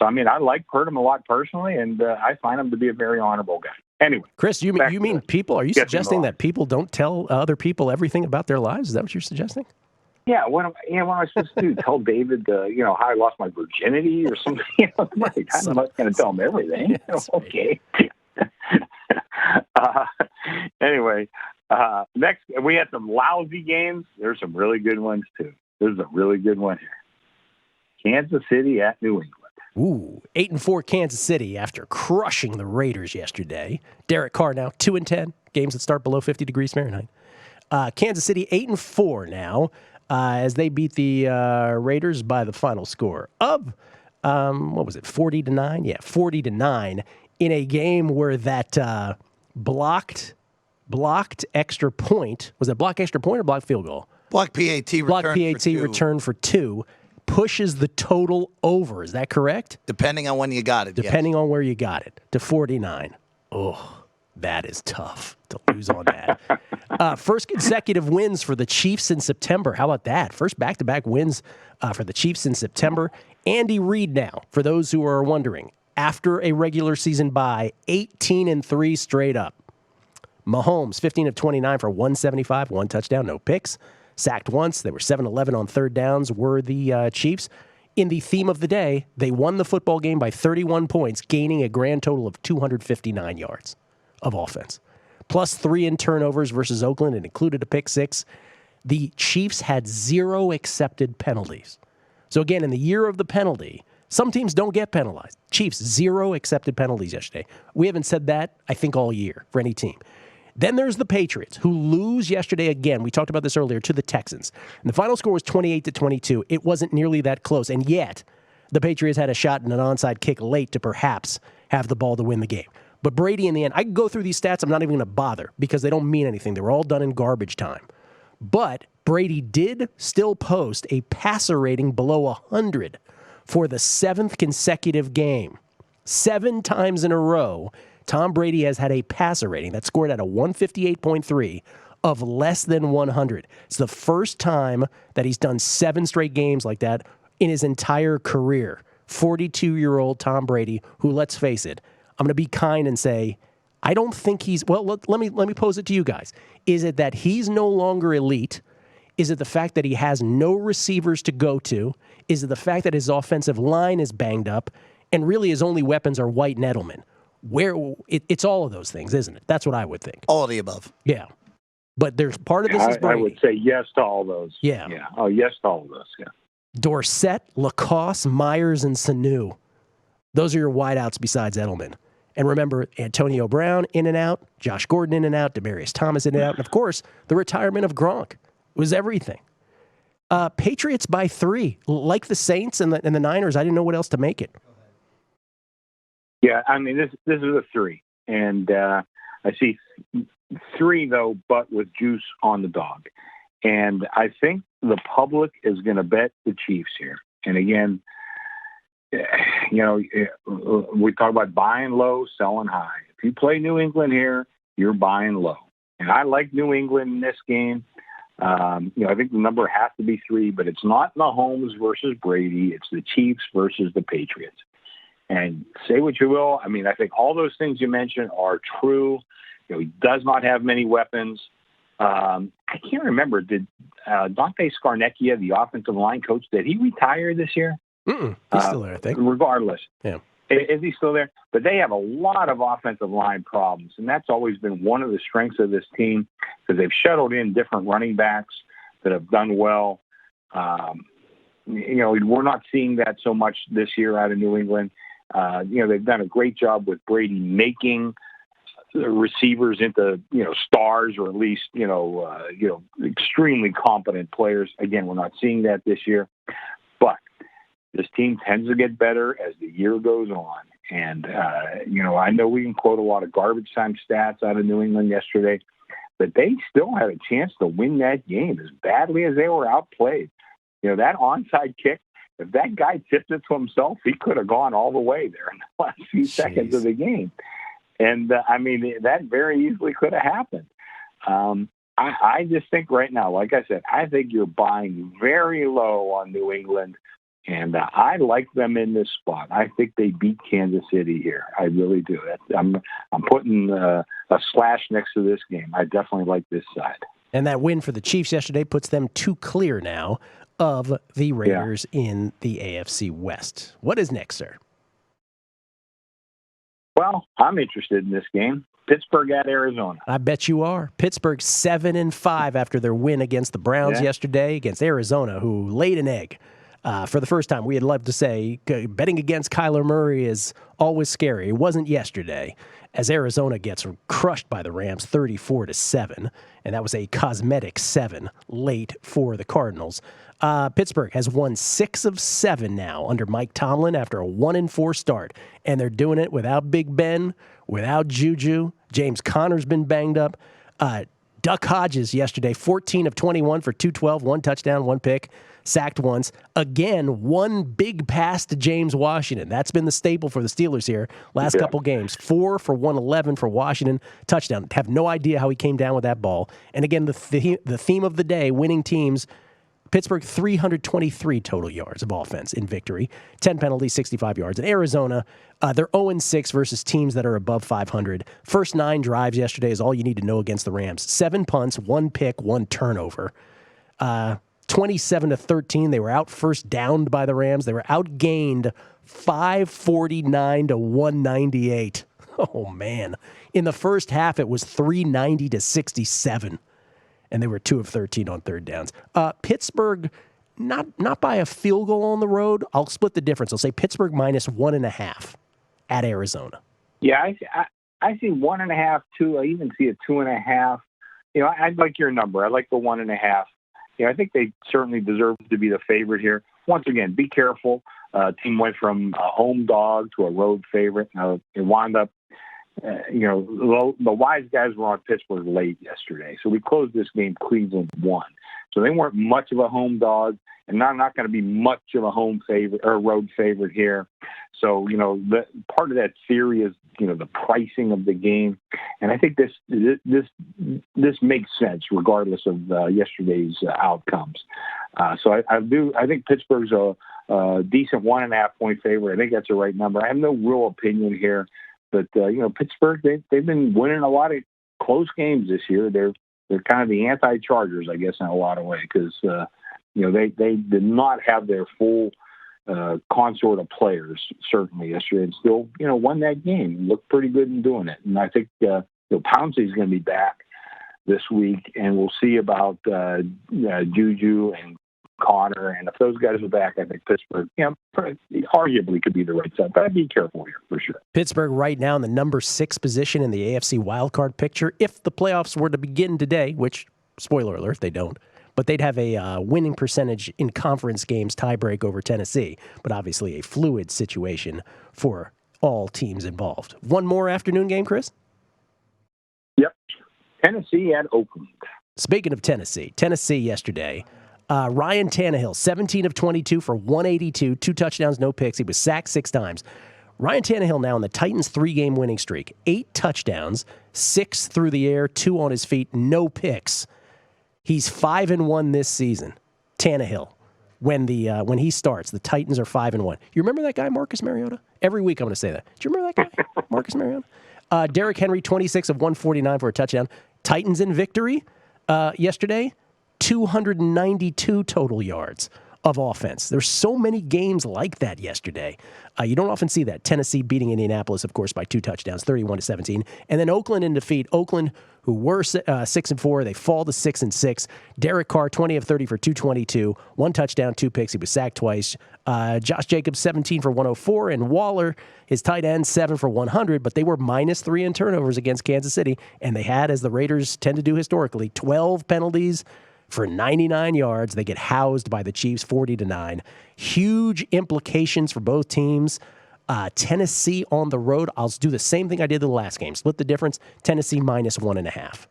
I mean, I like Purdom a lot personally, and I find him to be a very honorable guy. Anyway, Chris, you mean people? Are you suggesting that people don't tell other people everything about their lives? Is that what you're suggesting? Yeah, what am I supposed to do? Tell David, how I lost my virginity or something? I'm not going to tell him everything. Okay. Anyway, next, we had some lousy games. There's some really good ones, too. There's a really good one here. Kansas City at New England. Ooh, 8-4 Kansas City after crushing the Raiders yesterday. Derek Carr now 2-10, games that start below 50 degrees Fahrenheit. Kansas City 8-4 now as they beat the Raiders by the final score of, 40-9? Yeah, 40-9 in a game where that blocked extra point, was it blocked extra point or blocked field goal? Blocked PAT return for two. Pushes the total over. Is that correct? Depending on when you got it. Depending on where you got it. To 49. Oh, that is tough to lose on that. First consecutive wins for the Chiefs in September. How about that? First back-to-back wins for the Chiefs in September. Andy Reid now, for those who are wondering, after a regular season bye, 18-3 straight up. Mahomes, 15 of 29 for 175, one touchdown, no picks. Sacked once. They were 7-11 on third downs, were the Chiefs. In the theme of the day, they won the football game by 31 points, gaining a grand total of 259 yards of offense. plus 3 in turnovers versus Oakland. It included a pick 6. The Chiefs had 0 accepted penalties. So again, in the year of the penalty, some teams don't get penalized. Chiefs, 0 accepted penalties yesterday. We haven't said that, I think, all year for any team. Then there's the Patriots, who lose yesterday again. We talked about this earlier, to the Texans. And the final score was 28-22. It wasn't nearly that close. And yet, the Patriots had a shot and an onside kick late to perhaps have the ball to win the game. But Brady, in the end, I can go through these stats. I'm not even going to bother because they don't mean anything. They were all done in garbage time. But Brady did still post a passer rating below 100 for the 7th consecutive game. 7 times in a row, Tom Brady has had a passer rating that scored at a 158.3 of less than 100. It's the first time that he's done 7 straight games like that in his entire career. 42-year-old Tom Brady, who, let's face it, I'm going to be kind and say, I don't think he's, well, let me pose it to you guys. Is it that he's no longer elite? Is it the fact that he has no receivers to go to? Is it the fact that his offensive line is banged up and really his only weapons are White and Edelman? It's all of those things, isn't it? That's what I would think. All of the above. Yeah. But there's part of this is Brady. I would say yes to all those. Yeah. Yeah. Oh, yes to all of those. Yeah. Dorsett, Lacoste, Myers, and Sanu. Those are your wideouts besides Edelman. And remember, Antonio Brown in and out, Josh Gordon in and out, Demaryius Thomas in and out, and of course, the retirement of Gronk was everything. Patriots by 3. Like the Saints and the Niners, I didn't know what else to make it. Yeah, I mean, this is a 3. And I see 3, though, but with juice on the dog. And I think the public is going to bet the Chiefs here. And again, you know, we talk about buying low, selling high. If you play New England here, you're buying low. And I like New England in this game. You know, I think the number has to be 3, but it's not Mahomes versus Brady. It's the Chiefs versus the Patriots. And say what you will, I mean, I think all those things you mentioned are true. You know, he does not have many weapons. I can't remember, did Dante Scarnecchia, the offensive line coach, did he retire this year? He's still there, I think. Regardless. Yeah. Is he still there? But they have a lot of offensive line problems, and that's always been one of the strengths of this team because they've shuttled in different running backs that have done well. You know, we're not seeing that so much this year out of New England. You know, they've done a great job with Brady making the receivers into, you know, stars or at least, you know, extremely competent players. Again, we're not seeing that this year. But this team tends to get better as the year goes on. And, you know, I know we can quote a lot of garbage time stats out of New England yesterday, but they still had a chance to win that game as badly as they were outplayed. You know, that onside kick, if that guy tipped it to himself, he could have gone all the way there in the last few seconds of the game. And, I mean, that very easily could have happened. I just think right now, like I said, I think you're buying very low on New England. And I like them in this spot. I think they beat Kansas City here. I really do. I'm putting a slash next to this game. I definitely like this side. And that win for the Chiefs yesterday puts them 2 clear now of the Raiders in the AFC West. What is next, sir? Well, I'm interested in this game. Pittsburgh at Arizona. I bet you are. Pittsburgh 7-5 after their win against the Browns yesterday against Arizona, who laid an egg. For the first time, we had loved to say betting against Kyler Murray is always scary. It wasn't yesterday, as Arizona gets crushed by the Rams 34-7, and that was a cosmetic 7 late for the Cardinals. Pittsburgh has won 6 of 7 now under Mike Tomlin after a 1-4 start, and they're doing it without Big Ben, without Juju. James Conner's been banged up. Duck Hodges yesterday, 14 of 21 for 212, 1 touchdown, 1 pick. Sacked once. Again, 1 big pass to James Washington. That's been the staple for the Steelers here last couple games. 4 for 111 for Washington. Touchdown. Have no idea how he came down with that ball. And again, the theme of the day, winning teams, Pittsburgh 323 total yards of offense in victory. 10 penalties, 65 yards. And Arizona, they're 0-6 versus teams that are above 500. First 9 drives yesterday is all you need to know against the Rams. 7 punts, 1 pick, 1 turnover. 27-13. They were out first downed by the Rams. They were outgained 549-198. Oh, man. In the first half, it was 390 to 67, and they were 2 of 13 on third downs. Pittsburgh, not by a field goal on the road. I'll split the difference. I'll say Pittsburgh minus 1.5 at Arizona. Yeah, I see 1.5, 2. I even see a 2.5. I like your number. I like the 1.5. I think they certainly deserve to be the favorite here. Once again, be careful. Team went from a home dog to a road favorite. It wound up, the wise guys were on Pittsburgh late yesterday. So we closed this game, Cleveland won. So they weren't much of a home dog, and not going to be much of a home favorite or road favorite here. So, the part of that theory is, the pricing of the game. And I think this makes sense regardless of yesterday's outcomes. So I think Pittsburgh's a decent 1.5 point favorite. I think that's the right number. I have no real opinion here, but Pittsburgh, they've been winning a lot of close games this year. They're kind of the anti-Chargers, I guess, in a lot of ways, because they did not have their full consort of players certainly yesterday, and still won that game. Looked pretty good in doing it, and I think Pouncey's going to be back this week, and we'll see about Juju and Connor, and if those guys are back, I think Pittsburgh, arguably could be the right side, but I'd be careful here for sure. Pittsburgh right now in the number 6 position in the AFC wildcard picture. If the playoffs were to begin today, which, spoiler alert, they don't, but they'd have a winning percentage in conference games tiebreak over Tennessee, but obviously a fluid situation for all teams involved. One more afternoon game, Chris? Yep. Tennessee at Oakland. Speaking of Tennessee yesterday, Ryan Tannehill, 17 of 22 for 182, 2 touchdowns, no picks. He was sacked 6 times. Ryan Tannehill now in the Titans' 3-game winning streak. 8 touchdowns, 6 through the air, 2 on his feet, no picks. He's 5-1 this season. Tannehill, when he starts, the Titans are 5-1. You remember that guy, Marcus Mariota? Every week I'm going to say that. Do you remember that guy, Marcus Mariota? Derrick Henry, 26 of 149 for a touchdown. Titans in victory yesterday. 292 total yards of offense. There's so many games like that yesterday. You don't often see that. Tennessee beating Indianapolis, of course, by 2 touchdowns, 31-17. And then Oakland in defeat. Oakland, who were 6-4, they fall to 6-6. Derek Carr, 20 of 30 for 222, 1 touchdown, 2 picks. He was sacked twice. Josh Jacobs, 17 for 104, and Waller, his tight end, 7 for 100. But they were -3 in turnovers against Kansas City, and they had, as the Raiders tend to do historically, 12 penalties for 99 yards. They get housed by the Chiefs 40-9. Huge implications for both teams. Tennessee on the road. I'll do the same thing I did the last game. Split the difference. Tennessee -1.5.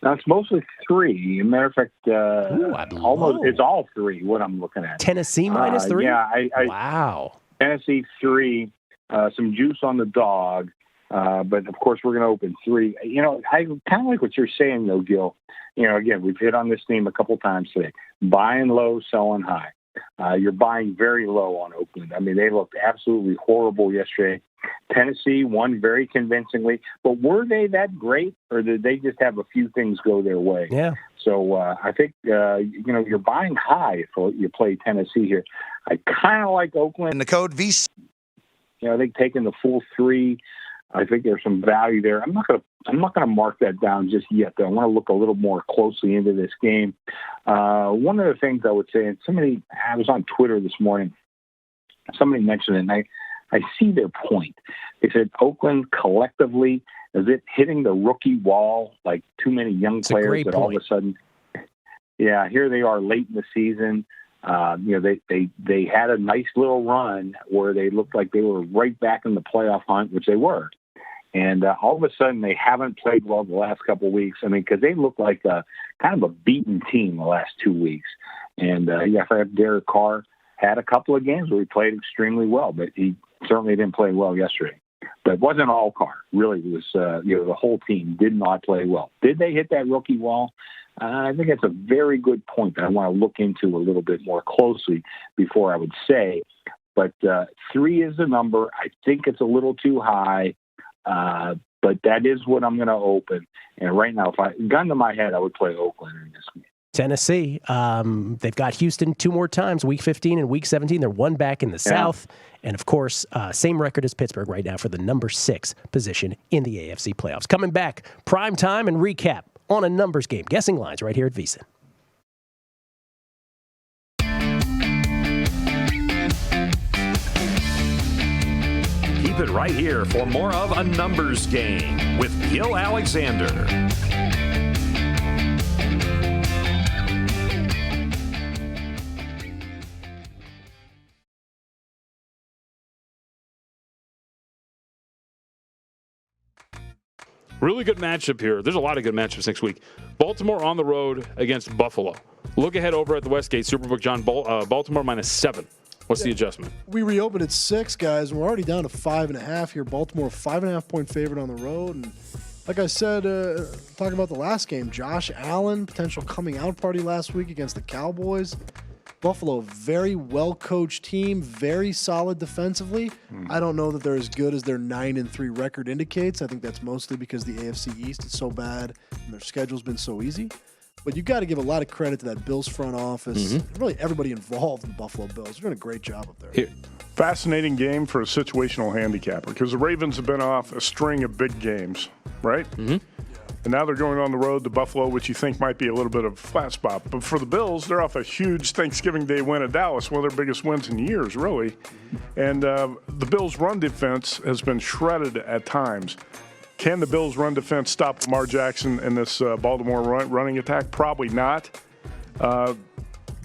Now it's mostly 3. As a matter of fact, it's all 3. What I'm looking at. Tennessee -3. Yeah, wow. Tennessee 3. Some juice on the dog. But, of course, we're going to open 3. I kind of like what you're saying, though, Gill. Again, we've hit on this theme a couple times today. Buying low, selling high. You're buying very low on Oakland. I mean, they looked absolutely horrible yesterday. Tennessee won very convincingly. But were they that great, or did they just have a few things go their way? Yeah. So I think, you're buying high if you play Tennessee here. I kind of like Oakland. And the code VC. I think taking the full 3, I think there's some value there. I'm not gonna mark that down just yet, though. I want to look a little more closely into this game. One of the things I would say, and I was on Twitter this morning, somebody mentioned it, and I see their point. They said Oakland collectively, is it hitting the rookie wall, like too many young players that all of a sudden, here they are late in the season. They had a nice little run where they looked like they were right back in the playoff hunt, which they were. And all of a sudden, they haven't played well the last couple of weeks. I mean, because they look like kind of a beaten team the last 2 weeks. And, Derek Carr had a couple of games where he played extremely well, but he certainly didn't play well yesterday. But it wasn't all Carr. Really, it was, the whole team did not play well. Did they hit that rookie wall? I think that's a very good point that I want to look into a little bit more closely before I would say. But 3 is the number. I think it's a little too high, but that is what I'm going to open. And right now, if I gun to my head, I would play Oakland in this game. Tennessee, they've got Houston 2 more times, Week 15 and Week 17. They're 1 back in the South. And, of course, same record as Pittsburgh right now for the number 6 position in the AFC playoffs. Coming back, prime time and recap on a numbers game. Guessing lines right here at VSiN. Keep it right here for more of A Numbers Game with Gill Alexander. Really good matchup here. There's a lot of good matchups next week. Baltimore on the road against Buffalo. Look ahead over at the Westgate Superbook, John. Baltimore -7. What's the adjustment? We reopened at 6, guys, and we're already down to 5.5 here. Baltimore, 5.5-point favorite on the road. And like I said, talking about the last game, Josh Allen, potential coming out party last week against the Cowboys. Buffalo, very well-coached team, very solid defensively. I don't know that they're as good as their 9-3 record indicates. I think that's mostly because the AFC East is so bad and their schedule's been so easy. But you got to give a lot of credit to that Bills front office. Really, everybody involved in the Buffalo Bills. They're doing a great job up there. Here. Fascinating game for a situational handicapper because the Ravens have been off a string of big games, right? And now they're going on the road to Buffalo, which you think might be a little bit of a flat spot. But for the Bills, they're off a huge Thanksgiving Day win at Dallas, one of their biggest wins in years, really. And the Bills' run defense has been shredded at times. Can the Bills' run defense stop Lamar Jackson in this Baltimore running attack? Probably not.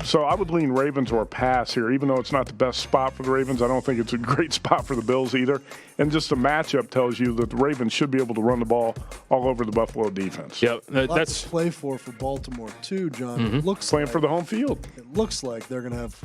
So I would lean Ravens or pass here, even though it's not the best spot for the Ravens. I don't think it's a great spot for the Bills either. And just the matchup tells you that the Ravens should be able to run the ball all over the Buffalo defense. Yep, that's play for Baltimore too, John. It looks playing for the home field. It looks like they're going to have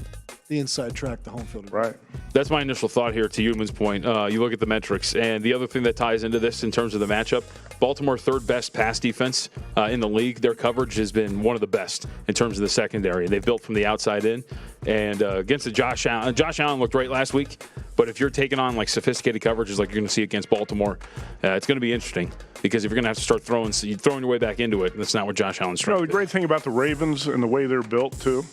the inside track, the home field. Right. That's my initial thought here to Human's point. You look at the metrics, and the other thing that ties into this in terms of the matchup, Baltimore third best pass defense in the league. Their coverage has been one of the best in terms of the secondary. They've built from the outside in. And against the Josh Allen looked great last week. But if you're taking on like sophisticated coverages like you're going to see against Baltimore, it's going to be interesting because if you're going to have to start throwing your way back into it, that's not what Josh Allen's trying to do. The great thing about the Ravens and the way they're built too.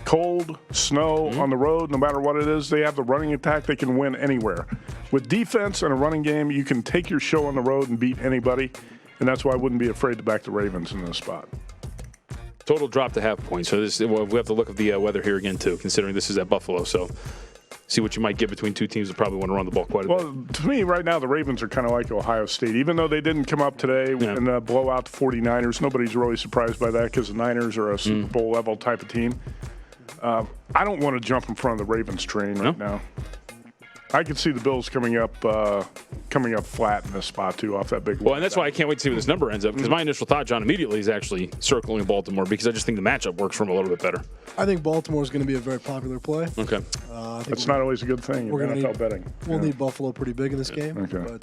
Cold, snow on the road, no matter what it is, they have the running attack. They can win anywhere. With defense and a running game, you can take your show on the road and beat anybody, and that's why I wouldn't be afraid to back the Ravens in this spot. Total drop to half point. So we have to look at the weather here again, too, considering this is at Buffalo. So see what you might get between two teams that probably want to run the ball quite a bit. Well, to me, right now, the Ravens are kind of like Ohio State. Even though they didn't come up today and blow out the 49ers, nobody's really surprised by that because the Niners are a Super Bowl-level type of team. I don't want to jump in front of the Ravens train right now. I could see the Bills coming up flat in this spot, too, off that big one. Well, and that's why I can't wait to see where this number ends up, because my initial thought, John, immediately is actually circling Baltimore, because I just think the matchup works for them a little bit better. I think Baltimore is going to be a very popular play. Okay. That's not always a good thing in NFL betting. We'll need Buffalo pretty big in this game. Okay.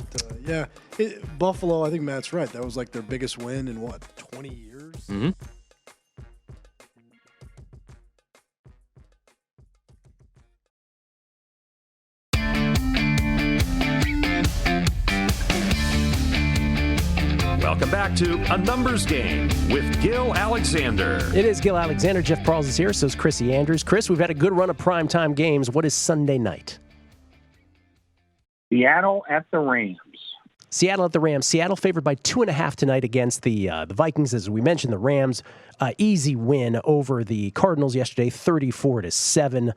But, Buffalo, I think Matt's right. That was like their biggest win in, 20 years? Welcome back to A Numbers Game with Gill Alexander. It is Gill Alexander. Jeff Parles is here, so is Chrissy Andrews. Chris, we've had a good run of primetime games. What is Sunday night? Seattle at the Rams. Seattle at the Rams. Seattle favored by 2.5 tonight against the Vikings. As we mentioned, the Rams, easy win over the Cardinals yesterday, 34-7.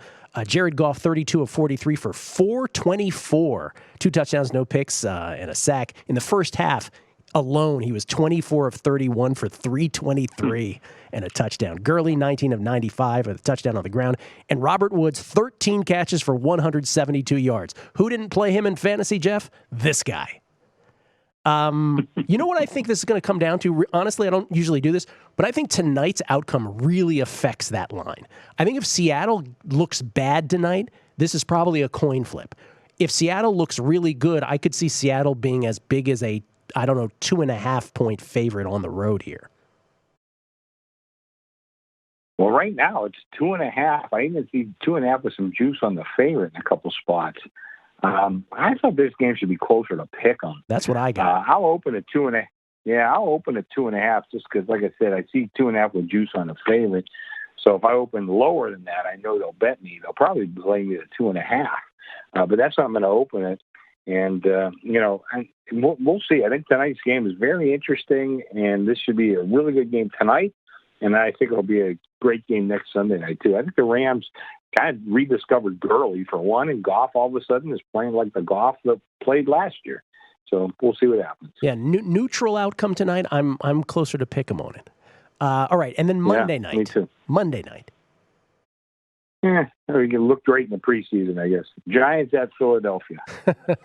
Jared Goff, 32 of 43 for 424. 2 touchdowns, no picks, and a sack. In the first half alone, he was 24 of 31 for 323 and a touchdown. Gurley, 19 of 95 with a touchdown on the ground. And Robert Woods, 13 catches for 172 yards. Who didn't play him in fantasy, Jeff? This guy. You know what I think this is going to come down to? Honestly, I don't usually do this, but I think tonight's outcome really affects that line. I think if Seattle looks bad tonight, this is probably a coin flip. If Seattle looks really good, I could see Seattle being as big as a 2.5 point favorite on the road here. Well, right now it's 2.5. I even see 2.5 with some juice on the favorite in a couple spots. I thought this game should be closer to pick 'em. That's what I got. I'll open at 2.5. Yeah, I'll open at 2.5 just because, like I said, I see 2.5 with juice on the favorite. So if I open lower than that, I know they'll bet me. They'll probably blame me at 2.5. But that's not going to open it. And, we'll see. I think tonight's game is very interesting, and this should be a really good game tonight. And I think it'll be a great game next Sunday night, too. I think the Rams kind of rediscovered Gurley, for one, and Goff all of a sudden is playing like the Goff that played last year. So we'll see what happens. Yeah, neutral outcome tonight. I'm closer to pick 'em on it. All right, and then Monday night. Me too. Monday night. Yeah, we can look great in the preseason, I guess. Giants at Philadelphia.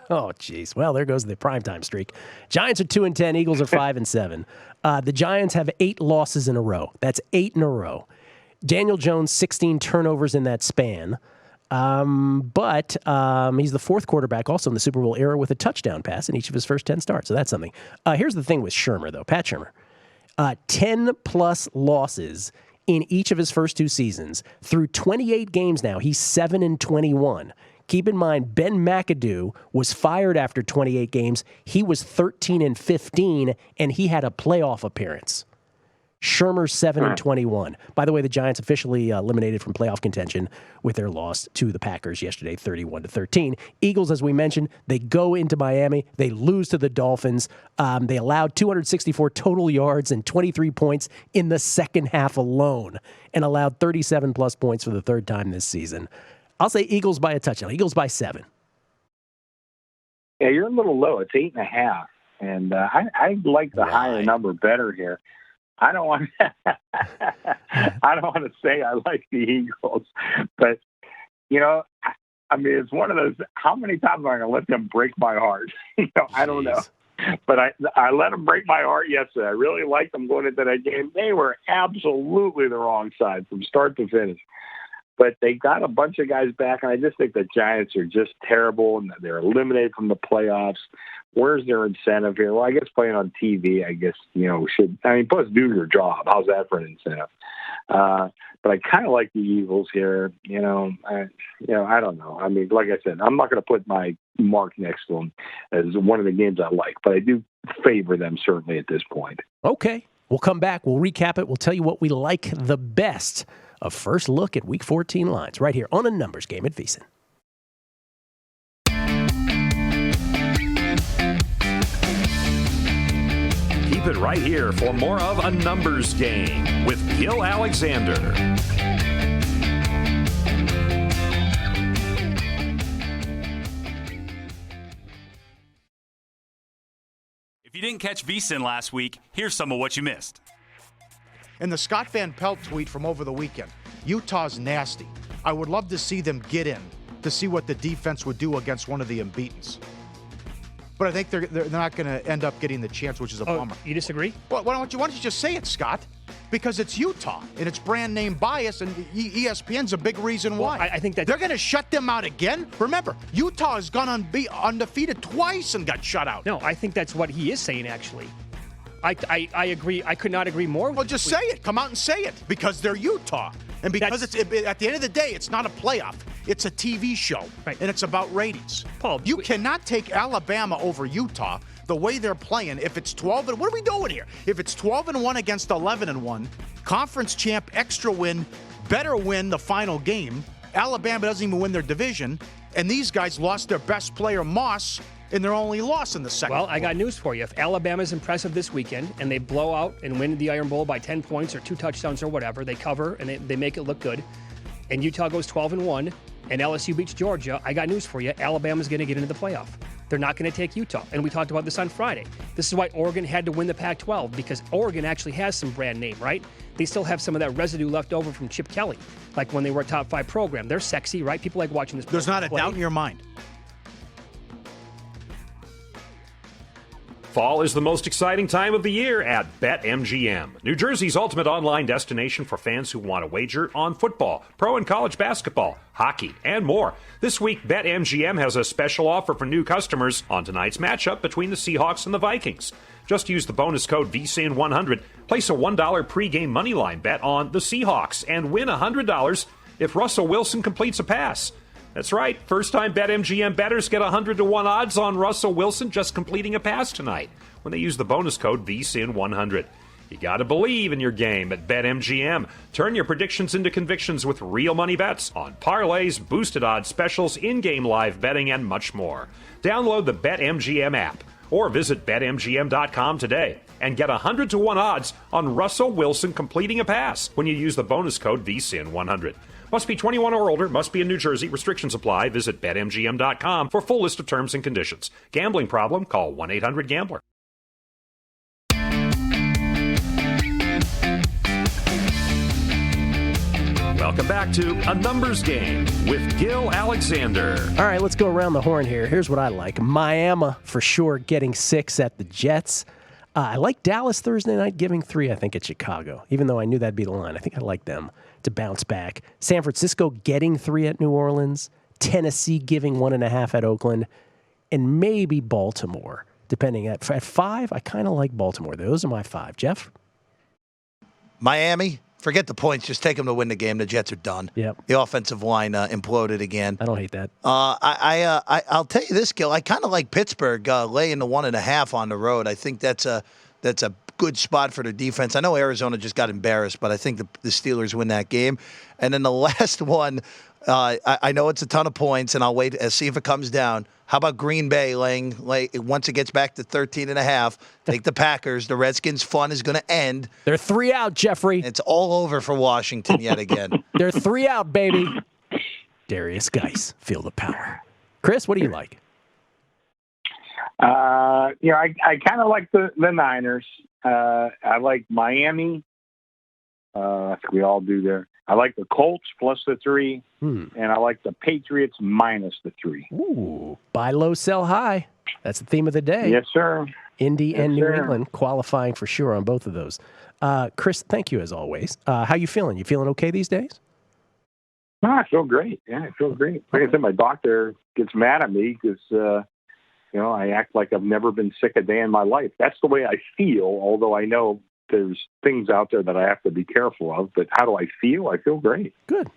Oh, jeez. Well, there goes the primetime streak. Giants are 2-10. Eagles are 5-7. The Giants have 8 losses in a row. That's 8 in a row. Daniel Jones, 16 turnovers in that span. But he's the 4th quarterback also in the Super Bowl era with a touchdown pass in each of his first 10 starts. So that's something. Here's the thing with Shurmur, though. Pat Shurmur. 10-plus losses in each of his first 2 seasons. Through 28 games now, he's 7-21. Keep in mind, Ben McAdoo was fired after 28 games. He was 13-15, and he had a playoff appearance. Shurmur 7-21. By the way, the Giants officially eliminated from playoff contention with their loss to the Packers yesterday, 31-13. Eagles, as we mentioned, they go into Miami. They lose to the Dolphins. They allowed 264 total yards and 23 points in the second half alone, and allowed 37-plus points for the 3rd time this season. I'll say Eagles by a touchdown. Eagles by 7. Yeah, you're a little low. It's 8.5, and I like the higher number better here. I don't want to say I like the Eagles, but I mean, it's one of those. How many times am I going to let them break my heart? I don't know, but I let them break my heart yesterday. I really liked them going into that game. They were absolutely the wrong side from start to finish, but they got a bunch of guys back, and I just think the Giants are just terrible, and they're eliminated from the playoffs. Where's their incentive here? Well, I guess playing on TV, plus do your job. How's that for an incentive? But I kind of like the Eagles here. I don't know. I mean, like I said, I'm not going to put my mark next to them as one of the games I like, but I do favor them certainly at this point. Okay. We'll come back. We'll recap it. We'll tell you what we like the best. A first look at Week 14 lines right here on A Numbers Game at VSiN. Keep it right here for more of A Numbers Game with Gill Alexander. If you didn't catch VSiN last week, here's some of what you missed. And the Scott Van Pelt tweet from over the weekend. Utah's nasty. I would love to see them get in to see what the defense would do against one of the unbeatens. But I think they're not going to end up getting the chance, which is a bummer. You disagree? Well, why don't you just say it, Scott? Because it's Utah, and it's brand name bias, and ESPN's a big reason why. I think that they're going to shut them out again. Remember, Utah has gone undefeated twice and got shut out. No, I think that's what he is saying, actually. I agree. I could not agree more. Well, just say it. Come out and say it. Because they're Utah. And because at the end of the day, it's not a playoff. It's a TV show. Right. And it's about ratings. Paul, you cannot take Alabama over Utah the way they're playing. If it's 12 and what are we doing here? If it's 12-1 against 11-1, conference champ, extra win, better win the final game. Alabama doesn't even win their division. And these guys lost their best player, Moss, in their only loss in the second. Well, I got news for you. If Alabama's impressive this weekend and they blow out and win the Iron Bowl by 10 points or 2 touchdowns or whatever, they cover and they make it look good, and Utah goes 12-1 and LSU beats Georgia, I got news for you. Alabama's going to get into the playoff. They're not going to take Utah. And we talked about this on Friday. This is why Oregon had to win the Pac-12, because Oregon actually has some brand name, right? They still have some of that residue left over from Chip Kelly, like when they were a top 5 program. They're sexy, right? People like watching this. There's not a doubt in your mind. Fall is the most exciting time of the year at BetMGM, New Jersey's ultimate online destination for fans who want to wager on football, pro and college basketball, hockey, and more. This week, BetMGM has a special offer for new customers on tonight's matchup between the Seahawks and the Vikings. Just use the bonus code VSiN100, place a $1 pregame moneyline bet on the Seahawks, and win $100 if Russell Wilson completes a pass. That's right. First-time BetMGM bettors get 100-1 odds on Russell Wilson just completing a pass tonight. when they use the bonus code VSIN100. You gotta believe in your game at BetMGM. Turn your predictions into convictions with real money bets on parlays, boosted odds specials, in-game live betting, and much more. Download the BetMGM app or visit BetMGM.com today and get 100-to-1 odds on Russell Wilson completing a pass when you use the bonus code VSIN100. Must be 21 or older, must be in New Jersey. Restrictions apply. Visit BetMGM.com for full list of terms and conditions. Gambling problem? Call 1-800-GAMBLER. Welcome back to A Numbers Game with Gill Alexander. All right, let's go around the horn here. Here's what I like. Miami, for sure, getting 6 at the Jets. I like Dallas Thursday night, giving 3, I think, at Chicago. Even though I knew that'd be the line, I think I like them to bounce back. San Francisco getting 3 at New Orleans. Tennessee giving 1.5 at Oakland. And maybe Baltimore, depending. At 5, I kind of like Baltimore. Those are my 5. Jeff? Miami. Forget the points. Just take them to win the game. The Jets are done. Yep. The offensive line imploded again. I don't hate that. I'll tell you this, Gil. I kind of like Pittsburgh laying the 1.5 on the road. I think that's a good spot for their defense. I know Arizona just got embarrassed, but I think the Steelers win that game. And then the last one, I know it's a ton of points, and I'll wait and see if it comes down. How about Green Bay laying once it gets back to 13.5? Take the Packers. The Redskins' fun is going to end. They're 3 out, Jeffrey. It's all over for Washington yet again. They're 3 out, baby. Darius Geis, feel the power. Chris, what do you like? I kind of like the Niners. I like Miami. I think we all do there. I like the Colts plus the 3, and I like the Patriots minus the 3. Ooh, buy low, sell high. That's the theme of the day. Yes, sir. Indy and New sir. England qualifying for sure on both of those. Chris, thank you as always. How you feeling? You feeling okay these days? No, I feel great. Yeah, I feel great. Like I said, my doctor gets mad at me because, I act like I've never been sick a day in my life. That's the way I feel, although I know there's things out there that I have to be careful of. But how do I feel? I feel great. Good.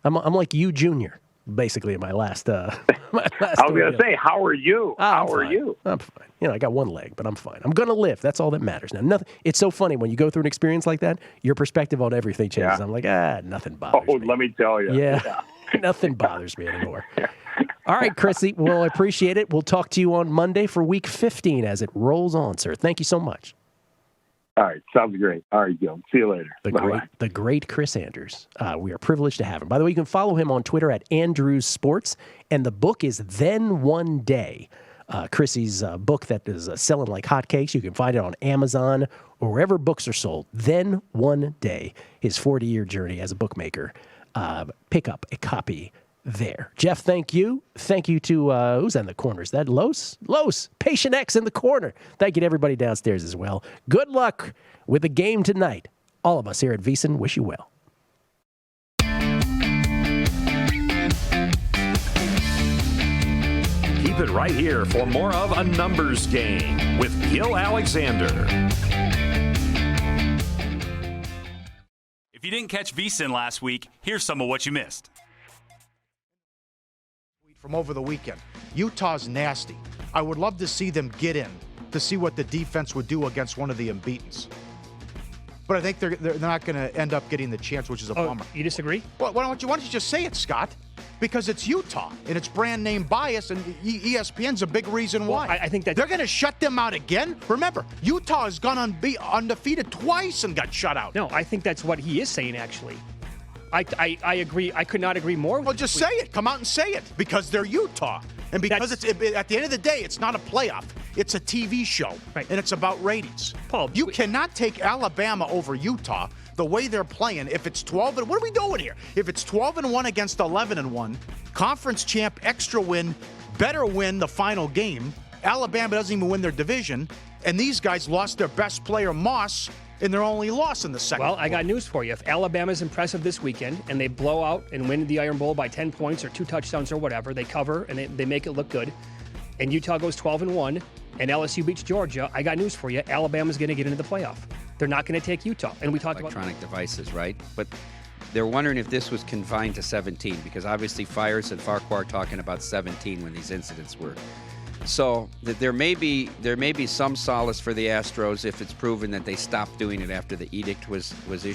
I'm like you, Junior, basically in my last. I was going to say, how are you? How are you? I'm fine. I got one leg, but I'm fine. I'm going to live. That's all that matters. Now, nothing. It's so funny when you go through an experience like that, your perspective on everything changes. Yeah. I'm like, nothing bothers me. Let me tell you. Yeah. Nothing bothers me anymore. All right, Chrissy. Well, I appreciate it. We'll talk to you on Monday for Week 15 as it rolls on, sir. Thank you so much. All right. Sounds great. All right, Gil. See you later. The great Chris Andrews. We are privileged to have him. By the way, you can follow him on Twitter at Andrews Sports, and the book is Then One Day. Chrissy's book that is selling like hotcakes. You can find it on Amazon or wherever books are sold. Then One Day, his 40-year journey as a bookmaker. Pick up a copy there. Jeff, thank you. Thank you to, who's in the corner? Is that Los? Patient X in the corner. Thank you to everybody downstairs as well. Good luck with the game tonight. All of us here at VSiN wish you well. Keep it right here for more of A Numbers Game with Gill Alexander. If you didn't catch VSiN last week, here's some of what you missed. From over the weekend, Utah's nasty. I would love to see them get in to see what the defense would do against one of the unbeatens. But I think they're not going to end up getting the chance, which is a bummer. You disagree? Well, why don't you just say it, Scott? Because it's Utah and it's brand name bias, and ESPN's a big reason why. I think that they're going to shut them out again. Remember, Utah has gone undefeated twice and got shut out. No, I think that's what he is saying. Actually, I agree. I could not agree more. Well, just say it. Come out and say it because they're Utah, and because at the end of the day, it's not a playoff. It's a TV show, right. And it's about ratings. Paul, you cannot take Alabama over Utah. The way they're playing, if it's 12 and what are we doing here? If it's 12-1 against 11-1, conference champ, extra win, better win the final game. Alabama doesn't even win their division, and these guys lost their best player, Moss, in their only loss in the second. Well, I got news for you. If Alabama's impressive this weekend and they blow out and win the Iron Bowl by 10 points or 2 touchdowns or whatever, they cover and they make it look good, and Utah goes 12-1 and LSU beats Georgia, I got news for you. Alabama's going to get into the playoff. They're not going to take Utah. And we talked about electronic devices, right? But they're wondering if this was confined to 17 because obviously Fires and Farquhar are talking about 17 when these incidents were. So there may be some solace for the Astros if it's proven that they stopped doing it after the edict was issued.